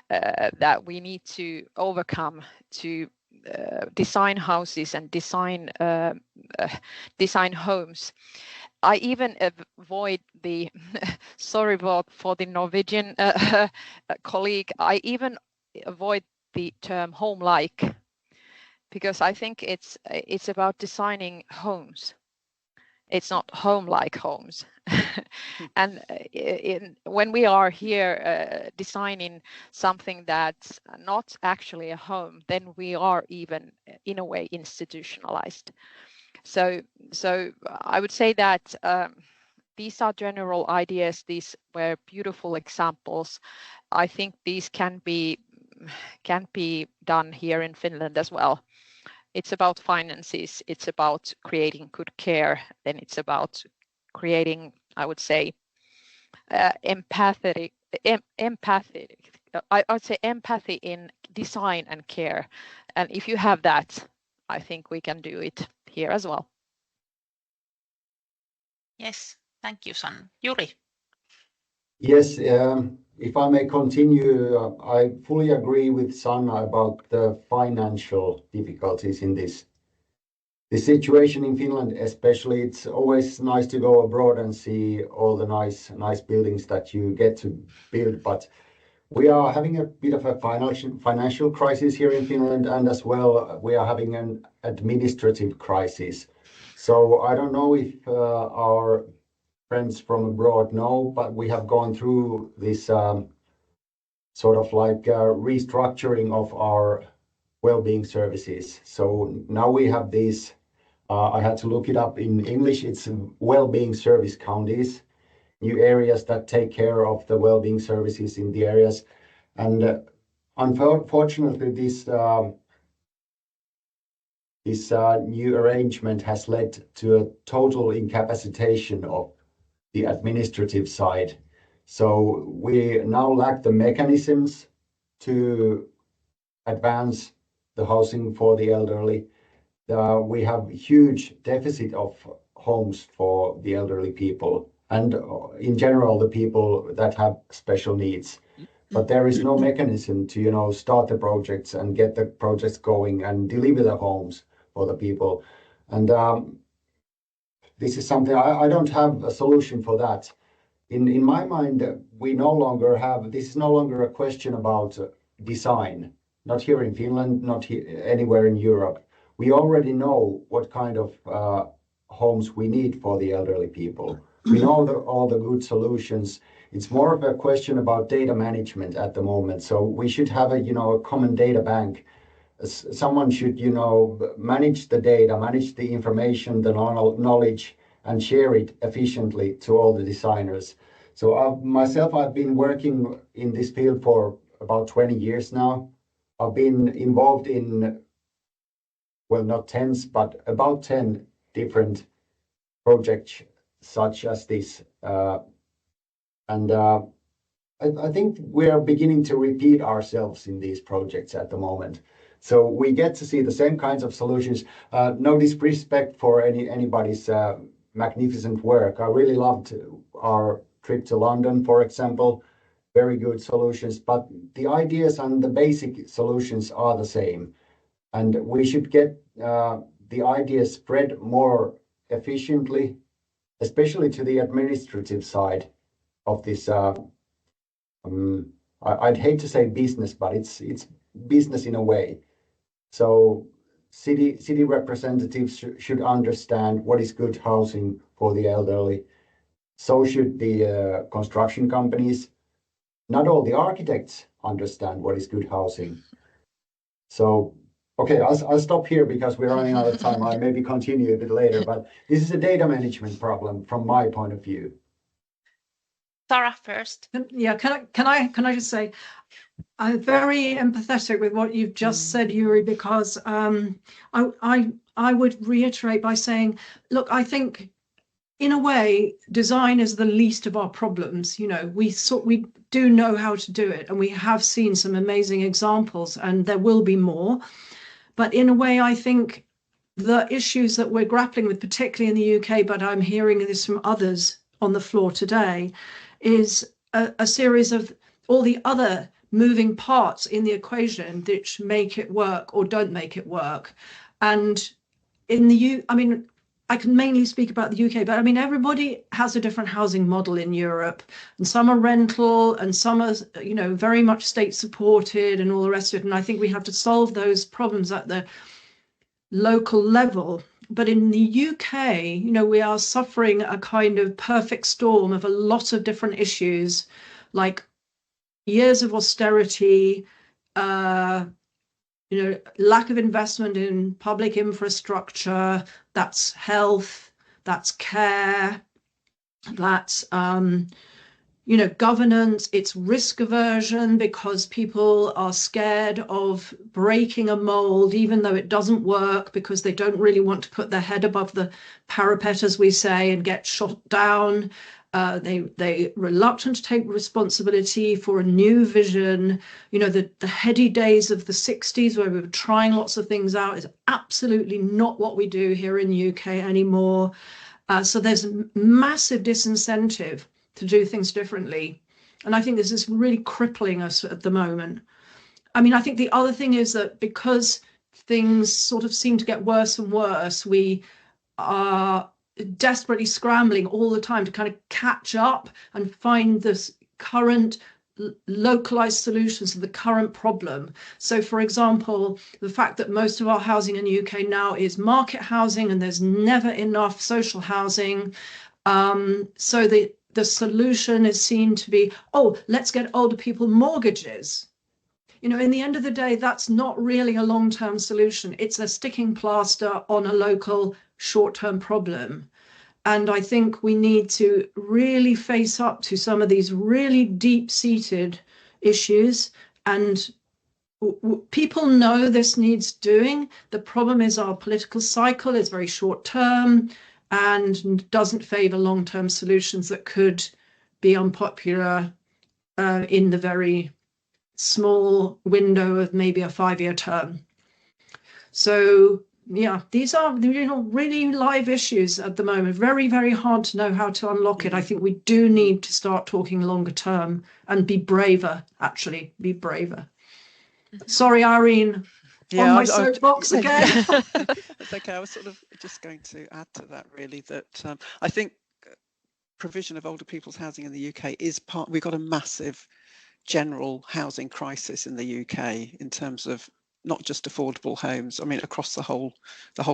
that we need to overcome to design houses and design homes. I even avoid the sorry for the Norwegian colleague. I even avoid the term home-like, because I think it's about designing homes. It's not home-like homes. And when we are here designing something that's not actually a home, then we are even in a way institutionalized. So I would say that these are general ideas. These were beautiful examples. I think these can be done here in Finland as well. It's about finances. It's about creating good care. Then it's about creating, I would say, empathy. I would say empathy in design and care. And if you have that, I think we can do it here as well. Yes, thank you, Sanna. Juri. Yes, if I may continue, I fully agree with Sanna about the financial difficulties in this. The situation in Finland, especially, it's always nice to go abroad and see all the nice buildings that you get to build, but we are having a bit of a financial crisis here in Finland, and as well we are having an administrative crisis. So I don't know if our friends from abroad know, but we have gone through this sort of like restructuring of our well-being services. So now we have these, I had to look it up in English, it's well-being service counties, new areas that take care of the well-being services in the areas. And unfortunately, this new arrangement has led to a total incapacitation of the administrative side. So we now lack the mechanisms to advance the housing for the elderly. We have huge deficit of homes for the elderly people and in general the people that have special needs. But there is no mechanism to, start the projects and get the projects going and deliver the homes for the people. And this is something I don't have a solution for that. In my mind, this is no longer a question about design, not here in Finland, not anywhere in Europe. We already know what kind of homes we need for the elderly people. We know all the good solutions. It's more of a question about data management at the moment. So we should have a common data bank. Someone should, manage the data, manage the information, the knowledge, and share it efficiently to all the designers. So I've been working in this field for about 20 years now. I've been involved in, well, not tens, but about 10 different projects such as this. And I think we are beginning to repeat ourselves in these projects at the moment. So we get to see the same kinds of solutions. No disrespect for anybody's magnificent work. I really loved our trip to London, for example. Very good solutions, but the ideas and the basic solutions are the same. And we should get the ideas spread more efficiently, especially to the administrative side of this. I'd hate to say business, but it's business in a way. So city representatives should understand what is good housing for the elderly. So should the construction companies. Not all the architects understand what is good housing. So Okay, I'll stop here because we're running out of time. I'll maybe continue a bit later, but this is a data management problem from my point of view. Sarah first. Yeah, can I just say, I'm very empathetic with what you've just said, Yuri, because I would reiterate by saying, look, I think in a way, design is the least of our problems. You know, we do know how to do it, and we have seen some amazing examples, and there will be more. But in a way, I think the issues that we're grappling with, particularly in the UK, but I'm hearing this from others on the floor today, is a series of all the other moving parts in the equation which make it work or don't make it work. And in the I mean, I can mainly speak about the UK, but I mean, everybody has a different housing model in Europe, and some are rental and some are, you know, very much state supported and all the rest of it. And I think we have to solve those problems at the local level. But in the UK, you know, we are suffering a kind of perfect storm of a lot of different issues, like years of austerity, you know, lack of investment in public infrastructure, that's health, that's care, that's, you know, governance, it's risk aversion because people are scared of breaking a mold, even though it doesn't work, because they don't really want to put their head above the parapet, as we say, and get shot down. They reluctant to take responsibility for a new vision. You know, the heady days of the 60s where we were trying lots of things out is absolutely not what we do here in the UK anymore. So there's a massive disincentive to do things differently. And I think this is really crippling us at the moment. I mean, I think the other thing is that because things sort of seem to get worse and worse, we are desperately scrambling all the time to kind of catch up and find this current localized solutions to the current problem. So, for example, the fact that most of our housing in the UK now is market housing and there's never enough social housing. So the solution is seen to be, oh, let's get older people mortgages. You know, in the end of the day, that's not really a long-term solution. It's a sticking plaster on a local short-term problem. And I think we need to really face up to some of these really deep-seated issues. And people know this needs doing. The problem is our political cycle is very short-term and doesn't favor long-term solutions that could be unpopular in the very small window of maybe a 5-year term. So yeah, these are, you know, really live issues at the moment. Very, very hard to know how to unlock it. I think we do need to start talking longer term and be braver, actually, be braver. Sorry, Irene, on my soapbox again. That's okay. I was sort of just going to add to that, really, that I think provision of older people's housing in the UK is part, we've got a massive general housing crisis in the UK in terms of not just affordable homes, I mean, across the whole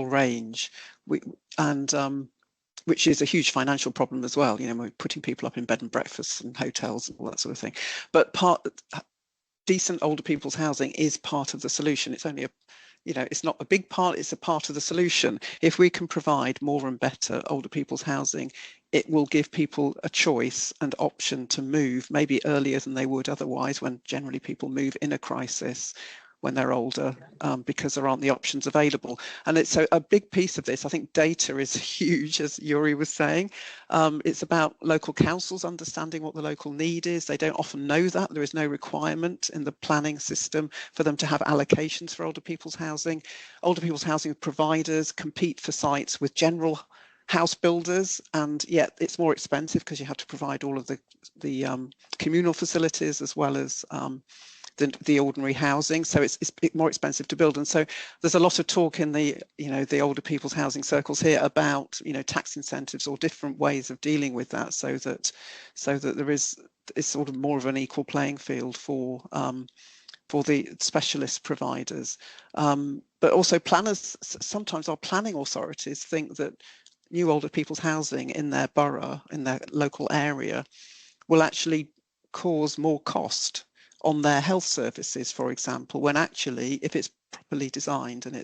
range, which is a huge financial problem as well. You know, we're putting people up in bed and breakfasts and hotels and all that sort of thing. But decent older people's housing is part of the solution. It's only it's not a big part, it's a part of the solution. If we can provide more and better older people's housing, it will give people a choice and option to move maybe earlier than they would otherwise, when generally people move in a crisis when they're older, because there aren't the options available. And it's a big piece of this. I think data is huge, as Yuri was saying. It's about local councils understanding what the local need is. They don't often know that. There is no requirement in the planning system for them to have allocations for older people's housing. Older people's housing providers compete for sites with general house builders, and yet it's more expensive because you have to provide all of the communal facilities as well as the ordinary housing, so it's more expensive to build. And so there's a lot of talk in the older people's housing circles here about tax incentives or different ways of dealing with that, so that there is sort of more of an equal playing field for the specialist providers. But also planners, sometimes our planning authorities think that new older people's housing in their borough, in their local area, will actually cause more cost on their health services, for example, when actually, if it's properly designed, and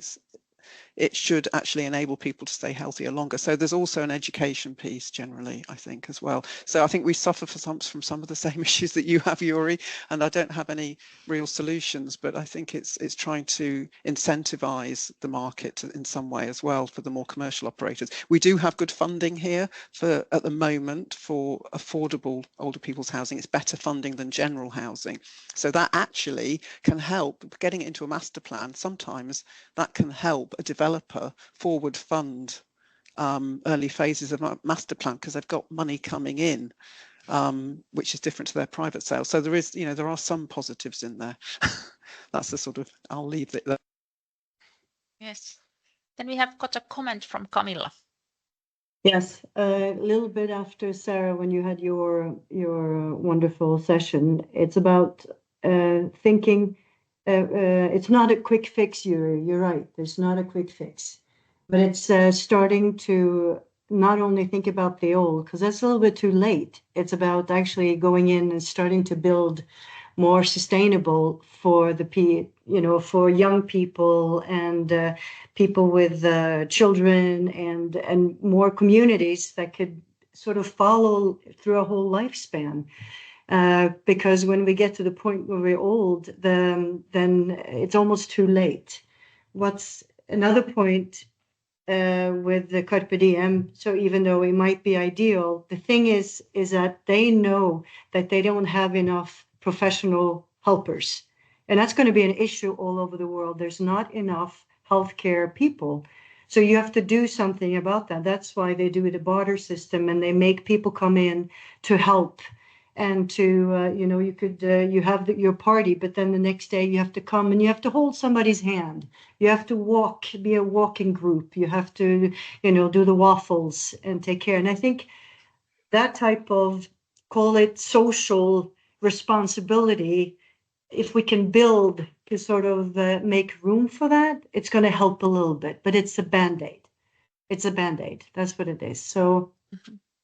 it should actually enable people to stay healthier longer. So there's also an education piece generally, I think, as well. So I think we suffer from some of the same issues that you have, Yuri, and I don't have any real solutions, but I think it's trying to incentivize the market in some way as well for the more commercial operators. We do have good funding here at the moment for affordable older people's housing. It's better funding than general housing. So that actually can help getting it into a master plan. Sometimes that can help a developer forward fund early phases of a master plan because they've got money coming in, which is different to their private sales. So there are some positives in there. That's the sort of, I'll leave it there. Yes. Then we have got a comment from Camilla. Yes, a little bit after Sarah, when you had your wonderful session, it's about thinking. It's not a quick fix, Yuri. You're right. There's not a quick fix, but it's starting to not only think about the old, because that's a little bit too late. It's about actually going in and starting to build more sustainable for for young people and people with children and more communities that could sort of follow through a whole lifespan. Because when we get to the point where we're old, then it's almost too late. What's another point with the Carpe Diem? So even though it might be ideal, the thing is that they know that they don't have enough professional helpers, and that's going to be an issue all over the world. There's not enough healthcare people. So you have to do something about that. That's why they do the barter system, and they make people come in to help. And to, you have your party, but then the next day you have to come and you have to hold somebody's hand. You have to be a walking group. You have to, do the waffles and take care. And I think that type of, call it social responsibility, if we can build to sort of make room for that, it's going to help a little bit, but it's a Band-Aid. It's a Band-Aid. That's what it is. So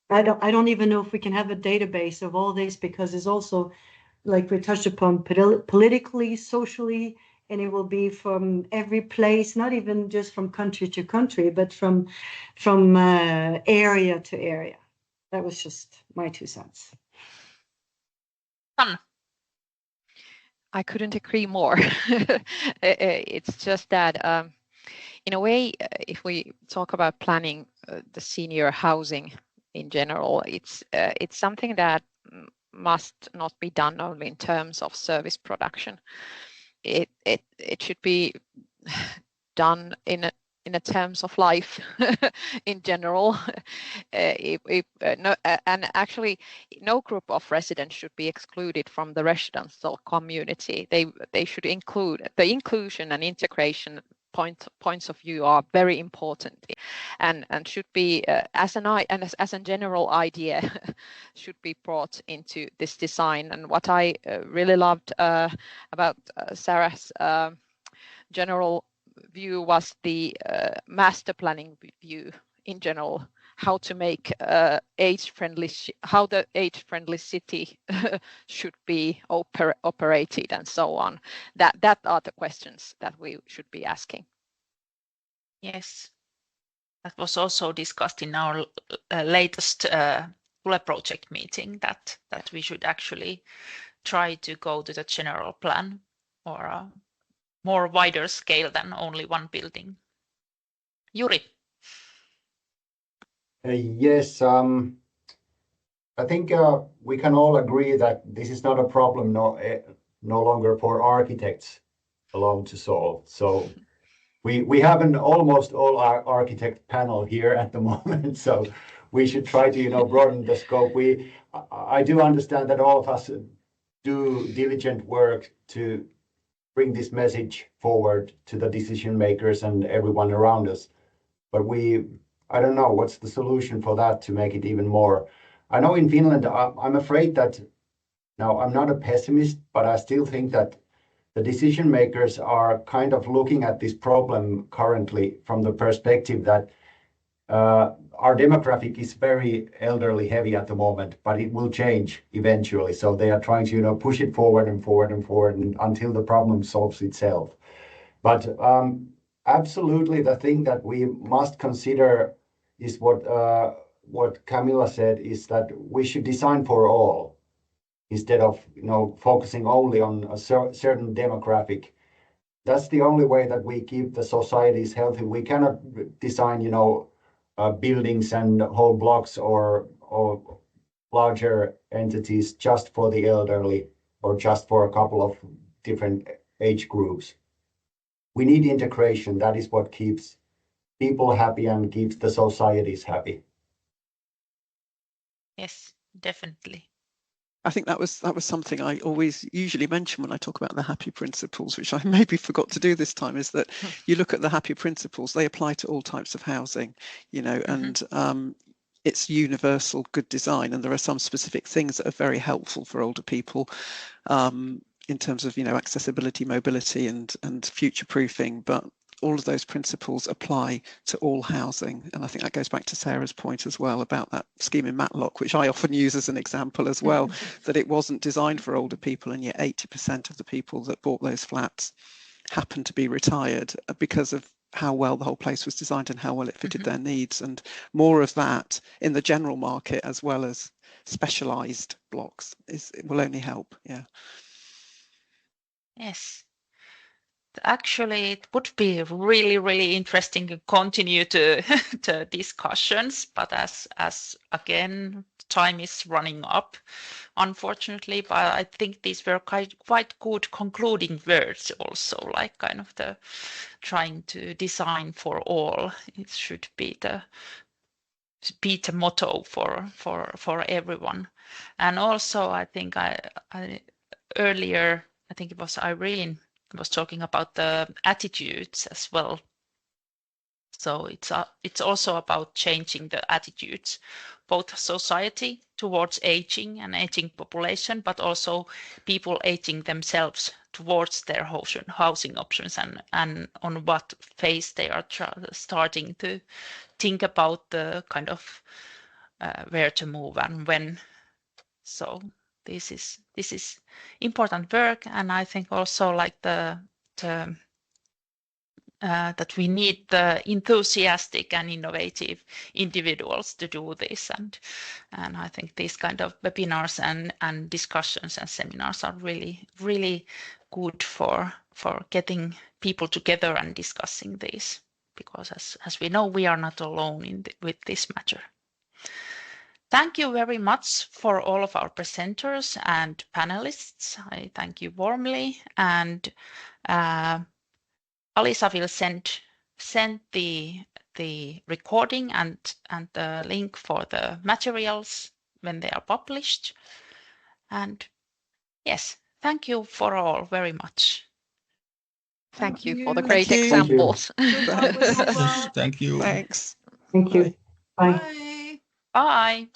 I don't even know if we can have a database of all this, because it's also, like we touched upon, politically, socially, and it will be from every place, not even just from country to country, but from area to area. That was just my 2 cents. Sanna. I couldn't agree more. It's just that, in a way, if we talk about planning the senior housing in general, it's something that must not be done only in terms of service production. It should be done in a terms of life in general. And actually, no group of residents should be excluded from the residential community. They should include the inclusion and integration. Points of view are very important, and should be as a general idea should be brought into this design. And what I really loved about Sarah's general view was the master planning view in general, how to make how the age-friendly city should be operated and so on. That are the questions that we should be asking. Yes, that was also discussed in our latest TULE project meeting, that we should actually try to go to the general plan or a more wider scale than only one building. Yuri. Yes, I think we can all agree that this is not a problem no longer for architects alone to solve. So we have an almost all our architect panel here at the moment, so we should try to broaden the scope. I do understand that all of us do diligent work to bring this message forward to the decision makers and everyone around us, but I don't know what's the solution for that to make it even more. I know in Finland, I'm afraid that, now I'm not a pessimist, but I still think that the decision makers are kind of looking at this problem currently from the perspective that our demographic is very elderly heavy at the moment, but it will change eventually. So they are trying to push it forward and forward and forward until the problem solves itself. But absolutely, the thing that we must consider is what Camilla said, is that we should design for all instead of focusing only on a certain demographic. That's the only way that we keep the societies healthy. We cannot design buildings and whole blocks or larger entities just for the elderly or just for a couple of different age groups. We need integration. That is what keeps people happy and keeps the societies happy. Yes, definitely. I think that was something I always usually mention when I talk about the HAPPI principles, which I maybe forgot to do this time, is that you look at the HAPPI principles, they apply to all types of housing, and it's universal good design. And there are some specific things that are very helpful for older people in terms of, accessibility, mobility and future proofing. But all of those principles apply to all housing. And I think that goes back to Sarah's point as well about that scheme in Matlock, which I often use as an example as well, that it wasn't designed for older people, and yet 80% of the people that bought those flats happened to be retired because of how well the whole place was designed and how well it fitted their needs. And more of that in the general market as well as specialised blocks it will only help. Yeah. Yes. Actually, it would be really, really interesting to continue to discussions, but as again, time is running up, unfortunately. But I think these were quite good concluding words also, like kind of the trying to design for all. It should be the motto for everyone. And also, I think I earlier, I think it was Irene was talking about the attitudes as well. So it's also about changing the attitudes, both society towards aging and aging population, but also people aging themselves towards their housing options and on what phase they are starting to think about the kind of where to move and when. So this is important work, and I think also like that we need the enthusiastic and innovative individuals to do this, and I think these kind of webinars and discussions and seminars are really good for getting people together and discussing this, because as we know, we are not alone with this matter. Thank you very much for all of our presenters and panelists. I thank you warmly, and Alisa will send the recording and the link for the materials when they are published. And yes, thank you for all very much. Thank you for the great examples. Good luck with your work. Thank you. Thanks. Thank you. Bye. Bye. Bye.